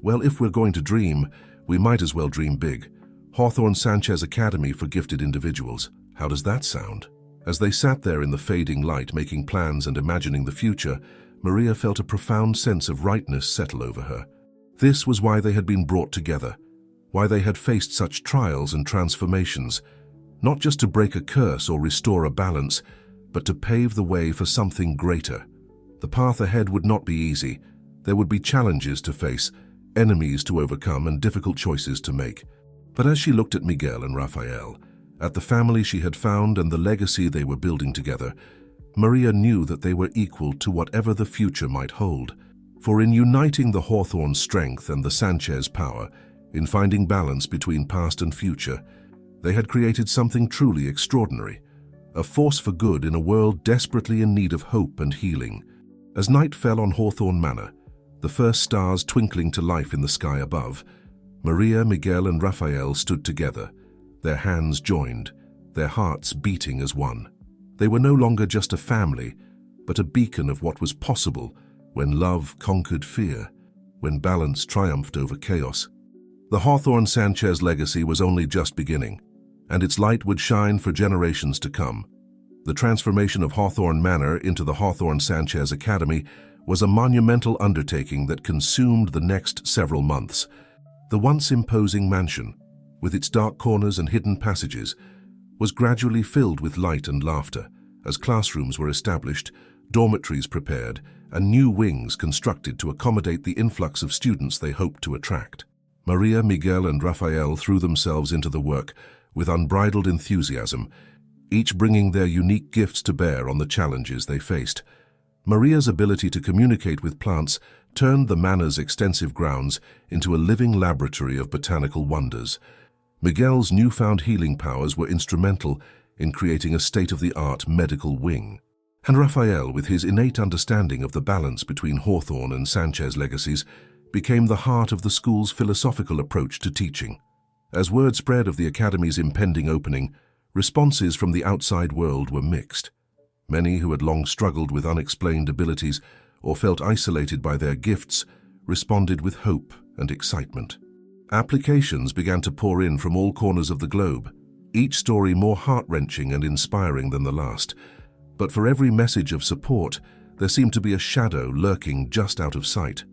"Well, if we're going to dream, we might as well dream big. Hawthorne Sanchez Academy for Gifted Individuals. How does that sound?" As they sat there in the fading light, making plans and imagining the future, Maria felt a profound sense of rightness settle over her. This was why they had been brought together, why they had faced such trials and transformations, not just to break a curse or restore a balance, but to pave the way for something greater. The path ahead would not be easy. There would be challenges to face, enemies to overcome, and difficult choices to make. But as she looked at Miguel and Raphael, at the family she had found and the legacy they were building together, Maria knew that they were equal to whatever the future might hold. For in uniting the Hawthorne strength and the Sanchez power, in finding balance between past and future, they had created something truly extraordinary, a force for good in a world desperately in need of hope and healing. As night fell on Hawthorne Manor, the first stars twinkling to life in the sky above, Maria, Miguel, and Raphael stood together, their hands joined, their hearts beating as one. They were no longer just a family, but a beacon of what was possible when love conquered fear, when balance triumphed over chaos. The Hawthorne Sanchez legacy was only just beginning, and its light would shine for generations to come. The transformation of Hawthorne Manor into the Hawthorne Sanchez Academy was a monumental undertaking that consumed the next several months. The once imposing mansion, with its dark corners and hidden passages, was gradually filled with light and laughter as classrooms were established, dormitories prepared, and new wings constructed to accommodate the influx of students they hoped to attract. Maria, Miguel, and Raphael threw themselves into the work with unbridled enthusiasm, each bringing their unique gifts to bear on the challenges they faced. Maria's ability to communicate with plants turned the manor's extensive grounds into a living laboratory of botanical wonders. Miguel's newfound healing powers were instrumental in creating a state-of-the-art medical wing. And Raphael, with his innate understanding of the balance between Hawthorne and Sanchez legacies, became the heart of the school's philosophical approach to teaching. As word spread of the academy's impending opening, responses from the outside world were mixed. Many who had long struggled with unexplained abilities or felt isolated by their gifts responded with hope and excitement. Applications began to pour in from all corners of the globe, each story more heart-wrenching and inspiring than the last. But for every message of support, there seemed to be a shadow lurking just out of sight.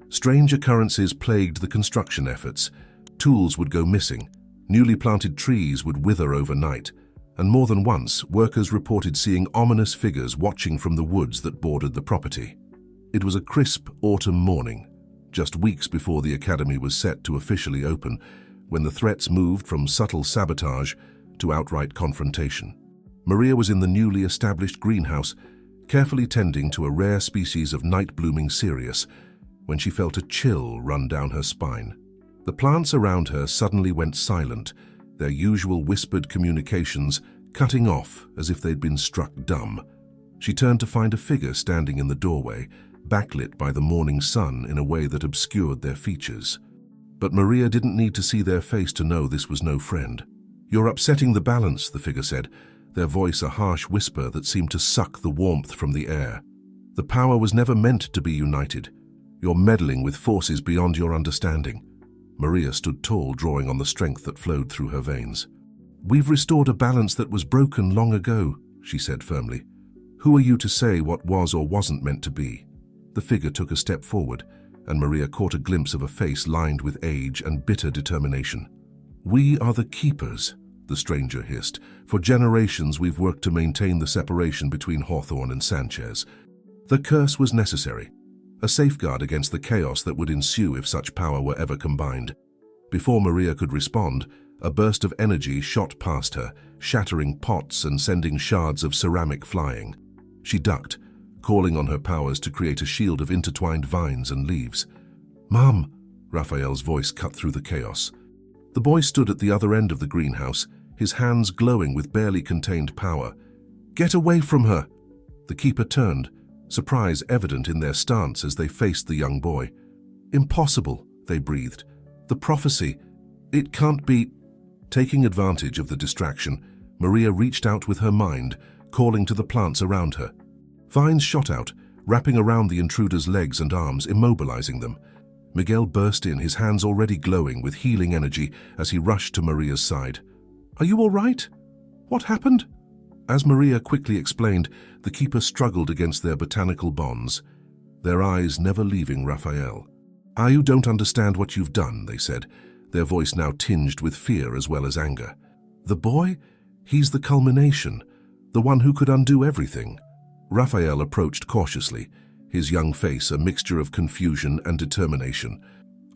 Strange occurrences plagued the construction efforts. Tools would go missing, newly planted trees would wither overnight, and more than once, workers reported seeing ominous figures watching from the woods that bordered the property. It was a crisp autumn morning, just weeks before the academy was set to officially open, when the threats moved from subtle sabotage to outright confrontation. Maria was in the newly established greenhouse, carefully tending to a rare species of night-blooming cereus, when she felt a chill run down her spine. The plants around her suddenly went silent, their usual whispered communications cutting off as if they'd been struck dumb. She turned to find a figure standing in the doorway, backlit by the morning sun in a way that obscured their features. But Maria didn't need to see their face to know this was no friend. "You're upsetting the balance," the figure said, their voice a harsh whisper that seemed to suck the warmth from the air. "The power was never meant to be united. You're meddling with forces beyond your understanding." Maria stood tall, drawing on the strength that flowed through her veins. "We've restored a balance that was broken long ago," she said firmly. "Who are you to say what was or wasn't meant to be?" The figure took a step forward, and Maria caught a glimpse of a face lined with age and bitter determination. "We are the keepers," the stranger hissed. "For generations we've worked to maintain the separation between Hawthorne and Sanchez. The curse was necessary, a safeguard against the chaos that would ensue if such power were ever combined." Before Maria could respond, a burst of energy shot past her, shattering pots and sending shards of ceramic flying. She ducked, calling on her powers to create a shield of intertwined vines and leaves. "Mom!" Raphael's voice cut through the chaos. The boy stood at the other end of the greenhouse, his hands glowing with barely contained power. "Get away from her!" The keeper turned, surprise evident in their stance as they faced the young boy. "Impossible," they breathed. "The prophecy, it can't be." Taking advantage of the distraction, Maria reached out with her mind, calling to the plants around her. Vines shot out, wrapping around the intruder's legs and arms, immobilizing them. Miguel burst in, his hands already glowing with healing energy as he rushed to Maria's side. "Are you all right? What happened?" As Maria quickly explained, the keeper struggled against their botanical bonds, their eyes never leaving Raphael. "You don't understand what you've done," they said, their voice now tinged with fear as well as anger. "The boy? He's the culmination, the one who could undo everything." Raphael approached cautiously, his young face a mixture of confusion and determination.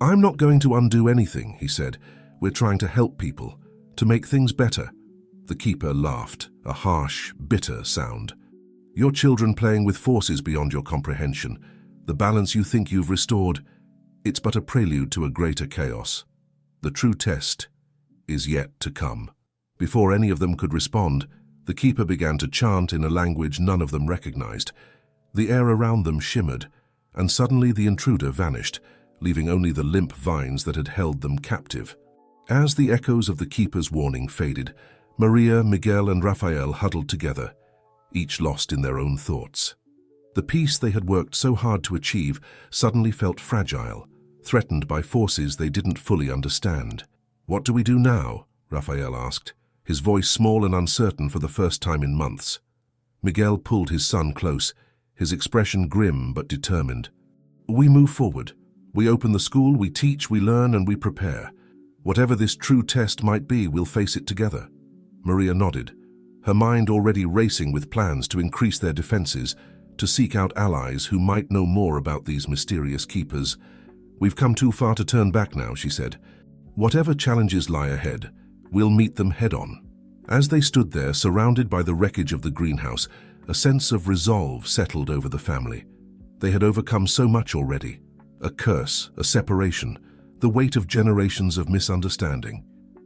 "I'm not going to undo anything," he said. "We're trying to help people, to make things better." The keeper laughed, a harsh, bitter sound. "Your children playing with forces beyond your comprehension. The balance you think you've restored, it's but a prelude to a greater chaos. The true test is yet to come." Before any of them could respond, the keeper began to chant in a language none of them recognized. The air around them shimmered, and suddenly the intruder vanished, leaving only the limp vines that had held them captive. As the echoes of the keeper's warning faded, Maria, Miguel, and Raphael huddled together, each lost in their own thoughts. The peace they had worked so hard to achieve suddenly felt fragile, threatened by forces they didn't fully understand. "What do we do now?" Raphael asked, his voice small and uncertain for the first time in months. Miguel pulled his son close, his expression grim but determined. "We move forward. We open the school, we teach, we learn, and we prepare. Whatever this true test might be, we'll face it together." Maria nodded, her mind already racing with plans to increase their defenses, to seek out allies who might know more about these mysterious keepers. "We've come too far to turn back now," she said. "Whatever challenges lie ahead, we'll meet them head-on." As they stood there, surrounded by the wreckage of the greenhouse, a sense of resolve settled over the family. They had overcome so much already. A curse, a separation, the weight of generations of misunderstanding.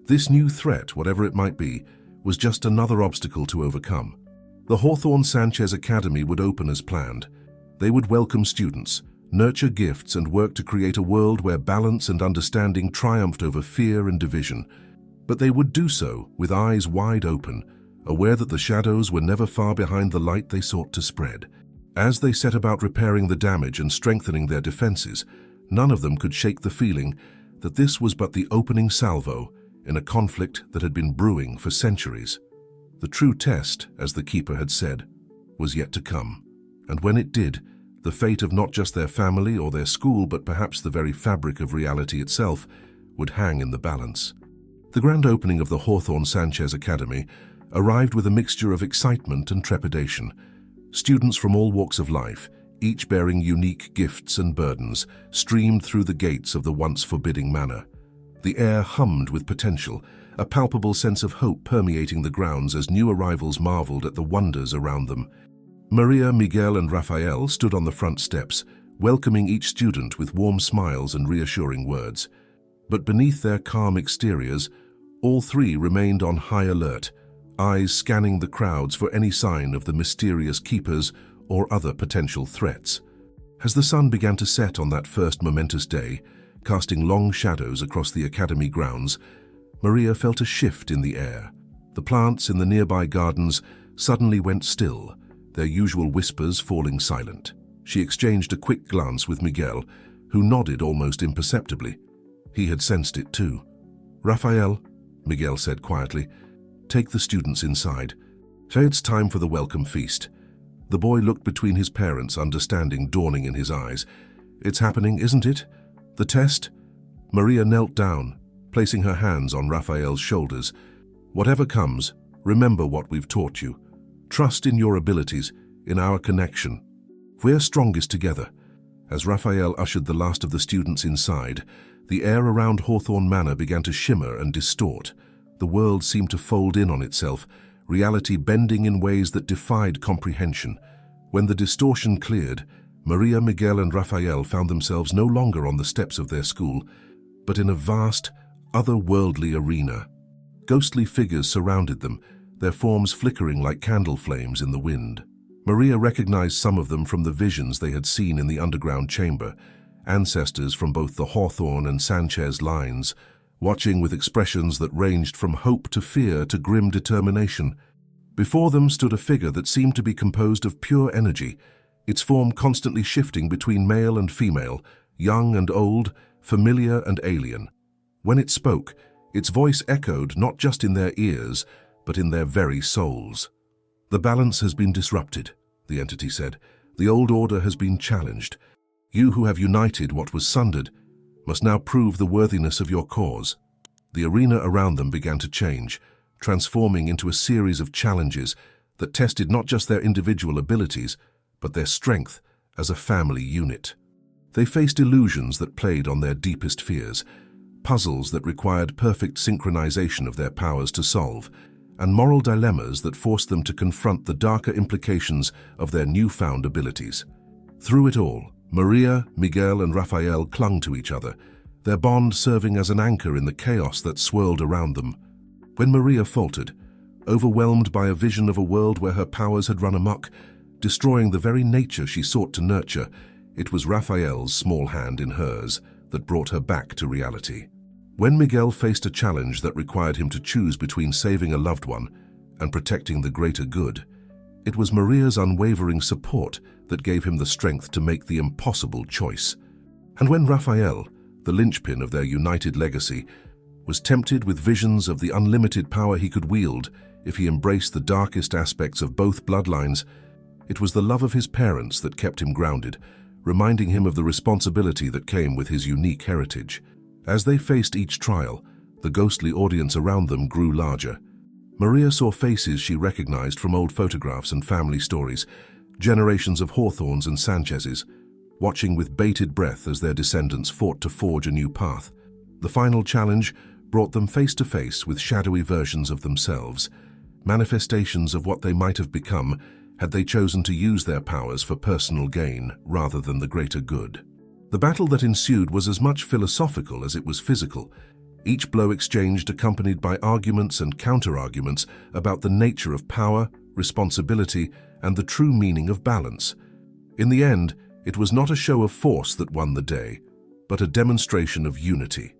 This new threat, whatever it might be, was just another obstacle to overcome. The Hawthorne Sanchez Academy would open as planned. They would welcome students, nurture gifts, and work to create a world where balance and understanding triumphed over fear and division. But they would do so with eyes wide open, aware that the shadows were never far behind the light they sought to spread. As they set about repairing the damage and strengthening their defenses, none of them could shake the feeling that this was but the opening salvo in a conflict that had been brewing for centuries. The true test, as the keeper had said, was yet to come. And when it did, the fate of not just their family or their school, but perhaps the very fabric of reality itself, would hang in the balance. The grand opening of the Hawthorne Sanchez Academy arrived with a mixture of excitement and trepidation. Students from all walks of life, each bearing unique gifts and burdens, streamed through the gates of the once forbidding manor. The air hummed with potential, a palpable sense of hope permeating the grounds as new arrivals marveled at the wonders around them. Maria, Miguel, and Rafael stood on the front steps, welcoming each student with warm smiles and reassuring words. But beneath their calm exteriors, all three remained on high alert, eyes scanning the crowds for any sign of the mysterious keepers or other potential threats. As the sun began to set on that first momentous day, casting long shadows across the academy grounds, Maria felt a shift in the air. The plants in the nearby gardens suddenly went still, their usual whispers falling silent. She exchanged a quick glance with Miguel, who nodded almost imperceptibly. He had sensed it too. "Rafael," Miguel said quietly, "take the students inside. Say it's time for the welcome feast." The boy looked between his parents, understanding dawning in his eyes. "It's happening, isn't it? The test?" Maria knelt down, placing her hands on Rafael's shoulders. "Whatever comes, remember what we've taught you. Trust in your abilities, in our connection. We're strongest together." As Rafael ushered the last of the students inside, the air around Hawthorne Manor began to shimmer and distort. The world seemed to fold in on itself, reality bending in ways that defied comprehension. When the distortion cleared, Maria, Miguel, and Rafael found themselves no longer on the steps of their school, but in a vast, otherworldly arena. Ghostly figures surrounded them, their forms flickering like candle flames in the wind. Maria recognized some of them from the visions they had seen in the underground chamber, ancestors from both the Hawthorne and Sanchez lines, watching with expressions that ranged from hope to fear to grim determination. Before them stood a figure that seemed to be composed of pure energy, its form constantly shifting between male and female, young and old, familiar and alien. When it spoke, its voice echoed not just in their ears, but in their very souls. "The balance has been disrupted," the entity said. "The old order has been challenged. You who have united what was sundered must now prove the worthiness of your cause." The arena around them began to change, transforming into a series of challenges that tested not just their individual abilities, but their strength as a family unit. They faced illusions that played on their deepest fears, puzzles that required perfect synchronization of their powers to solve, and moral dilemmas that forced them to confront the darker implications of their newfound abilities. Through it all, Maria, Miguel, and Rafael clung to each other, their bond serving as an anchor in the chaos that swirled around them. When Maria faltered, overwhelmed by a vision of a world where her powers had run amok, destroying the very nature she sought to nurture, it was Rafael's small hand in hers that brought her back to reality. When Miguel faced a challenge that required him to choose between saving a loved one and protecting the greater good, it was Maria's unwavering support that gave him the strength to make the impossible choice. And when Rafael, the linchpin of their united legacy, was tempted with visions of the unlimited power he could wield if he embraced the darkest aspects of both bloodlines, it was the love of his parents that kept him grounded, reminding him of the responsibility that came with his unique heritage. As they faced each trial, the ghostly audience around them grew larger. Maria saw faces she recognized from old photographs and family stories, generations of Hawthorns and Sanchezes, watching with bated breath as their descendants fought to forge a new path. The final challenge brought them face to face with shadowy versions of themselves, manifestations of what they might have become had they chosen to use their powers for personal gain rather than the greater good. The battle that ensued was as much philosophical as it was physical, each blow exchanged accompanied by arguments and counter-arguments about the nature of power, responsibility, and the true meaning of balance. In the end, it was not a show of force that won the day, but a demonstration of unity.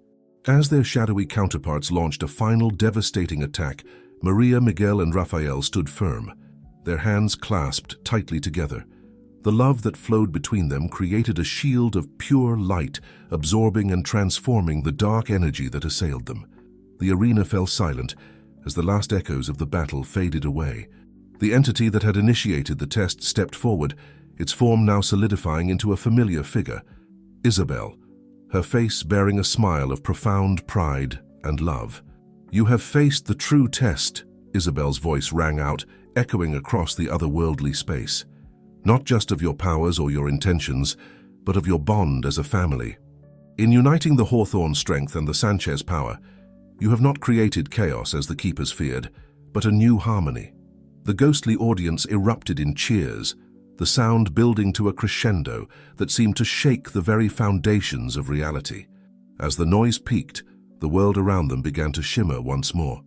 As their shadowy counterparts launched a final devastating attack, Maria, Miguel, and Rafael stood firm, their hands clasped tightly together. The love that flowed between them created a shield of pure light, absorbing and transforming the dark energy that assailed them. The arena fell silent as the last echoes of the battle faded away. The entity that had initiated the test stepped forward, its form now solidifying into a familiar figure, Isabel, her face bearing a smile of profound pride and love. "You have faced the true test," Isabel's voice rang out, echoing across the otherworldly space. "Not just of your powers or your intentions, but of your bond as a family. In uniting the Hawthorne strength and the Sanchez power, You have not created chaos as the keepers feared, but a new harmony. The ghostly audience erupted in cheers, the sound building to a crescendo that seemed to shake the very foundations of reality. As the noise peaked, the world around them began to shimmer once more.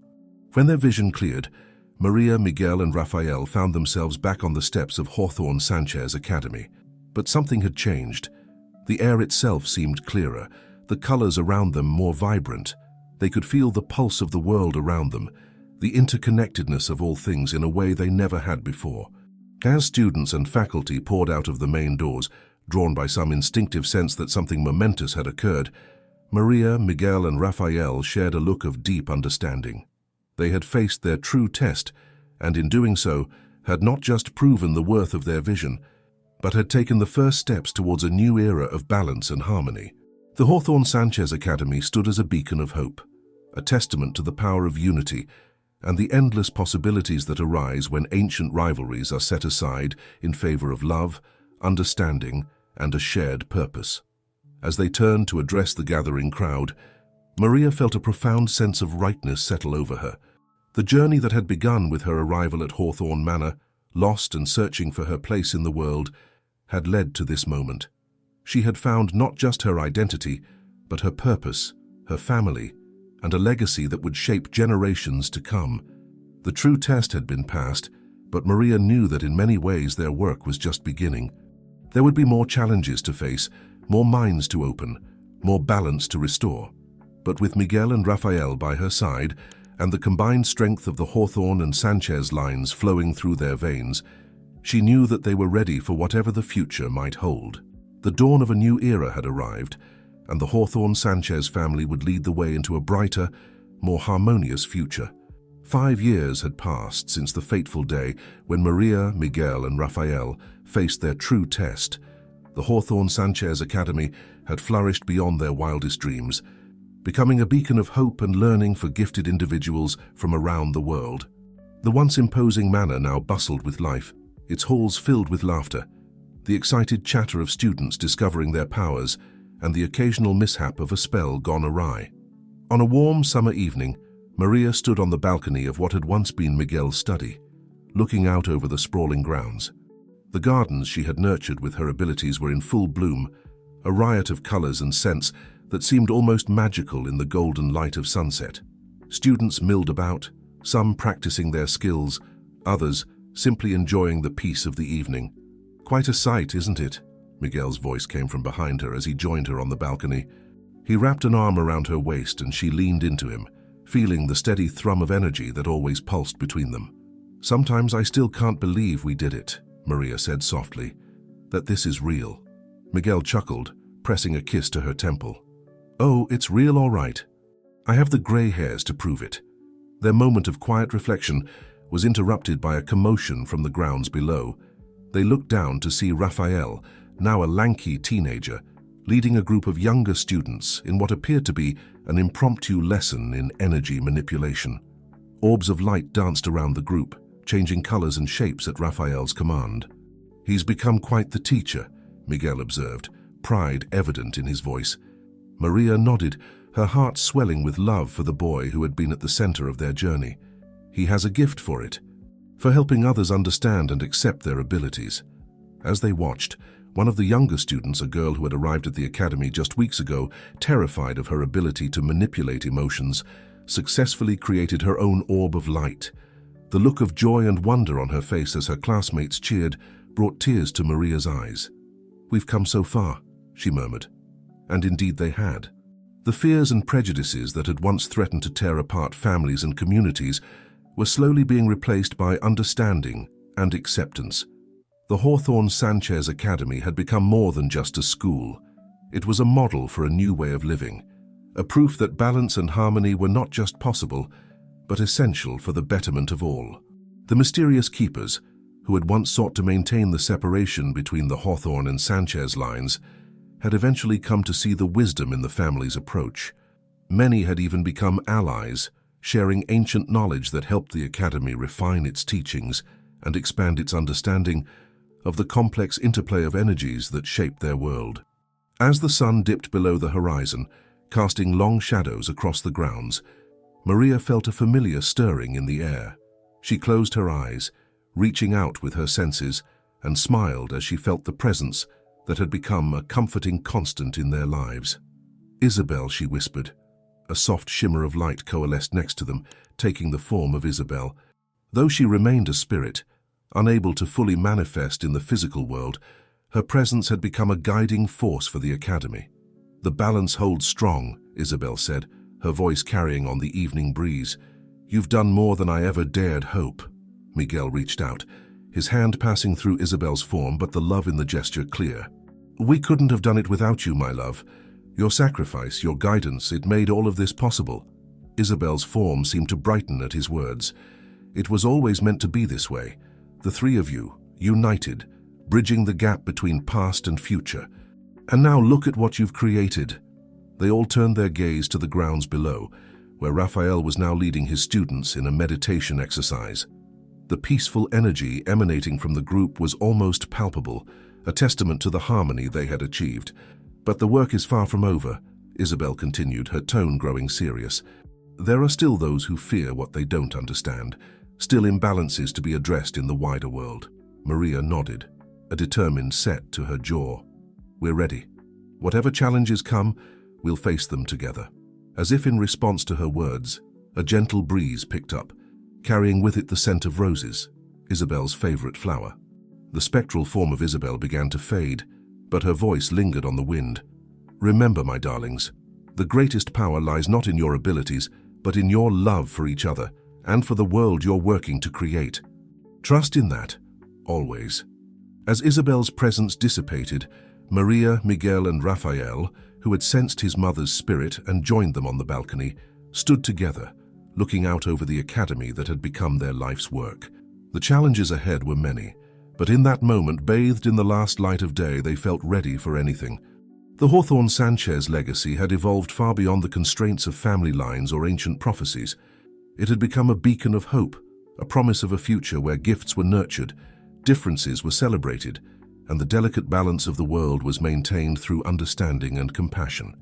When their vision cleared, Maria, Miguel, and Rafael found themselves back on the steps of Hawthorne Sanchez Academy. But something had changed. The air itself seemed clearer, the colors around them more vibrant. They could feel the pulse of the world around them, the interconnectedness of all things in a way they never had before. As students and faculty poured out of the main doors, drawn by some instinctive sense that something momentous had occurred, Maria, Miguel, and Rafael shared a look of deep understanding. They had faced their true test, and in doing so, had not just proven the worth of their vision, but had taken the first steps towards a new era of balance and harmony. The Hawthorne Sanchez Academy stood as a beacon of hope, a testament to the power of unity and the endless possibilities that arise when ancient rivalries are set aside in favor of love, understanding, and a shared purpose. As they turned to address the gathering crowd, Maria felt a profound sense of rightness settle over her. The journey that had begun with her arrival at Hawthorne Manor, lost and searching for her place in the world, had led to this moment. She had found not just her identity, but her purpose, her family, and a legacy that would shape generations to come. The true test had been passed, but Maria knew that in many ways their work was just beginning. There would be more challenges to face, more minds to open, more balance to restore. But with Miguel and Rafael by her side, and the combined strength of the Hawthorne and Sanchez lines flowing through their veins, she knew that they were ready for whatever the future might hold. The dawn of a new era had arrived, and the Hawthorne Sanchez family would lead the way into a brighter, more harmonious future. 5 years had passed since the fateful day when Maria, Miguel, and Rafael faced their true test. The Hawthorne Sanchez Academy had flourished beyond their wildest dreams, becoming a beacon of hope and learning for gifted individuals from around the world. The once imposing manor now bustled with life, its halls filled with laughter, the excited chatter of students discovering their powers, and the occasional mishap of a spell gone awry. On a warm summer evening, Maria stood on the balcony of what had once been Miguel's study, looking out over the sprawling grounds. The gardens she had nurtured with her abilities were in full bloom, a riot of colors and scents that seemed almost magical in the golden light of sunset. Students milled about, some practicing their skills, others simply enjoying the peace of the evening. "Quite a sight, isn't it?" Miguel's voice came from behind her as he joined her on the balcony. He wrapped an arm around her waist and she leaned into him, feeling the steady thrum of energy that always pulsed between them. "Sometimes I still can't believe we did it," Maria said softly, "that this is real." Miguel chuckled, pressing a kiss to her temple. "Oh, it's real all right. I have the gray hairs to prove it." Their moment of quiet reflection was interrupted by a commotion from the grounds below. They looked down to see Rafael, now a lanky teenager, leading a group of younger students in what appeared to be an impromptu lesson in energy manipulation. Orbs of light danced around the group, changing colors and shapes at Rafael's command. "He's become quite the teacher," Miguel observed, pride evident in his voice. Maria nodded, her heart swelling with love for the boy who had been at the center of their journey. He has a gift for it, for helping others understand and accept their abilities. As they watched, one of the younger students, a girl who had arrived at the academy just weeks ago, terrified of her ability to manipulate emotions, successfully created her own orb of light. The look of joy and wonder on her face as her classmates cheered brought tears to Maria's eyes. "We've come so far," she murmured. And indeed they had. The fears and prejudices that had once threatened to tear apart families and communities were slowly being replaced by understanding and acceptance. The Hawthorne Sanchez Academy had become more than just a school. It was a model for a new way of living, a proof that balance and harmony were not just possible, but essential for the betterment of all. The mysterious keepers, who had once sought to maintain the separation between the Hawthorne and Sanchez lines, had eventually come to see the wisdom in the family's approach. Many had even become allies, sharing ancient knowledge that helped the academy refine its teachings and expand its understanding of the complex interplay of energies that shaped their world. As the sun dipped below the horizon, casting long shadows across the grounds, Maria felt a familiar stirring in the air. She closed her eyes, reaching out with her senses, and smiled as she felt the presence that had become a comforting constant in their lives. "Isabel," she whispered. A soft shimmer of light coalesced next to them, taking the form of Isabel. Though she remained a spirit, unable to fully manifest in the physical world, her presence had become a guiding force for the academy. "The balance holds strong," Isabel said, her voice carrying on the evening breeze. "You've done more than I ever dared hope." Miguel reached out, his hand passing through Isabel's form, but the love in the gesture clear. "We couldn't have done it without you, my love. Your sacrifice, your guidance, it made all of this possible." Isabel's form seemed to brighten at his words. "It was always meant to be this way. The three of you, united, bridging the gap between past and future. And now look at what you've created." They all turned their gaze to the grounds below, where Raphael was now leading his students in a meditation exercise. The peaceful energy emanating from the group was almost palpable, a testament to the harmony they had achieved. "But the work is far from over," Isabel continued, her tone growing serious. "There are still those who fear what they don't understand, still imbalances to be addressed in the wider world." Maria nodded, a determined set to her jaw. "We're ready. Whatever challenges come, we'll face them together." As if in response to her words, a gentle breeze picked up, carrying with it the scent of roses, Isabel's favorite flower. The spectral form of Isabel began to fade, but her voice lingered on the wind. "Remember, my darlings, the greatest power lies not in your abilities, but in your love for each other and for the world you're working to create. Trust in that, always." As Isabel's presence dissipated, Maria, Miguel, and Raphael, who had sensed his mother's spirit and joined them on the balcony, stood together, looking out over the academy that had become their life's work. The challenges ahead were many, but in that moment, bathed in the last light of day, they felt ready for anything. The Hawthorne-Sanchez legacy had evolved far beyond the constraints of family lines or ancient prophecies. It had become a beacon of hope, a promise of a future where gifts were nurtured, differences were celebrated, and the delicate balance of the world was maintained through understanding and compassion.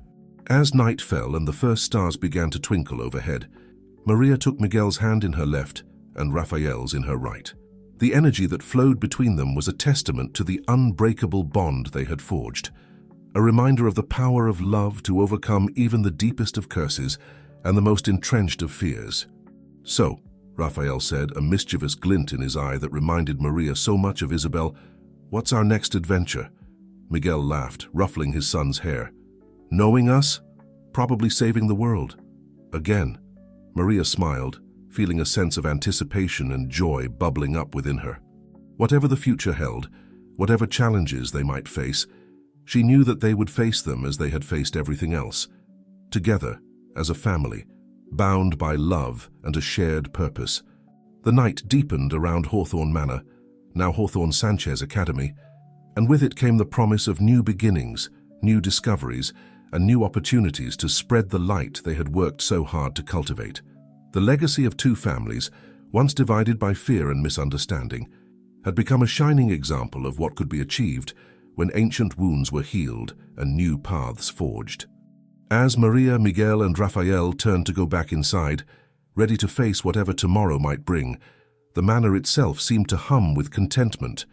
As night fell and the first stars began to twinkle overhead, Maria took Miguel's hand in her left and Raphael's in her right. The energy that flowed between them was a testament to the unbreakable bond they had forged, a reminder of the power of love to overcome even the deepest of curses and the most entrenched of fears. "So," Raphael said, a mischievous glint in his eye that reminded Maria so much of Isabel, "what's our next adventure?" Miguel laughed, ruffling his son's hair. "Knowing us? Probably saving the world." Again, Maria smiled, feeling a sense of anticipation and joy bubbling up within her. Whatever the future held, whatever challenges they might face, she knew that they would face them as they had faced everything else, together, as a family, bound by love and a shared purpose. The night deepened around Hawthorne Manor, now Hawthorne-Sanchez Academy, and with it came the promise of new beginnings, new discoveries, and new opportunities to spread the light they had worked so hard to cultivate. The legacy of two families, once divided by fear and misunderstanding, had become a shining example of what could be achieved when ancient wounds were healed and new paths forged. As Maria, Miguel, and Raphael turned to go back inside, ready to face whatever tomorrow might bring, the manor itself seemed to hum with contentment.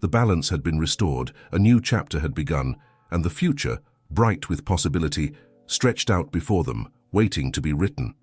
The balance had been restored, a new chapter had begun, and the future, bright with possibility, stretched out before them, waiting to be written.